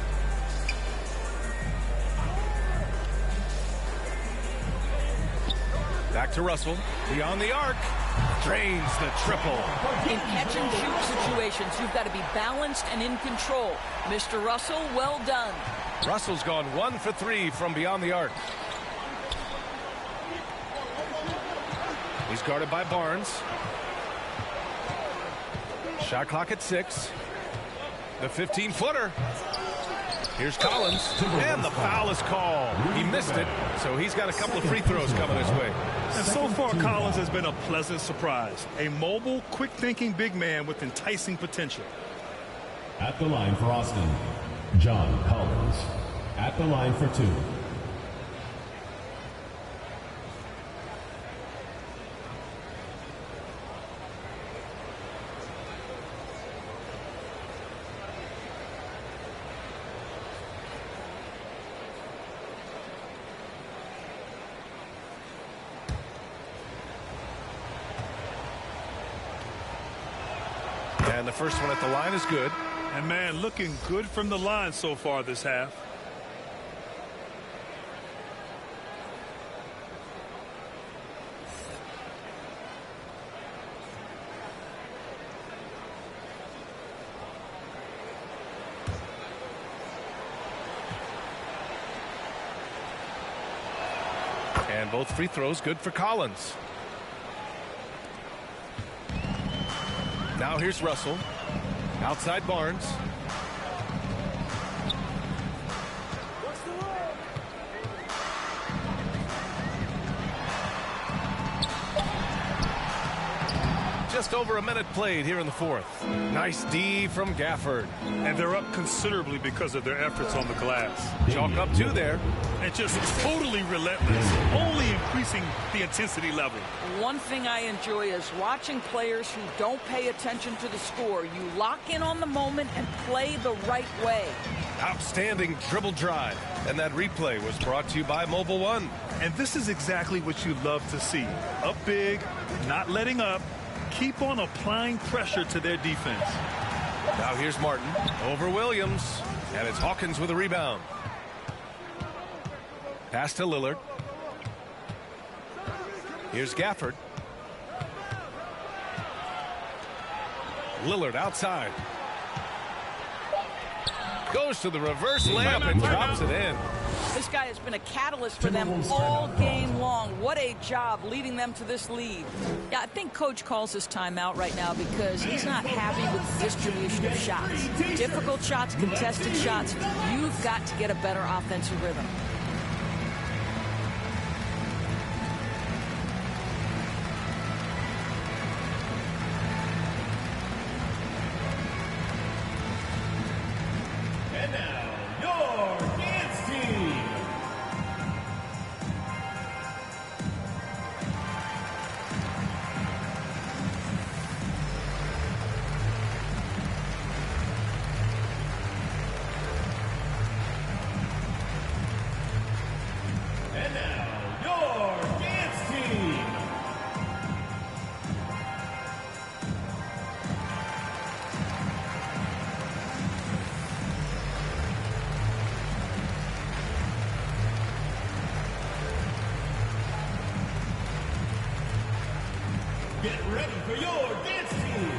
Back to Russell. Beyond the arc. Drains the triple. In catch and shoot situations, you've got to be balanced and in control. Mr. Russell, well done. Russell's gone 1 for 3 from beyond the arc. He's guarded by Barnes. Shot clock at 6. The 15-footer. Here's Collins. And the foul is called. He missed it, so he's got a couple of free throws coming his way. And so far, Collins has been a pleasant surprise. A mobile, quick-thinking big man with enticing potential. At the line for Austin, John Collins. At the line for 2. And the first one at the line is good. And, man, looking good from the line so far this half. And both free throws good for Collins. Now here's Russell. Outside Barnes. Just over a minute played here in the fourth. Nice D from Gafford. And they're up considerably because of their efforts on the glass. Chalk up 2 there. And just totally relentless, only increasing the intensity level. One thing I enjoy is watching players who don't pay attention to the score. You lock in on the moment and play the right way. Outstanding dribble drive. And that replay was brought to you by Mobile One. And this is exactly what you love to see. Up big, not letting up. Keep on applying pressure to their defense. Now here's Martin over Williams. And it's Hawkins with a rebound. Pass to Lillard. Here's Gafford. Lillard outside. Goes to the reverse layup and drops it in. This guy has been a catalyst for them all game long. What a job leading them to this lead. Yeah, I think Coach calls this timeout right now because he's not happy with the distribution of shots. Difficult shots, contested shots. You've got to get a better offensive rhythm. Get ready for your dance team.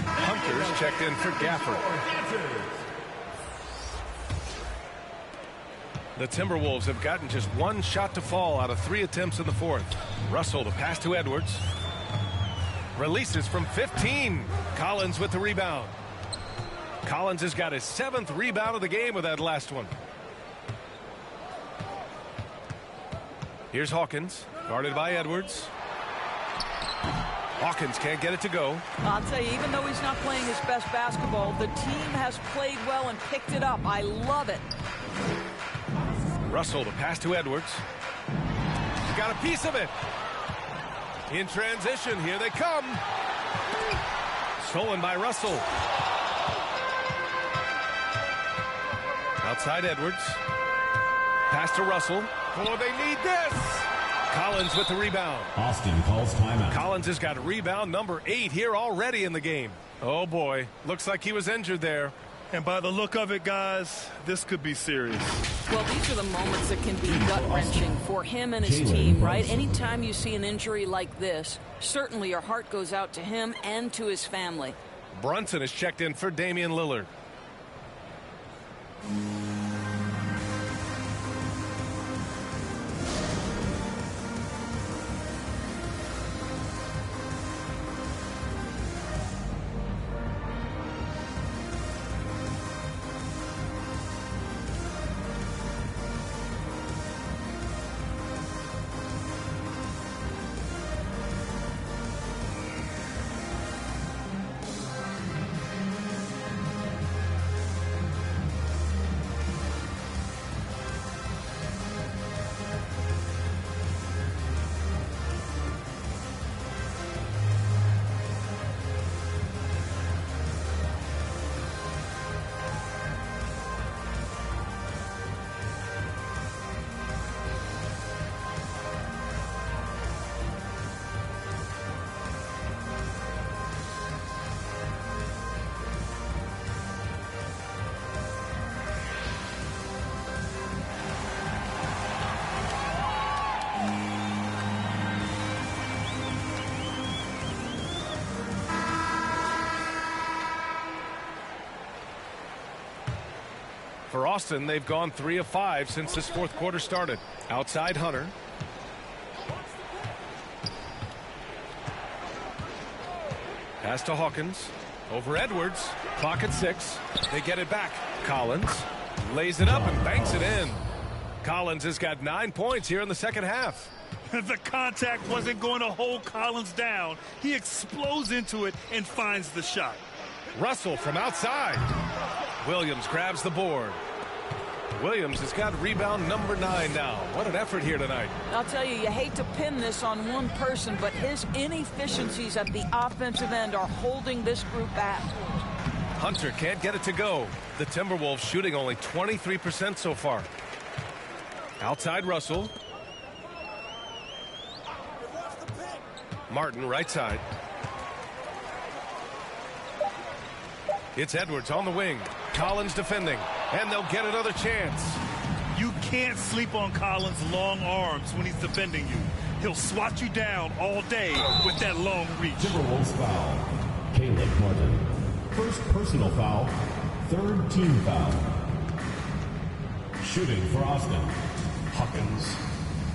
Hunters checked in for Gafford. The Timberwolves have gotten just 1 shot to fall out of 3 attempts in the fourth. Russell to pass to Edwards. Releases from 15. Collins with the rebound. Collins has got his 7th rebound of the game with that last one. Here's Hawkins, guarded by Edwards. Hawkins can't get it to go. I'll tell you, even though he's not playing his best basketball, the team has played well and picked it up. I love it. Russell to pass to Edwards. He's got a piece of it. In transition, here they come. Stolen by Russell. Outside Edwards. Pass to Russell. Oh, they need this. Collins with the rebound. Austin calls timeout. Collins has got rebound number 8 here already in the game. Oh, boy. Looks like he was injured there. And by the look of it, guys, this could be serious. Well, these are the moments that can be gut-wrenching for him and his team, right? Anytime you see an injury like this, certainly your heart goes out to him and to his family. Brunson is checked in for Damian Lillard. For Austin, they've gone 3 of 5 since this fourth quarter started. Outside Hunter. Pass to Hawkins. Over Edwards. Clock at 6. They get it back. Collins lays it up and banks it in. Collins has got 9 points here in the second half. The contact wasn't going to hold Collins down. He explodes into it and finds the shot. Russell from outside. Williams grabs the board. Williams has got rebound number 9 now. What an effort here tonight. I'll tell you, you hate to pin this on one person, but his inefficiencies at the offensive end are holding this group back. Hunter can't get it to go. The Timberwolves shooting only 23% so far. Outside Russell. Martin right side. It's Edwards on the wing. Collins defending. And they'll get another chance. You can't sleep on Collins' long arms when he's defending you. He'll swat you down all day with that long reach. Timberwolves foul. Caleb Martin. First personal foul. Third team foul. Shooting for Austin. Hawkins.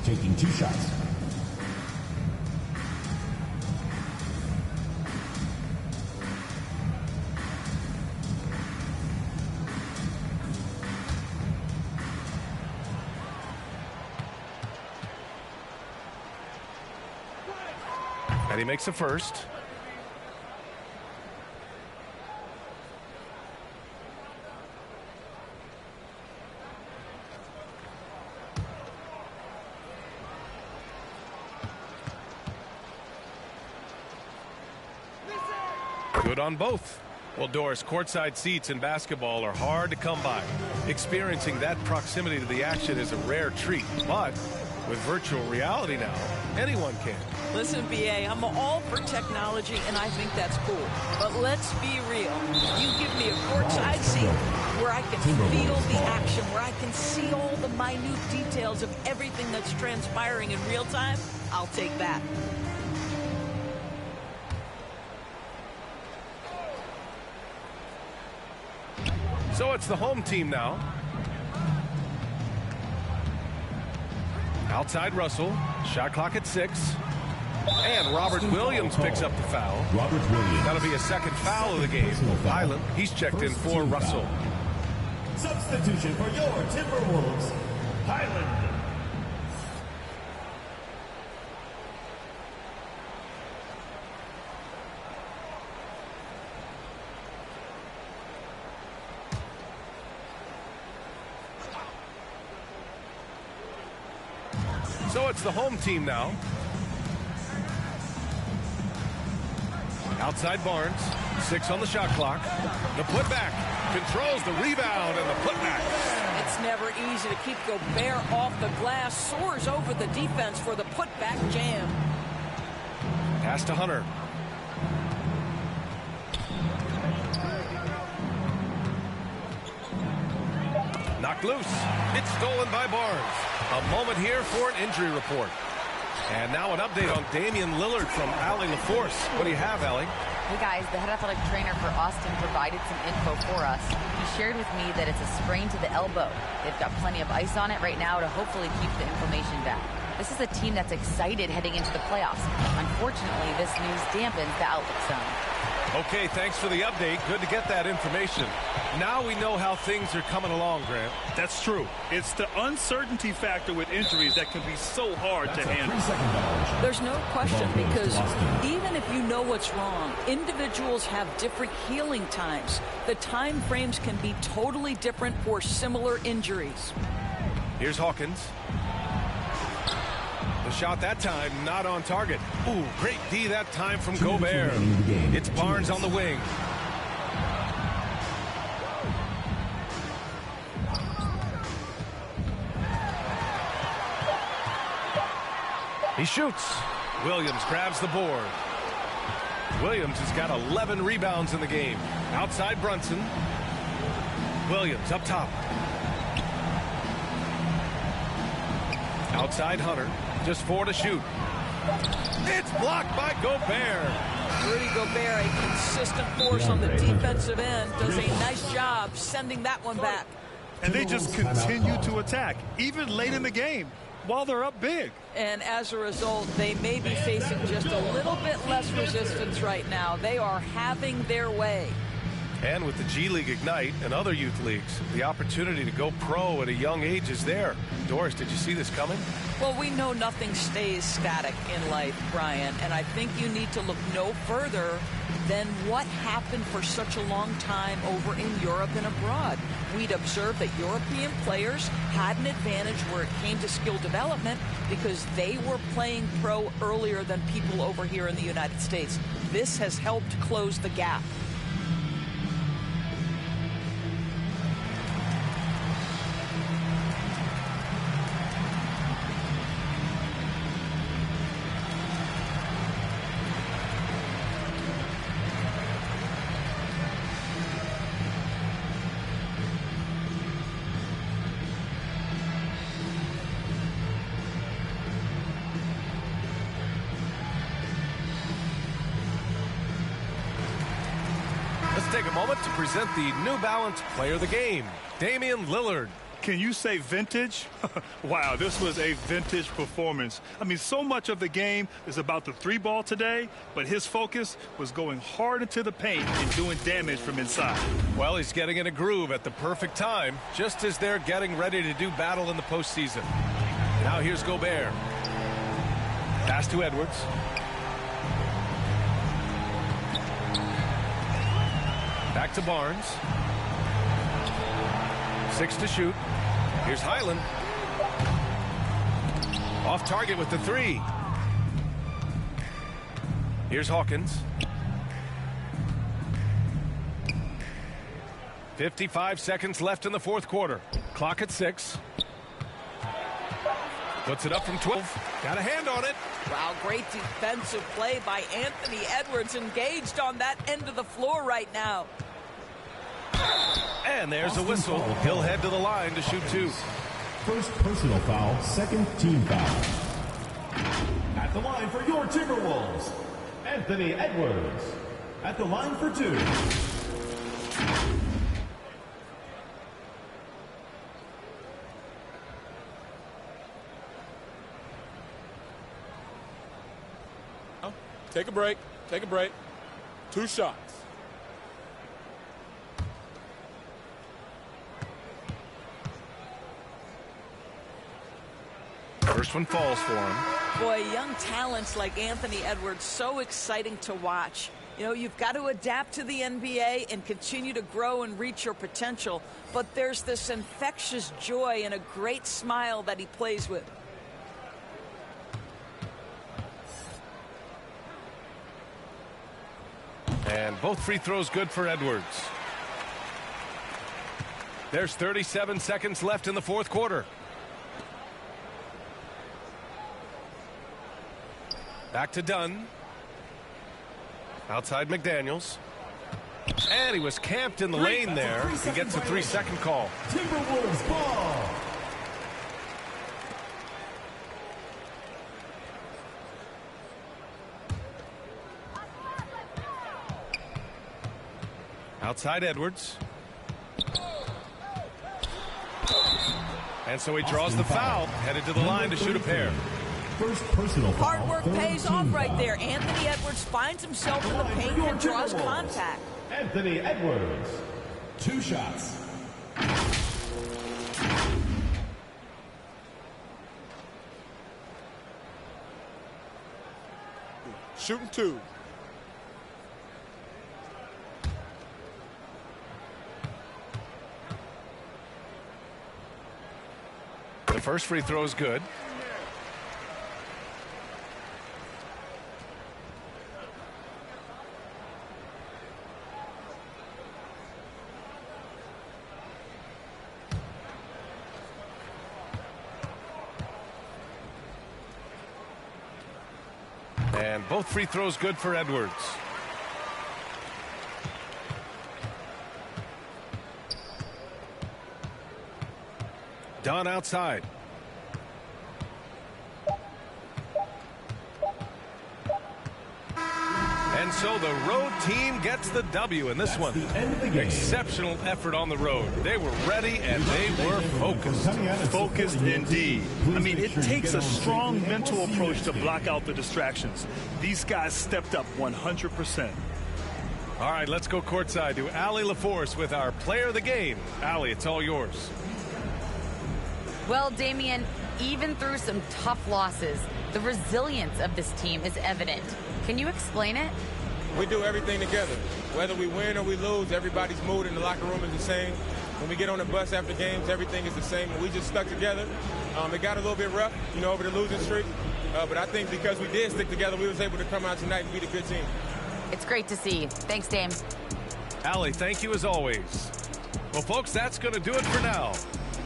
Taking 2 shots. And he makes the first. Good on both. Well, Doris, courtside seats in basketball are hard to come by. Experiencing that proximity to the action is a rare treat, but with virtual reality now, anyone can. Listen, BA, I'm all for technology, and I think that's cool. But let's be real. You give me a courtside seat where I can feel the action, where I can see all the minute details of everything that's transpiring in real time, I'll take that. So it's the home team now. Outside Russell. Shot clock at 6. And Robert Williams picks up the foul. Robert Williams. That'll be a second foul of the game. Highland, he's checked in for Russell. Substitution for your Timberwolves. Highland. So it's the home team now. Outside Barnes. 6 on the shot clock. The putback. Controls the rebound and the putback. It's never easy to keep Gobert off the glass. Soars over the defense for the putback jam. Pass to Hunter. Knocked loose. It's stolen by Barnes. A moment here for an injury report. And now an update on Damian Lillard from Allie LaForce. What do you have, Allie? Hey guys, the head athletic trainer for Austin provided some info for us. He shared with me that it's a sprain to the elbow. They've got plenty of ice on it right now to hopefully keep the inflammation down. This is a team that's excited heading into the playoffs. Unfortunately, this news dampens the outlook some. Okay, thanks for the update. Good to get that information. Now we know how things are coming along, Grant. That's true. It's the uncertainty factor with injuries that can be so hard to handle. There's no question, because even if you know what's wrong, individuals have different healing times. The time frames can be totally different for similar injuries. Here's Hawkins. The shot that time not on target. Ooh, great D that time from Gobert. It's Barnes on the wing. He shoots. Williams grabs the board. Williams has got 11 rebounds in the game. Outside Brunson. Williams up top. Outside Hunter. Just 4 to shoot. It's blocked by Gobert. Rudy Gobert, a consistent force on the defensive end, does a nice job sending that one back. And they just continue to attack, even late in the game, while they're up big. And as a result, they may be facing just a little bit less resistance right now. They are having their way. And with the G League Ignite and other youth leagues, the opportunity to go pro at a young age is there. Doris, did you see this coming? Well, we know nothing stays static in life, Brian, and I think you need to look no further than what happened for such a long time over in Europe and abroad. We'd observed that European players had an advantage where it came to skill development because they were playing pro earlier than people over here in the United States. This has helped close the gap. Take a moment to present the New Balance Player of the Game, Damian Lillard. Can you say vintage? Wow, this was a vintage performance. I mean, so much of the game is about the three ball today, but his focus was going hard into the paint and doing damage from inside. Well, he's getting in a groove at the perfect time, just as they're getting ready to do battle in the postseason. Now here's Gobert. Pass to Edwards. Back to Barnes. 6 to shoot. Here's Highland. Off target with the 3. Here's Hawkins. 55 seconds left in the fourth quarter. Clock at 6. Puts it up from 12. Got a hand on it. Wow, great defensive play by Anthony Edwards, engaged on that end of the floor right now. And there's a whistle. He'll head to the line to shoot 2. First personal foul, second team foul. At the line for your Timberwolves, Anthony Edwards. At the line for 2. Take a break. Take a break. 2 shots. First one falls for him. Boy, young talents like Anthony Edwards, so exciting to watch. You know, you've got to adapt to the NBA and continue to grow and reach your potential. But there's this infectious joy and a great smile that he plays with. And both free throws good for Edwards. There's 37 seconds left in the fourth quarter. Back to Dunn. Outside McDaniels. And he was camped in the lane there. He gets a 3-second call. Timberwolves ball. Outside Edwards. And so he draws the foul, headed to the line to shoot a pair. First personal foul. Hard work pays off right there. Anthony Edwards finds himself in the paint and draws contact. Anthony Edwards. 2 shots. Shooting 2. The first free throw is good. And both free throws good for Edwards. Dunn outside. And so the road team gets the W in this one. Exceptional effort on the road. They were ready and they were focused. Focused indeed. I mean, it takes a strong mental approach to block out the distractions. These guys stepped up 100%. All right, let's go courtside to Allie LaForce with our player of the game. Allie, it's all yours. Well, Damian, even through some tough losses, the resilience of this team is evident. Can you explain it? We do everything together. Whether we win or we lose, everybody's mood in the locker room is the same. When we get on the bus after games, everything is the same. We just stuck together. It got a little bit rough, over the losing streak. But I think because we did stick together, we was able to come out tonight and beat a good team. It's great to see. Thanks, Dame. Allie, thank you as always. Well, folks, that's going to do it for now.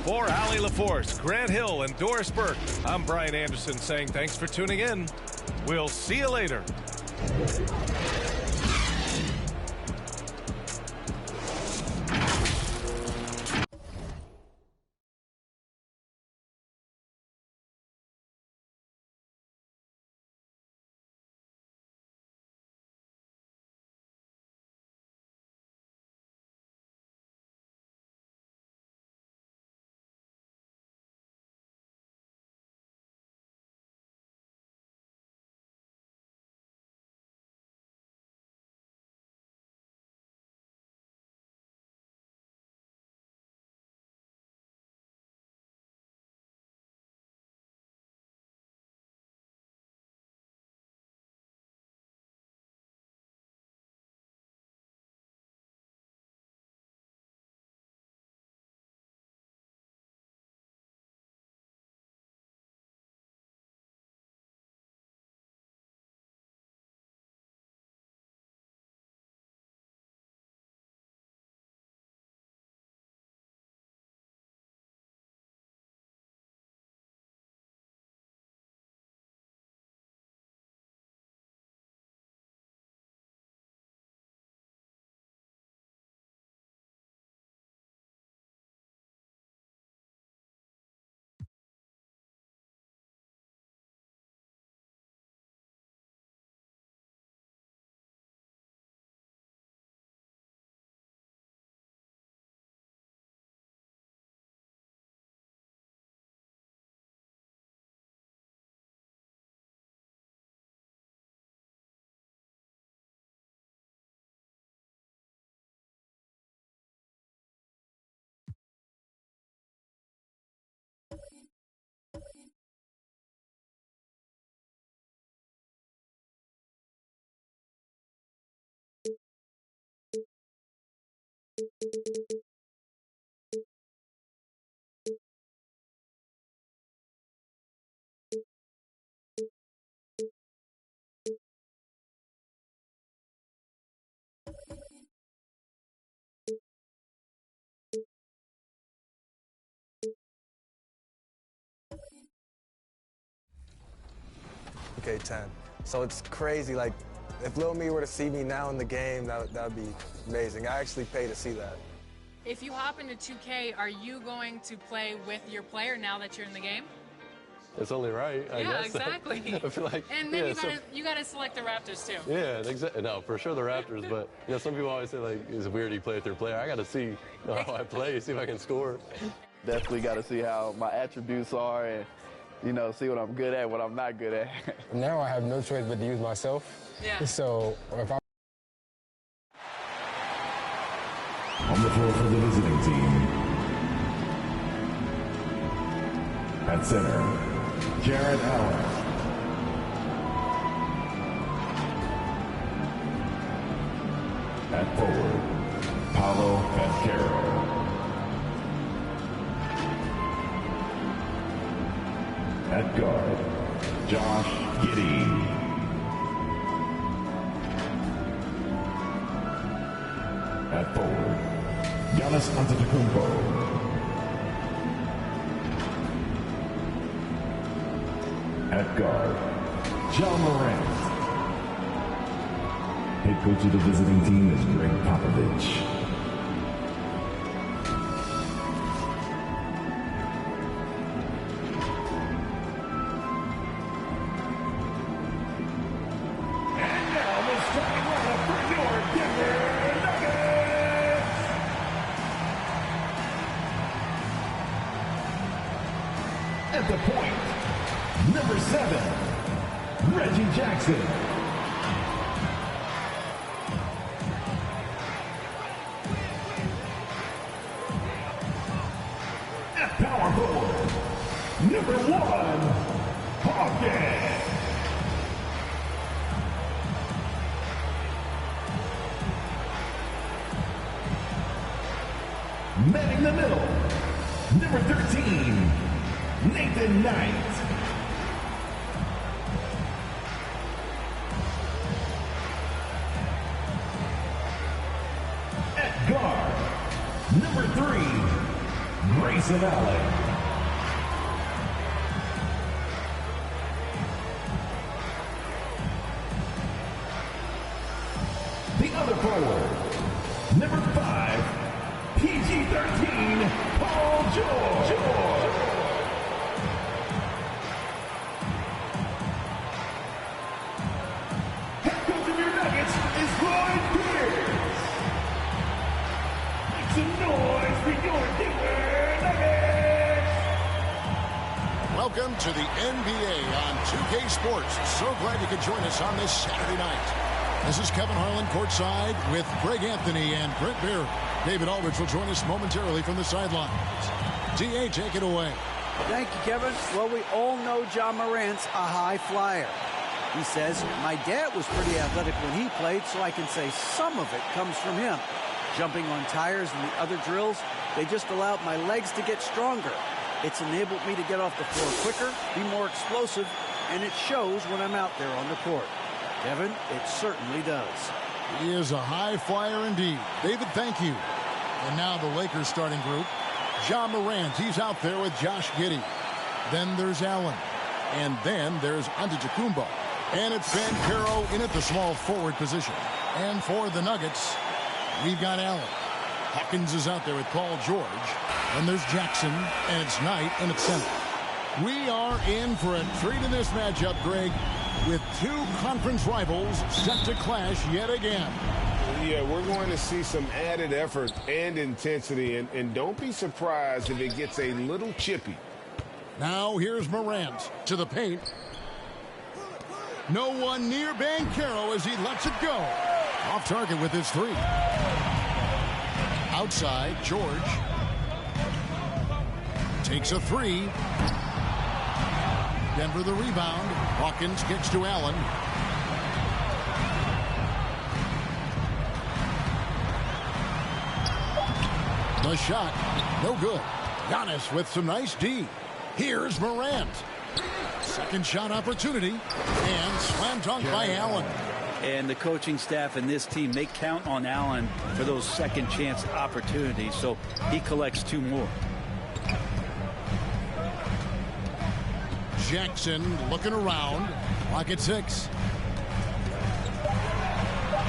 For Allie LaForce, Grant Hill, and Doris Burke, I'm Brian Anderson saying thanks for tuning in. We'll see you later. Okay, 10. So it's crazy. Like, if Lil Me were to see me now in the game, that would be amazing. I actually pay to see that. If you hop into 2K, are you going to play with your player now that you're in the game? It's only right, I guess. Exactly. I feel like, and then you gotta select the Raptors too. Yeah, exactly. No, for sure the Raptors, but some people always say like it's weird you play with your player. I gotta see how I play, see if I can score. Definitely gotta see how my attributes are and see what I'm good at, what I'm not good at. Now I have no choice but to use myself. Yeah. So if I On the floor for the visiting team. At center, Jared Allen. At forward, Paolo Banchero. At guard, Josh Giddey. At forward, Giannis Antetokounmpo. At guard, John Morant. Head coach of the visiting team is Greg Popovich. At the point, number 7, Reggie Jackson. number 1, Hawkins. Manning the middle, number 13, Nathan Knight. At guard, number 3, Grayson Allen. The other forward, number 5, PG-13, Paul George. Head coach of your Nuggets is Lloyd Pierce. Make some noise for your Denver Nuggets. Welcome to the NBA on 2K Sports. So glad you could join us on this Saturday night. This is Kevin Harlan courtside with Greg Anthony and Brent Beard. David Aldridge will join us momentarily from the sidelines. D.A., take it away. Thank you, Kevin. Well, we all know John Morant's a high flyer. He says, my dad was pretty athletic when he played, so I can say some of it comes from him. Jumping on tires and the other drills, they just allowed my legs to get stronger. It's enabled me to get off the floor quicker, be more explosive, and it shows when I'm out there on the court. Kevin, it certainly does. He is a high flyer indeed. David, thank you. And now the Lakers starting group. John Morant, he's out there with Josh Giddey. Then there's Allen. And then there's Antetokounmpo. And it's Banchero in at the small forward position. And for the Nuggets, we've got Allen. Hawkins is out there with Paul George. Then there's Jackson, and it's Knight, and it's center. We are in for a treat in this matchup, Greg, with two conference rivals set to clash yet again. Yeah, we're going to see some added effort and intensity, and don't be surprised if it gets a little chippy. Now here's Morant to the paint. No one near Banchero as he lets it go. Off target with his three. Outside, George takes a three. Denver the rebound. Hawkins kicks to Allen. The shot, no good. Giannis with some nice D. Here's Morant. Second shot opportunity. And slam dunk by Allen. And the coaching staff and this team, they count on Allen for those second chance opportunities. So he collects two more. Jackson looking around. Clock at 6.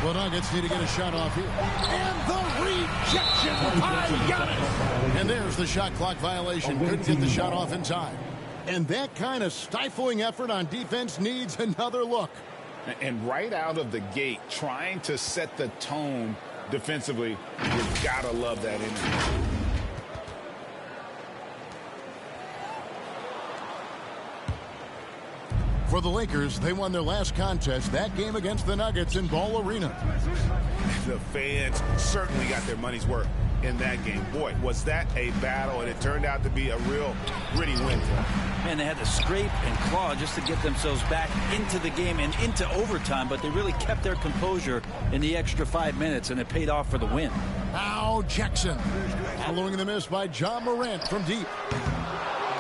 The Nuggets need to get a shot off here. And the rejection by Giannis. And there's the shot clock violation. Couldn't get the shot off in time. And that kind of stifling effort on defense needs another look. And right out of the gate, trying to set the tone defensively, you've got to love that energy. For the Lakers, they won their last contest, that game against the Nuggets in Ball Arena. The fans certainly got their money's worth in that game. Boy, was that a battle, and it turned out to be a real gritty win for them. Man, they had to scrape and claw just to get themselves back into the game and into overtime, but they really kept their composure in the extra 5 minutes, and it paid off for the win. Now Jackson, following the miss by John Morant from deep.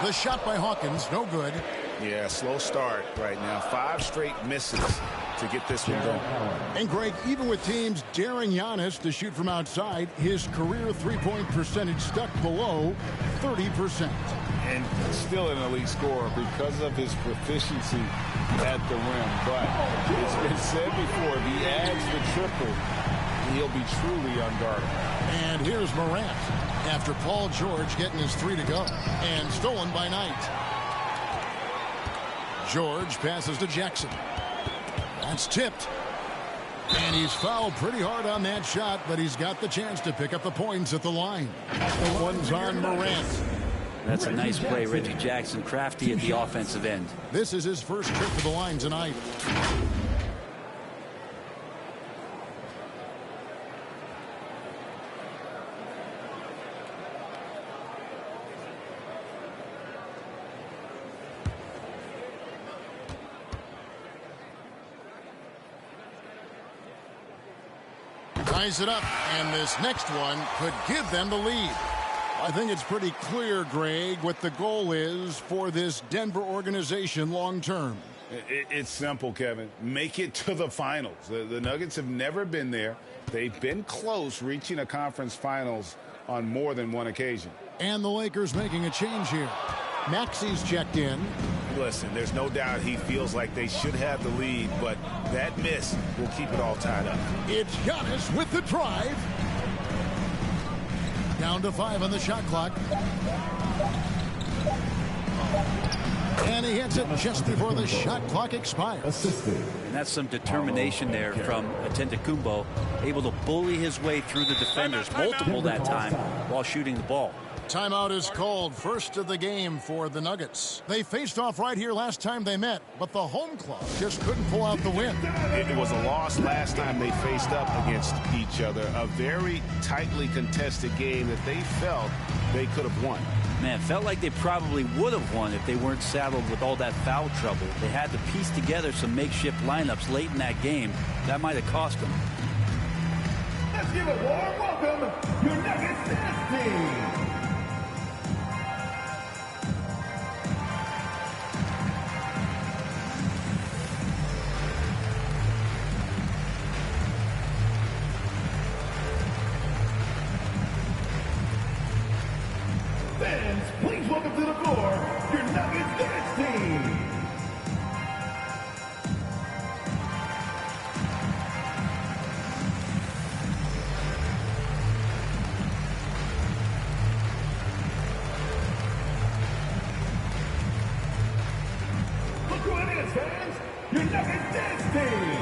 The shot by Hawkins, no good. Yeah, slow start right now. 5 straight misses to get this one going. And Greg, even with teams daring Giannis to shoot from outside, his career three-point percentage stuck below 30%. And still an elite scorer because of his proficiency at the rim. But it's been said before, if he adds the triple, he'll be truly unguardable. And here's Morant after Paul George getting his 3 to go. And stolen by Knight. George passes to Jackson. That's tipped. And he's fouled pretty hard on that shot, but he's got the chance to pick up the points at the line. The one's on Morant. That's a nice play, Reggie Jackson, crafty at the offensive end. This is his first trip to the line tonight. ties it up, and this next one could give them the lead. I think it's pretty clear, Greg, what the goal is for this Denver organization long term. It's simple, Kevin. Make it to the finals. The Nuggets have never been there. They've been close reaching a conference finals on more than one occasion. And the Lakers making a change here. Maxi's checked in. Listen, there's no doubt he feels like they should have the lead, but that miss will keep it all tied up. It's Giannis with the drive. Down to 5 on the shot clock. And he hits it just before the shot clock expires. And that's some determination there from Antetokounmpo, able to bully his way through the defenders, multiple that time, while shooting the ball. Timeout is called, first of the game for the Nuggets. They faced off right here last time they met, but the home club just couldn't pull out the win. It was a loss last time they faced up against each other. A very tightly contested game that they felt they could have won. Man, felt like they probably would have won if they weren't saddled with all that foul trouble. They had to piece together some makeshift lineups late in that game. That might have cost them. Let's give a warm welcome, your Nuggets dance team. Fans, please welcome to the floor your Nuggets dance team. Look who it is, fans! Your Nuggets dance team.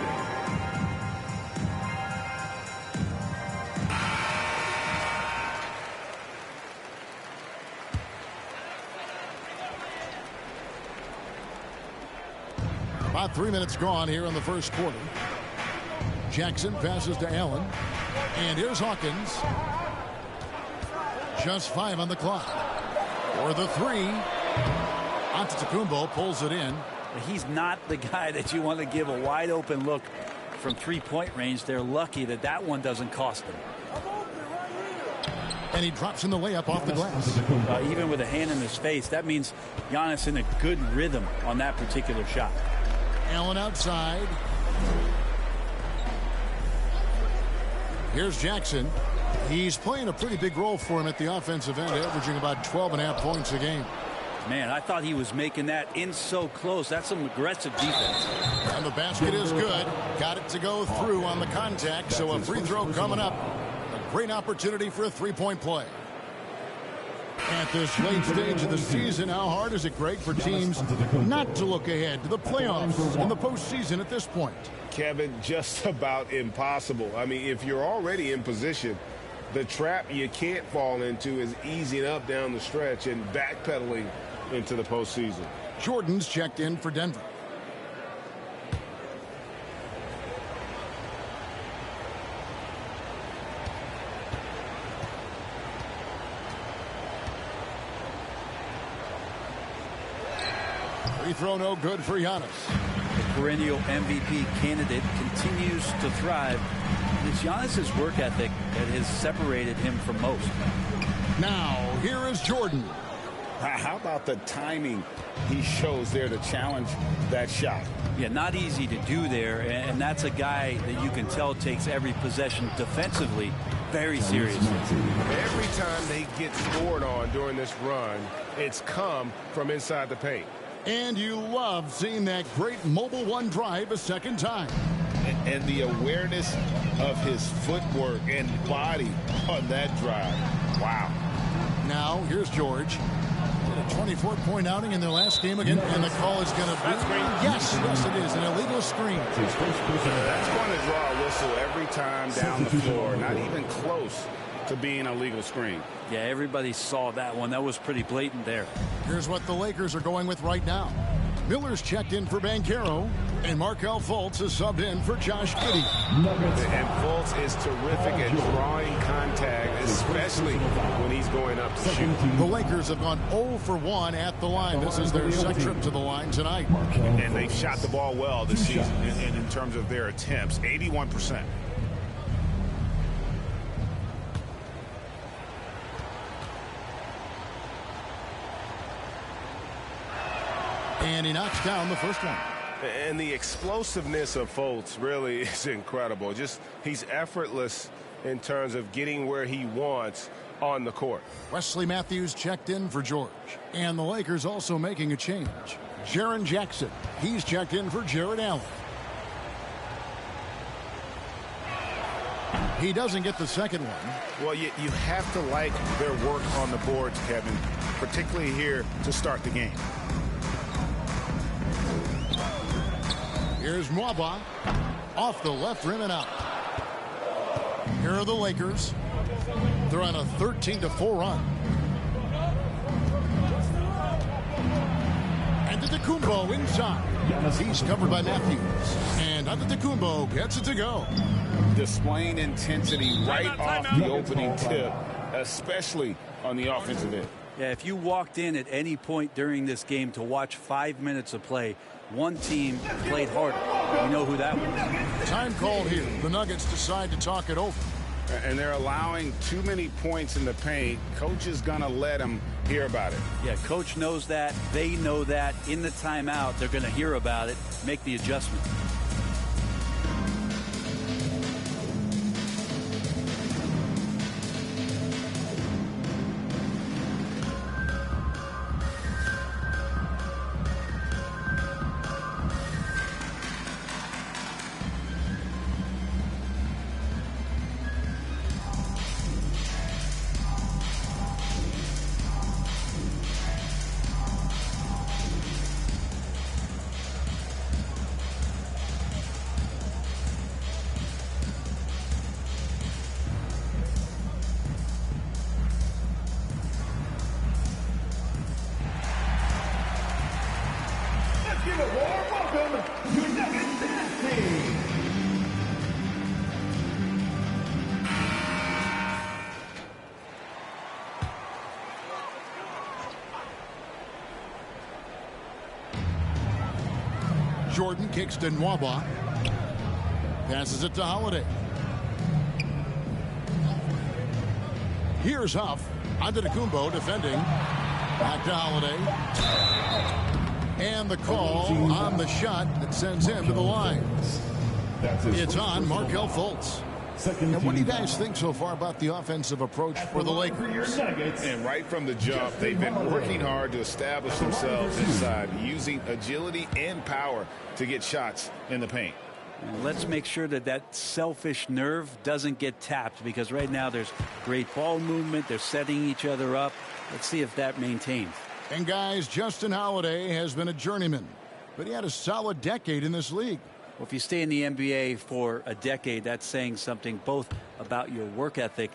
About 3 minutes gone here in the first quarter. Jackson passes to Allen. And here's Hawkins. Just 5 on the clock. For the 3. Antetokounmpo pulls it in. He's not the guy that you want to give a wide open look from three-point range. They're lucky that that one doesn't cost them. And he drops in the layup off the glass. Even with a hand in his face, that means Giannis in a good rhythm on that particular shot. Allen outside. Here's Jackson. He's playing a pretty big role for him at the offensive end, averaging about 12.5 points a game. Man, I thought he was making that in so close. That's some aggressive defense. And the basket is good. Got it to go through on the contact, so a free throw coming up. A great opportunity for a three-point play. At this late stage of the season, how hard is it, Greg, for teams not to look ahead to the playoffs in the postseason at this point? Kevin, just about impossible. I mean, if you're already in position, the trap you can't fall into is easing up down the stretch and backpedaling into the postseason. Jordan's checked in for Denver. Free throw no good for Giannis. The perennial MVP candidate continues to thrive. It's Giannis's work ethic that has separated him from most. Now, here is Jordan. How about the timing he shows there to challenge that shot? Yeah, not easy to do there, and that's a guy that you can tell takes every possession defensively very seriously. Every time they get scored on during this run, it's come from inside the paint. And you love seeing that great mobile one drive a second time. And the awareness of his footwork and body on that drive. Wow. Now, here's George. A 24-point outing in their last game again, and the call is going to be... Yes, it is. An illegal screen. That's going to draw a whistle every time down the floor. Not even close to being a legal screen. Yeah, everybody saw that one. That was pretty blatant there. Here's what the Lakers are going with right now. Miller's checked in for Banchero, and Markelle Fultz is subbed in for Josh Giddey. And Fultz is terrific at drawing contact, especially when he's going up to shoot. The Lakers have gone 0 for 1 at the line. This is their second trip to the line tonight. And they've shot the ball well this season in terms of their attempts, 81%. And he knocks down the first one. And the explosiveness of Fultz really is incredible. He's effortless in terms of getting where he wants on the court. Wesley Matthews checked in for George. And the Lakers also making a change. Jaren Jackson, he's checked in for Jared Allen. He doesn't get the second one. Well, you have to like their work on the boards, Kevin, particularly here to start the game. Here's Mwaba off the left rim and out. Here are the Lakers. They're on a 13-4 run. Antetokounmpo inside. He's covered by Matthews. And Antetokounmpo gets it to go. Displaying intensity right off the opening tip, especially on the offensive end. Yeah, if you walked in at any point during this game to watch 5 minutes of play, one team played harder. You know who that was. Time called here. The Nuggets decide to talk it over. And they're allowing too many points in the paint. Coach is going to let them hear about it. Yeah, coach knows that. They know that. In the timeout, they're going to hear about it, make the adjustment. Jordan kicks to Nwaba. Passes it to Holiday. Here's Huff. Antetokounmpo defending. Back to Holiday. And the call on the shot that sends him to the line. It's on Markelle Fultz. And what do you guys think so far about the offensive approach for the Lakers? And right from the jump, they've been working hard to establish themselves inside, using agility and power to get shots in the paint. And let's make sure that that selfish nerve doesn't get tapped, because right now there's great ball movement. They're setting each other up. Let's see if that maintains. And guys, Justin Holiday has been a journeyman, but he had a solid decade in this league. Well, if you stay in the NBA for a decade, that's saying something both about your work ethic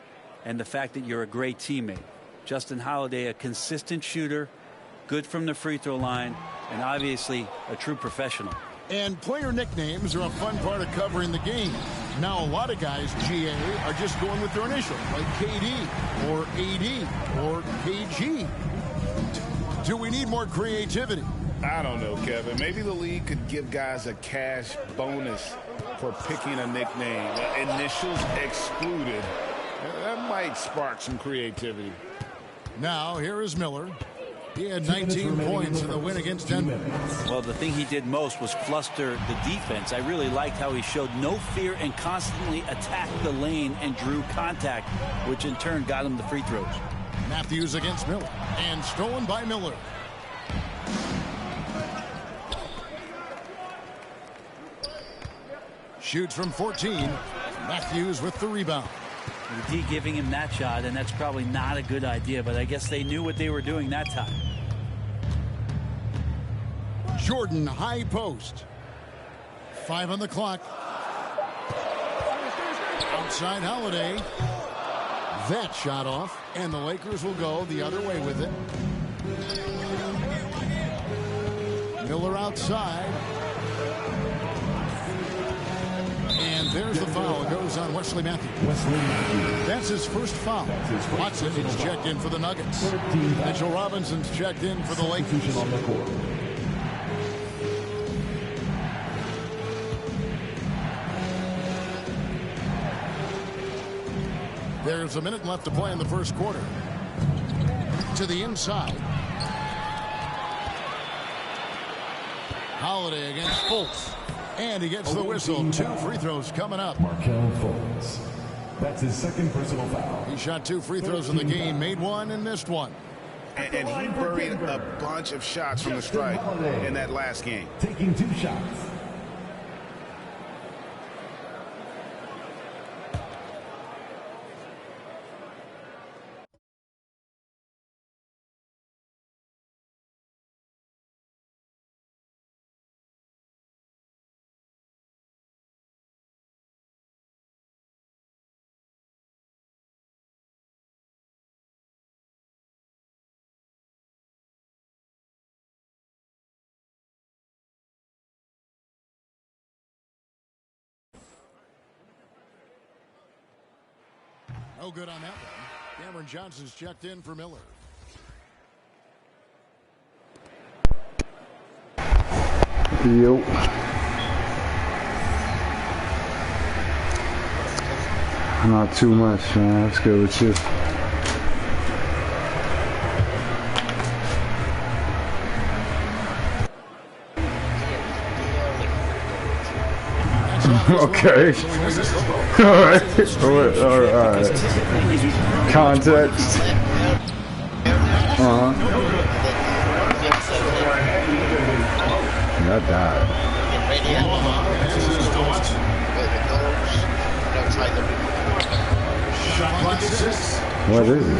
and the fact that you're a great teammate. Justin Holiday, a consistent shooter, good from the free throw line, and obviously a true professional. And player nicknames are a fun part of covering the game. Now, a lot of guys, GA, are just going with their initials, like KD or AD or KG. Do we need more creativity? I don't know, Kevin. Maybe the league could give guys a cash bonus for picking a nickname. Initials excluded. That might spark some creativity. Now, here is Miller. He had 19 points in the win against Denver. Well, the thing he did most was fluster the defense. I really liked how he showed no fear and constantly attacked the lane and drew contact, which in turn got him the free throws. Matthews against Miller, and stolen by Miller. Shoots from 14. Matthews with the rebound. The D giving him that shot, and that's probably not a good idea, but I guess they knew what they were doing that time. Jordan, high post. 5 on the clock. Outside Holiday. That shot off, and the Lakers will go the other way with it. Miller outside. And there's the foul. It goes on Wesley Matthews. That's his first foul. Watson is checked in for the Nuggets. Mitchell Robinson's checked in for the Lakers. There's a minute left to play in the first quarter. To the inside. Holiday against Fultz. And he gets the whistle. 2 free throws coming up. Markelle Fultz. That's his second personal foul. He shot 2 free throws in the game, made 1 and missed 1. And he buried a bunch of shots from the stripe in that last game. Taking 2 shots. No good on that one. Cameron Johnson's checked in for Miller. Yo. Not too much, man. Let's go with you. Okay. All right. All right. Context. That died. What is it?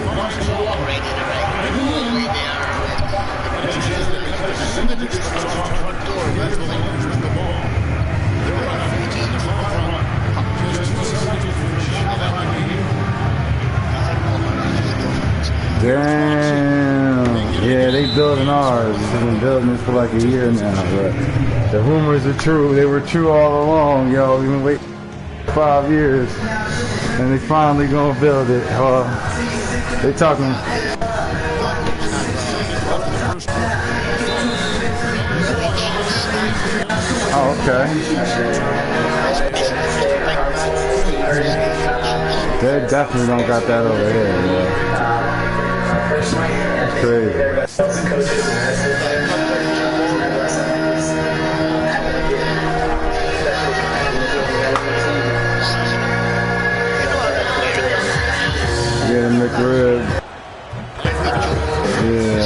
Damn. Yeah, they building ours. They've been building this for like a year now, but the rumors are true. They were true all along, yo. We've been waiting 5 years, and they finally gonna build it. They talking. Oh, okay. They definitely don't got that over here, yo. That's crazy. Get a McRib. Yeah.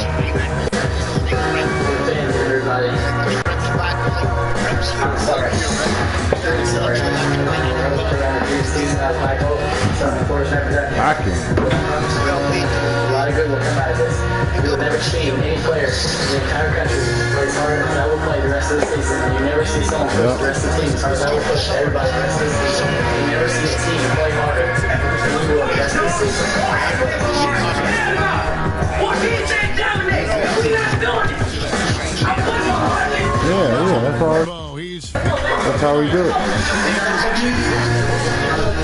I can. A lot of good will come out of this. You'll never see any player in the entire country play as hard as I will play the rest of the season. And you never see someone push the rest of the team as hard as I will push everybody the rest of the season. You never see a team play harder than we will the rest of the season. Yeah, that's how we do it.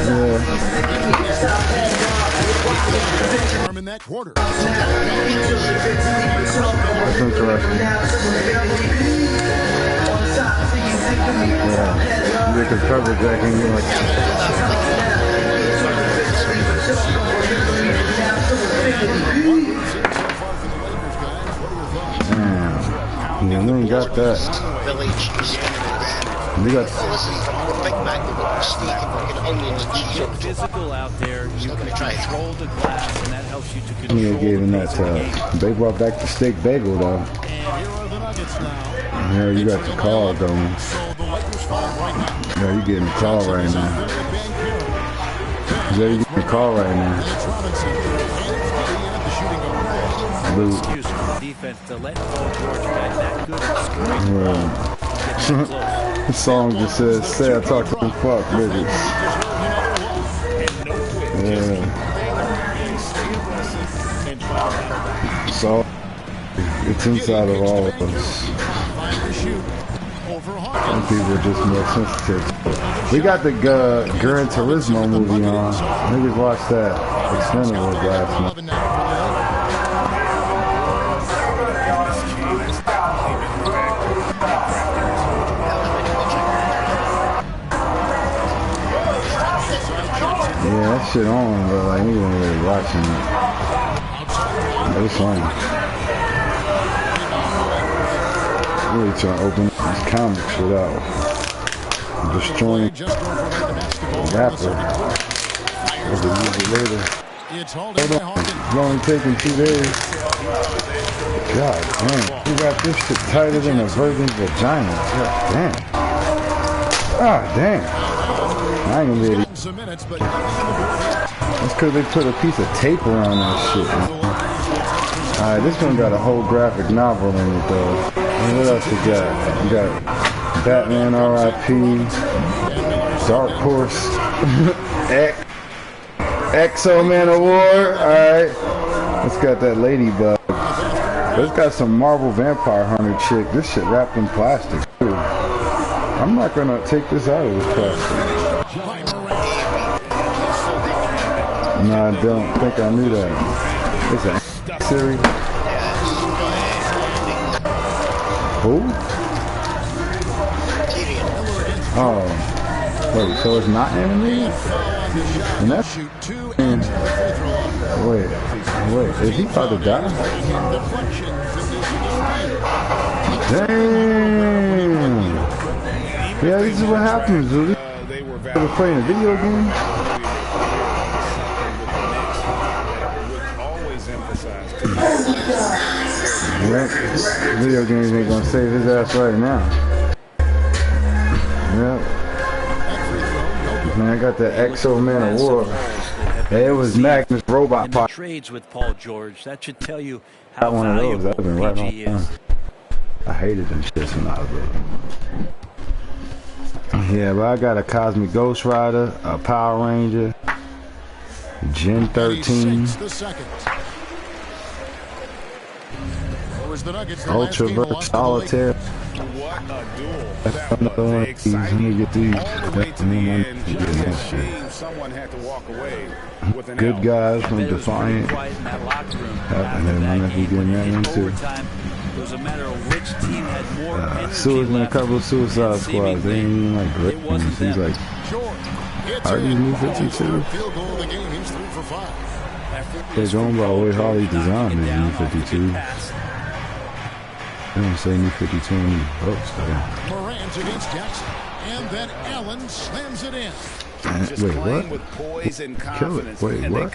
Yeah. In that quarter. That's interesting. Yeah. You can cover Jack and you like. Yeah, we ain't got that. We got. Physical out there, you can control the glass, and that helps you to control. Yeah, gave him that. They brought back the steak bagel though. Yeah, you got the call going. Yeah, you getting the call right now. Yeah, you getting the call right now. Excuse for the defense to let Paul George back that good at scoring. The song just says, "Say I talk to them fuck bitches." Yeah. So it's inside of all of us. Some people are just more sensitive. We got the Gran Turismo movie on. Niggas watched that. Extended was last month. Yeah, that shit on, but like, you ain't really watching it. It's on. Really trying to open this comic shit out. Destroying the rapper. I'll use it later. Hold on. It's only taking 2 days. God damn. We got this shit tighter than a virgin's vagina. God damn. God damn. I ain't gonna be able to. That's because they put a piece of tape around that shit. Alright, this one got a whole graphic novel in it though. And what else we got? We got Batman R.I.P. Dark Horse. Exo Man Award. Alright. It's got that ladybug. It's got some Marvel Vampire Hunter chick. This shit wrapped in plastic too. I'm not gonna take this out of this plastic. No, I don't think I knew that. It's a series. Who? Oh. Wait, so it's not animated? And that's... Wait, is he about to die? Damn! Yeah, this is what happens, dude. They're playing a video game? Right. Video games ain't gonna save his ass right now. Yep. Man, I got the Exo Man Award. Hey, it was Magnus Robot Part. Trades with Paul George. That should tell you how Got one of those. That'd been right PG on. is. I hated them shits when I was little. Yeah, but I got a Cosmic Ghost Rider, a Power Ranger, Gen 13. Ultra Burst Solitaire. What a duel. Another one of these. Let me get these. Someone had to walk away with an Good guys from Defiant. And then I'm going to be getting that into. It was a matter of which team had more A couple of Suicide Squads. They ain't even like great. He's like, are these new 52? They're going by the way Harley designed these new 52. They don't say new 52 on these books, though. Morant's against Jackson, and then Allen slams it in. Wait, what? Killer, wait, what?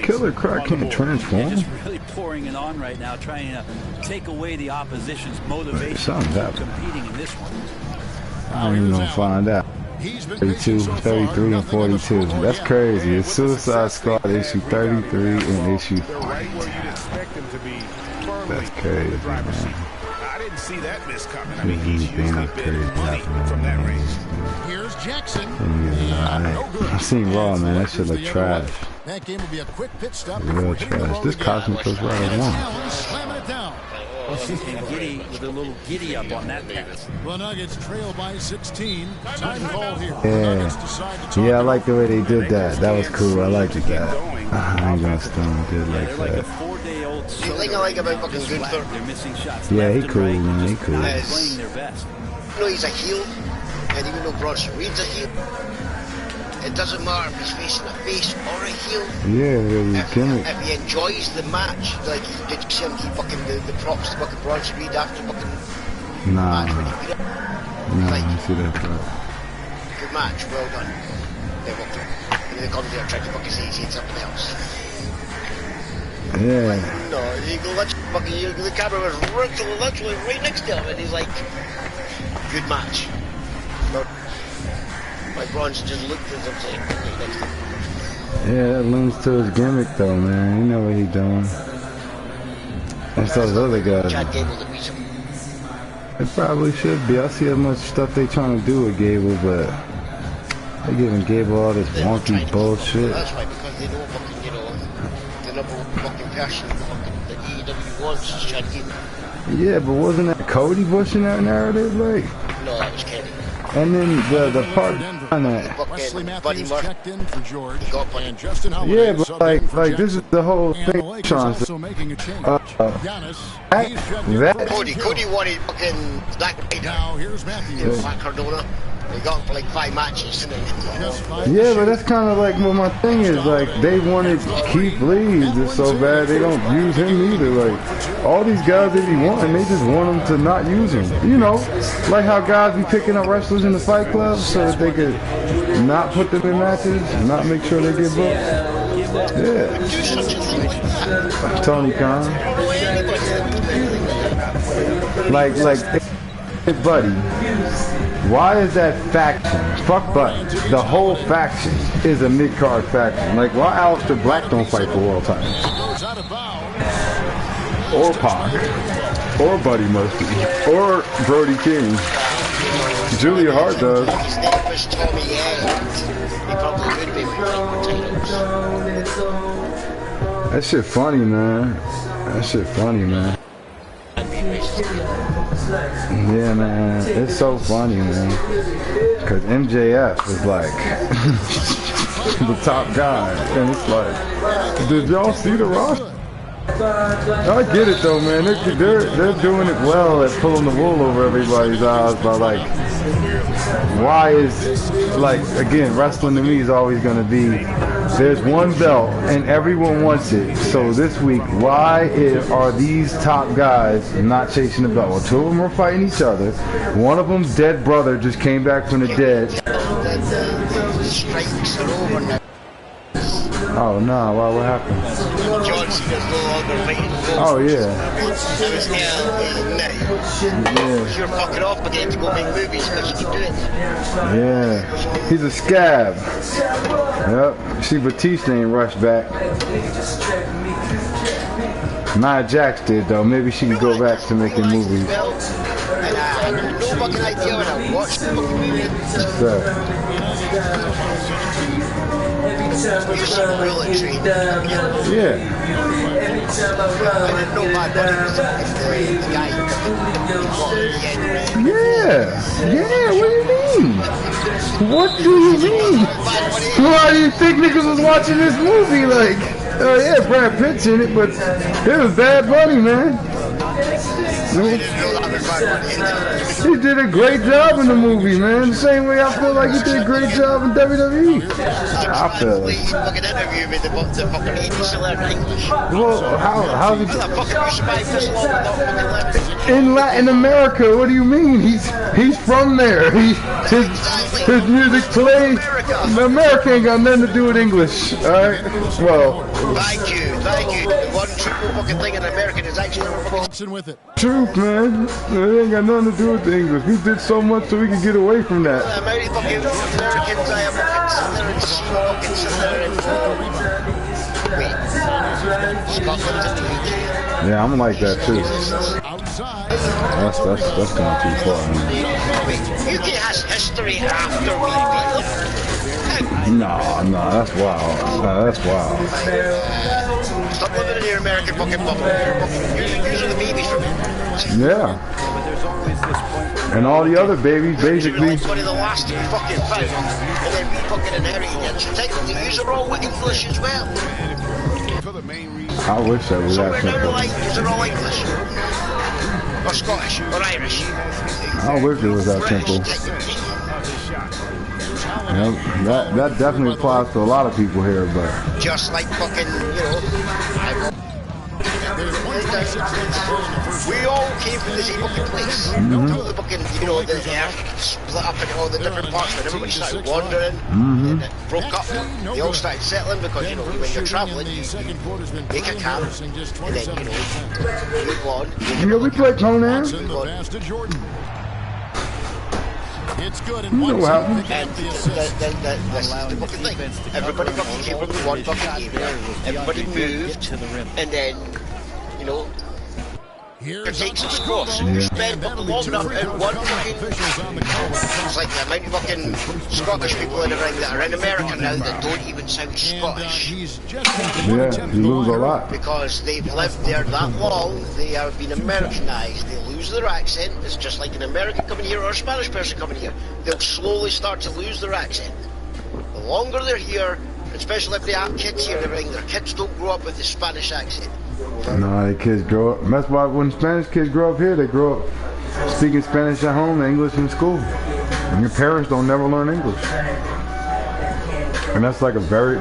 Killer Croc can't transform? Just really pouring it on right now, trying to take away the opposition's motivation Something's competing in this one. I ain't even gonna find out. 32, 33, and 42. That's crazy. It's Suicide Squad issue 33 and issue 42. That's crazy, man. I didn't see that miss coming. I mean, he's used a bit of money from that range. Here's Jackson. I've seen Raw, man. That shit look trash. That game will be a quick pit stop. Real trash. This Cosmic Ghost Rider won. Slamming it down. And Giddy with a little giddy up on that pass. The Nuggets trail by 16. Time called here. Yeah, I like the way they did that. That was cool. I liked it that. I ain't gonna stone good like that. The thing I like about fucking Gunther, Yeah, he cool, man. He cool. is, you know, he's a heel, and even though Bronson Reed's a heel, it doesn't matter if he's facing a face or a heel. Yeah, it was gimmick. If he enjoys the match, like did you see him keep fucking the props to fucking Bronson Reed after fucking Nah, match when he beat him? I didn't see that part. Good match, well done. They walked up. And then the commentator tried to fucking say he's seen something else. Yeah. No, he go, let's fucking, the camera was literally right next to him, and he's like, good match. But, like Bronson just looked at him saying, right next to him. Yeah, that lends to his gimmick though, man. You know what he doing. That's those other guys. Chad Gable that beats him. It probably should be. I see how much stuff they trying to do with Gable, but they giving Gable all this wonky bullshit. That's why, because they know fucking, you know, the number one fucking person fucking that AEW wants is Chad Gable. Yeah, but wasn't that Cody pushing that narrative, like? No, that was Kenny. And then the part on that. Wesley Matthews checked in for George. And Justin Yeah, but like this is the whole thing. Sean said. Cody wanted fucking Black Rider. Now here's Matthews. Black Cardona. They got him for like 5 matches. Yeah, but that's kind of like what my thing is. Like, they wanted Keith Lee just so bad they don't use him either. Like, all these guys they be wanting, they just want them to not use him. You know, like how guys be picking up wrestlers in the Fight Club so that they could not put them in matches, not make sure they get booked. Yeah. Tony Khan. Like, hey, buddy. Why is that faction? Fuck Buddy. The whole faction is a mid-card faction. Like, why Aleister Black don't fight for world titles? Or Pac. Or Buddy Murphy. Or Brody King. Julia Hart does. That shit funny, man. That shit funny, man. Yeah, man, it's so funny, man, because MJF is like the top guy, and it's like, did y'all see the roster? I get it though, man. They're doing it well at pulling the wool over everybody's eyes by like, why is, like, again, wrestling to me is always going to be, there's one belt and everyone wants it. So this week, why are these top guys not chasing the belt? Well, 2 of them are fighting each other. One of them's dead brother just came back from the dead. Oh no, why, what happened? John Cena's no longer fighting. Oh yeah. Yeah. You're fucking off again to go make movies because you keep doing it. Yeah. He's a scab. Yep. See, Batista ain't rushed back. Nia Jax did though. Maybe she can go back to making movies. And I had no fucking idea when I watched the fucking movie. What's that? Yeah. Yeah, what do you mean? What do you mean? Why do you think niggas was watching this movie? Like, oh yeah, Brad Pitt's in it, but it was Bad Bunny, man. He did a great job in the movie, man. The same way I feel like he did a great job in WWE. I feel like. Well, how did in Latin America? What do you mean? He's from there. His music plays. America ain't got nothing to do with English. All right. Well. Thank you. The one true fucking thing in American is actually fucking with it. Truth, man. It ain't got nothing to do with the English. We did so much so we could get away from that. Americans, I am fucking sitting there and wait. Scotland in the week. Yeah, I'm like that too. That's going too far. Wait, UK has history after we beat them. No, that's wild. No, that's wild. Stop living in your American fucking bubble. You're the babies from it. Yeah. And all the other babies, basically. One of the last to be fucking found, and then we fucking inherited it. So technically, you're all English as well. I wish that was that simple. simple. You're all English. Or Scottish, or Irish. I wish it was that simple. Yeah, that definitely applies to a lot of people here, but just like fucking, we all came from the same fucking place. The fucking, the earth split up into all the different parts, and everybody started wandering, and it broke up. They all started settling because, when you're traveling, you make a camp, and then, move on. Yeah, we played Conan. It's good and what happened? And this is the fucking thing. Everybody fucking came from one fucking area. Everybody moved, and then, it takes its course. You spend long enough in one fucking... It's like the amount of fucking Scottish people in the ring that are in America now that don't even sound Scottish. Yeah, you lose a lot. Because they've lived there that long, they have been Americanized. They lose their accent. It's just like an American coming here or a Spanish person coming here. They'll slowly start to lose their accent. The longer they're here, especially if they have kids here and everything, their kids don't grow up with the Spanish accent. No, the kids grow up. That's why when Spanish kids grow up here, they grow up speaking Spanish at home and English in school. And your parents don't never learn English. And that's like a very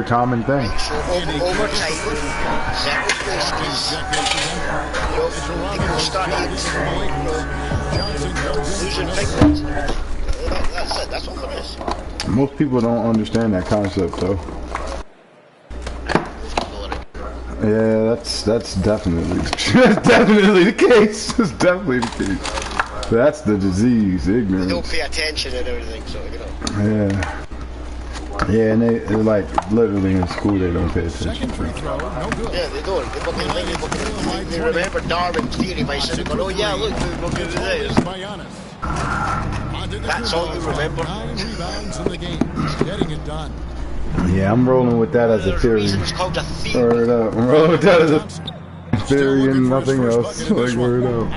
common thing. So over time, certain places, people started losing pigments. That's it. That's all it is. Most people don't understand that concept, though. Yeah, that's definitely the case. That's definitely the case. That's the disease, ignorance. They don't pay attention and everything, so you know. Yeah. Yeah, and they're like literally in school they don't pay attention. Yeah, they don't. They remember Darwin's theory by sitting going, oh yeah, look at this. That's all they remember. 9 rebounds in the game. Getting it done. Yeah, I'm rolling with that as a theory. It's called a theory. Word up. I'm rolling with that as a theory and nothing else. Like, word up.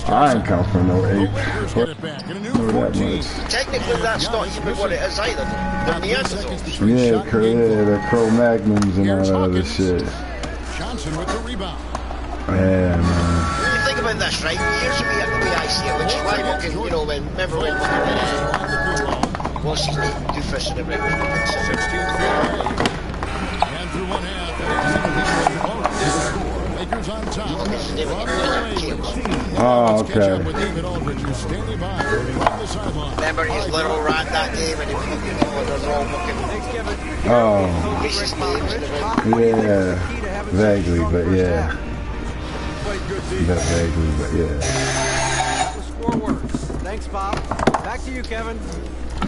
I ain't come from no 8. Or that much. Technically, that's not even what it is either. They're Neanderthals. Yeah, the Cro-Magnums and all that other shit. Johnson with the rebound. Yeah, man. You think about this, right? Here's the way I see it, which is why fucking, you know, when remember when what's his name? Doofus and everything. 16 feet away. And through one half. Lakers on top. Oh, okay. Remember his little rant that game and he fucking they're all fucking racist names and everything. Yeah. Vaguely, but yeah. Not vaguely, but yeah. That was 4 words. Thanks, Bob. Back to you, Kevin.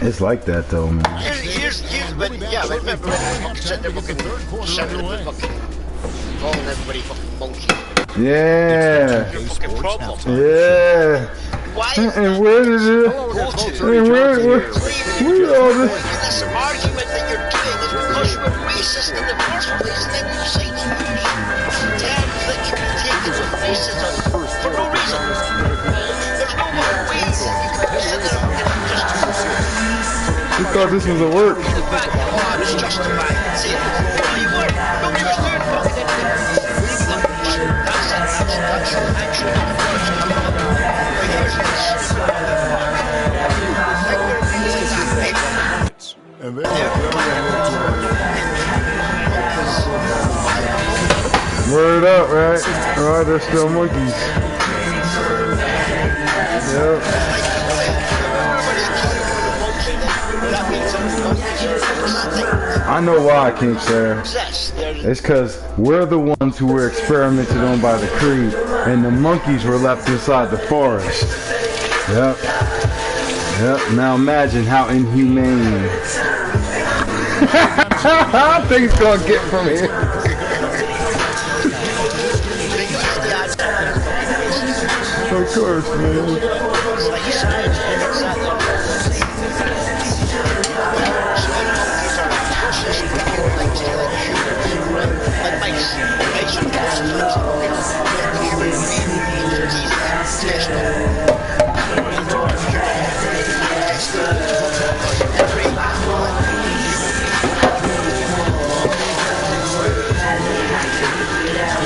It's like that though, man. Here's but remember when they fucking sit there fucking shouting at fucking calling everybody fucking monkey. Yeah. Fucking problem. Yeah. Why? And where did it? And where all this? This argument that you're doing is because you were racist in the first place, and then you say to use terms that can be taken with racism for no reason. There's no more ways that you can sit there and just You thought this was a work. I was justified. See, where you were, nobody was doing fucking anything. That's actually the first coming up. And Word up, right? Alright, they're still monkeys. Yep. I know why, King Sir. It's because we're the ones who were experimented on by the Creed, and the monkeys were left inside the forest. Yep. Yep. Now imagine how inhumane things gonna get from here. Of course, man.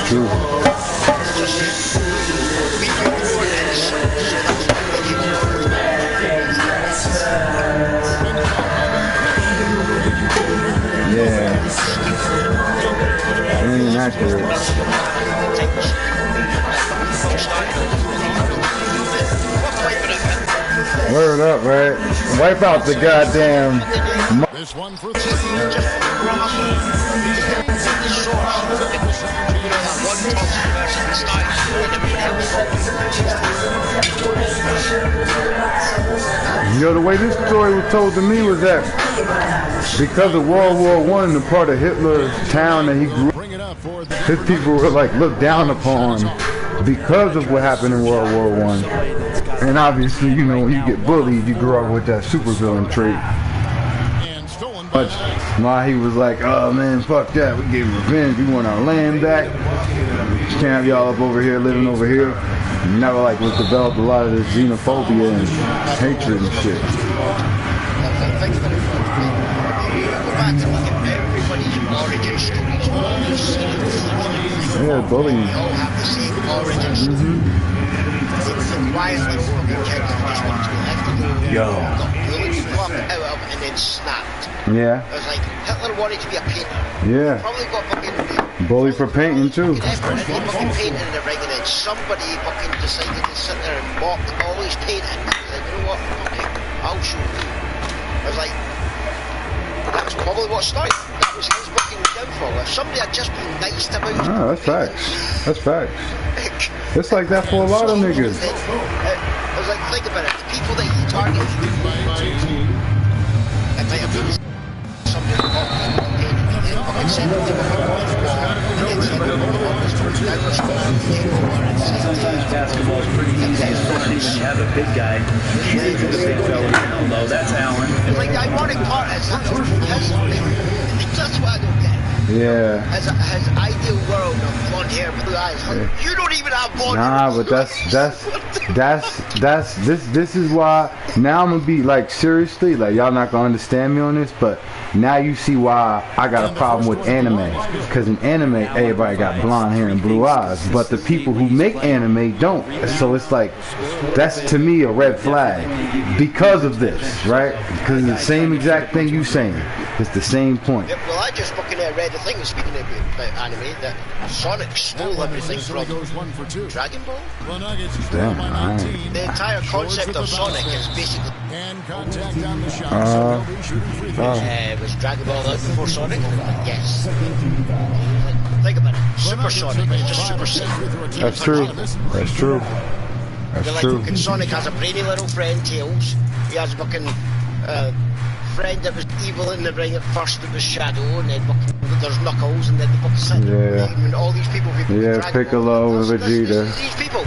True. Yeah. Ain't accurate. Word up, right? Wipe out the goddamn. This one for 3. Yo, the way this story was told to me was that because of World War I and the part of Hitler's town that he grew up, his people were like looked down upon because of what happened in World War I. And obviously, you know, when you get bullied, you grow up with that supervillain trait. But why he was like, oh man, fuck that, we gave revenge, we want our land back. Can't have y'all up over here, living over here. And never like was developed a lot of this xenophobia and hatred and shit. Yeah, bullying. They all have the same origins. Why is the kids just want to go Yo. Walked out of and then snapped. Yeah. It was like Hitler wanted to be a painter. Yeah. Probably got fucking Bully for painting too. effort and he fucking painted in the ring, and then somebody fucking decided to sit there and mock all his painting. He's like, you know what? Okay, I'll show you. I was like, that's probably what started. That was his fucking downfall. If somebody had just been nice to him. Oh, that's facts. That's facts. It's like that for a lot of niggas. I was like, think about it. The people that he targeted. It might have been somebody fucking sent him to Basketball is pretty easy as far as when you have a big guy. He's easy to big fellow down low. That's Allen. Like the ironic part is that's what I don't get. Yeah. His ideal world of blonde hair, blue eyes. Like, you don't even have blonde hair. Nah, but this is why now I'm gonna be like, seriously, like, y'all not gonna understand me on this, but now you see why I got a problem with anime. Because in anime, everybody got blonde hair and blue eyes, but the people who make anime don't. So it's like, that's to me a red flag because of this, right? Because it's the same exact thing you saying. It's the same point. Yeah, well, I just fucking read the thing speaking about anime that Sonic stole everything from Dragon Ball. Damn, the entire concept of Sonic is basically was Dragon Ball out before Sonic? Yes. Think about it. Super Sonic is just Super Saiyan. That's true. That's true. That's true. Fucking Sonic has a brainy little friend, Tails. He has a fucking friend that was evil in the ring at first. It was Shadow, and then there's Knuckles, and then the fucking and all these people. Piccolo and Vegeta. These people,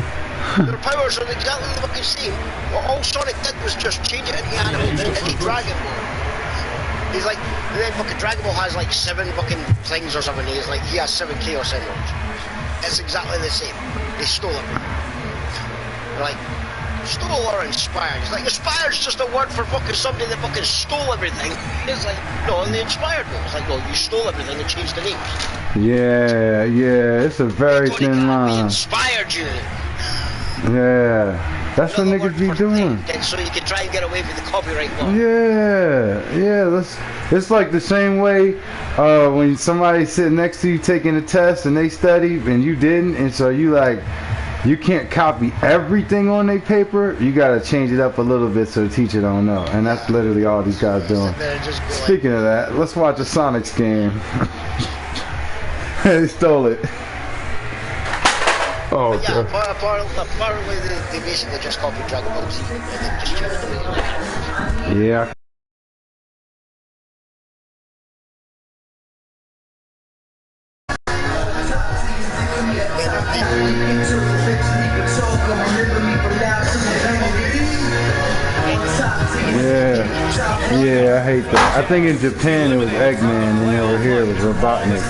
their powers are exactly the fucking same. Well, all Sonic did was just change it into animals, into Dragon Ball. He's like, and then fucking Dragon Ball has like 7 fucking things or something. He's like, he has 7 Chaos Emeralds. It's exactly the same. They stole it. They're like, stole or inspired. It's like, inspired's just a word for fucking somebody that fucking stole everything. It's like, no, and they inspired me. It's like, no, you stole everything and changed the names. Yeah, yeah, it's a very thin line. We inspired you. Yeah, that's what niggas be doing. So you can try and get away with the copyright law. Yeah, it's like the same way when somebody's sitting next to you taking a test and they study and you didn't, and so you like, you can't copy everything on their paper. You gotta change it up a little bit so the teacher don't know. And that's literally all these guys doing. Speaking of that, let's watch a Sonics game. They stole it. Oh, yeah, apparently they basically just copied Dragon Ball Z and then just changed the way. Yeah. Yeah, I hate that. I think in Japan it was Eggman, and over here it was Robotnik.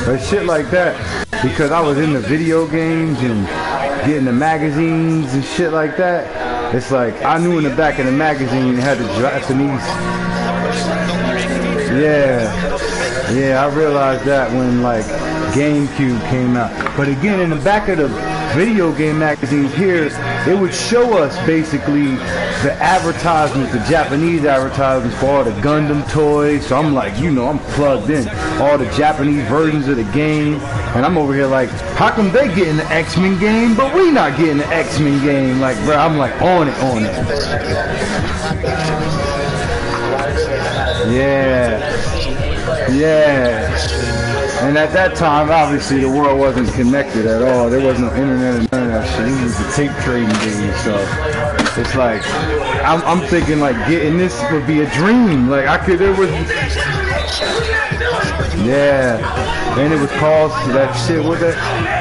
But shit like that, because I was in the video games and getting the magazines and shit like that. It's like, I knew in the back of the magazine it had the Japanese. Yeah, I realized that when like GameCube came out. But again, in the back of the video game magazines here, it would show us basically the advertisements, the Japanese advertisements for all the Gundam toys. So I'm like, you know, I'm plugged in. All the Japanese versions of the game. And I'm over here like, how come they getting the X-Men game, but we not getting the X-Men game? Like, bro, I'm like on it. Yeah. And at that time, obviously, the world wasn't connected at all. There was no internet and none of that shit. It was a tape trading game, so it's like, I'm thinking like getting this would be a dream. Like and it was called that shit.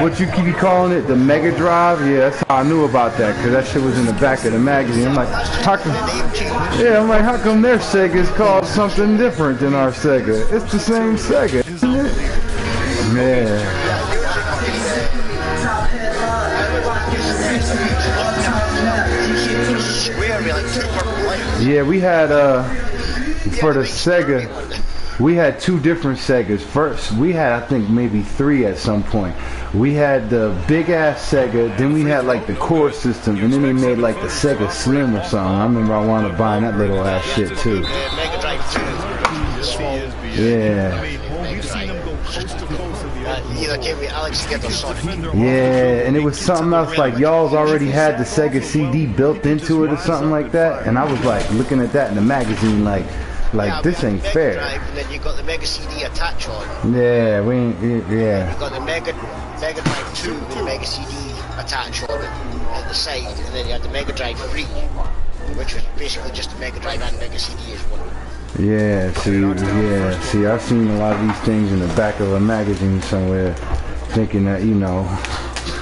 What you keep calling it? The Mega Drive? Yeah, that's how I knew about that, because that shit was in the back of the magazine. I'm like, how come their Sega is called something different than our Sega? It's the same Sega, isn't it? Yeah, we had for the Sega, we had 2 different Segas. First, we had I think maybe 3 at some point. we had the big-ass Sega, then we had, like, the core system, and then they made, like, the Sega Slim or something. I remember I wound up buying that little ass shit, too. Mega Drive 2 is small. Yeah. Either came with Alex Kidd or Sonic. Yeah, and it was something else, like, y'all's already had the Sega CD built into it or something like that, and I was, like, looking at that in the magazine, like this ain't fair. Drive, and then you got the Mega CD attach on. Yeah, You got the Mega Drive 2 with the Mega CD attach on it at the side, and then you had the Mega Drive 3, which was basically just the Mega Drive and Mega CD as one. Yeah, see, I've seen a lot of these things in the back of a magazine somewhere, thinking that, you know.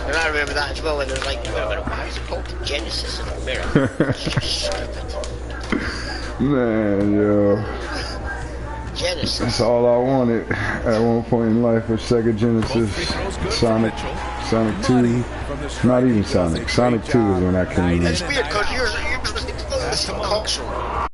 And I remember that as well, and it was like, wait a minute, why is it called the Genesis in America? It's just stupid. Man, yo. Genesis. That's all I wanted at one point in life was Sega Genesis, Sonic 2, not even Sonic. Sonic 2 is when I came in. It's weird because yours was the console.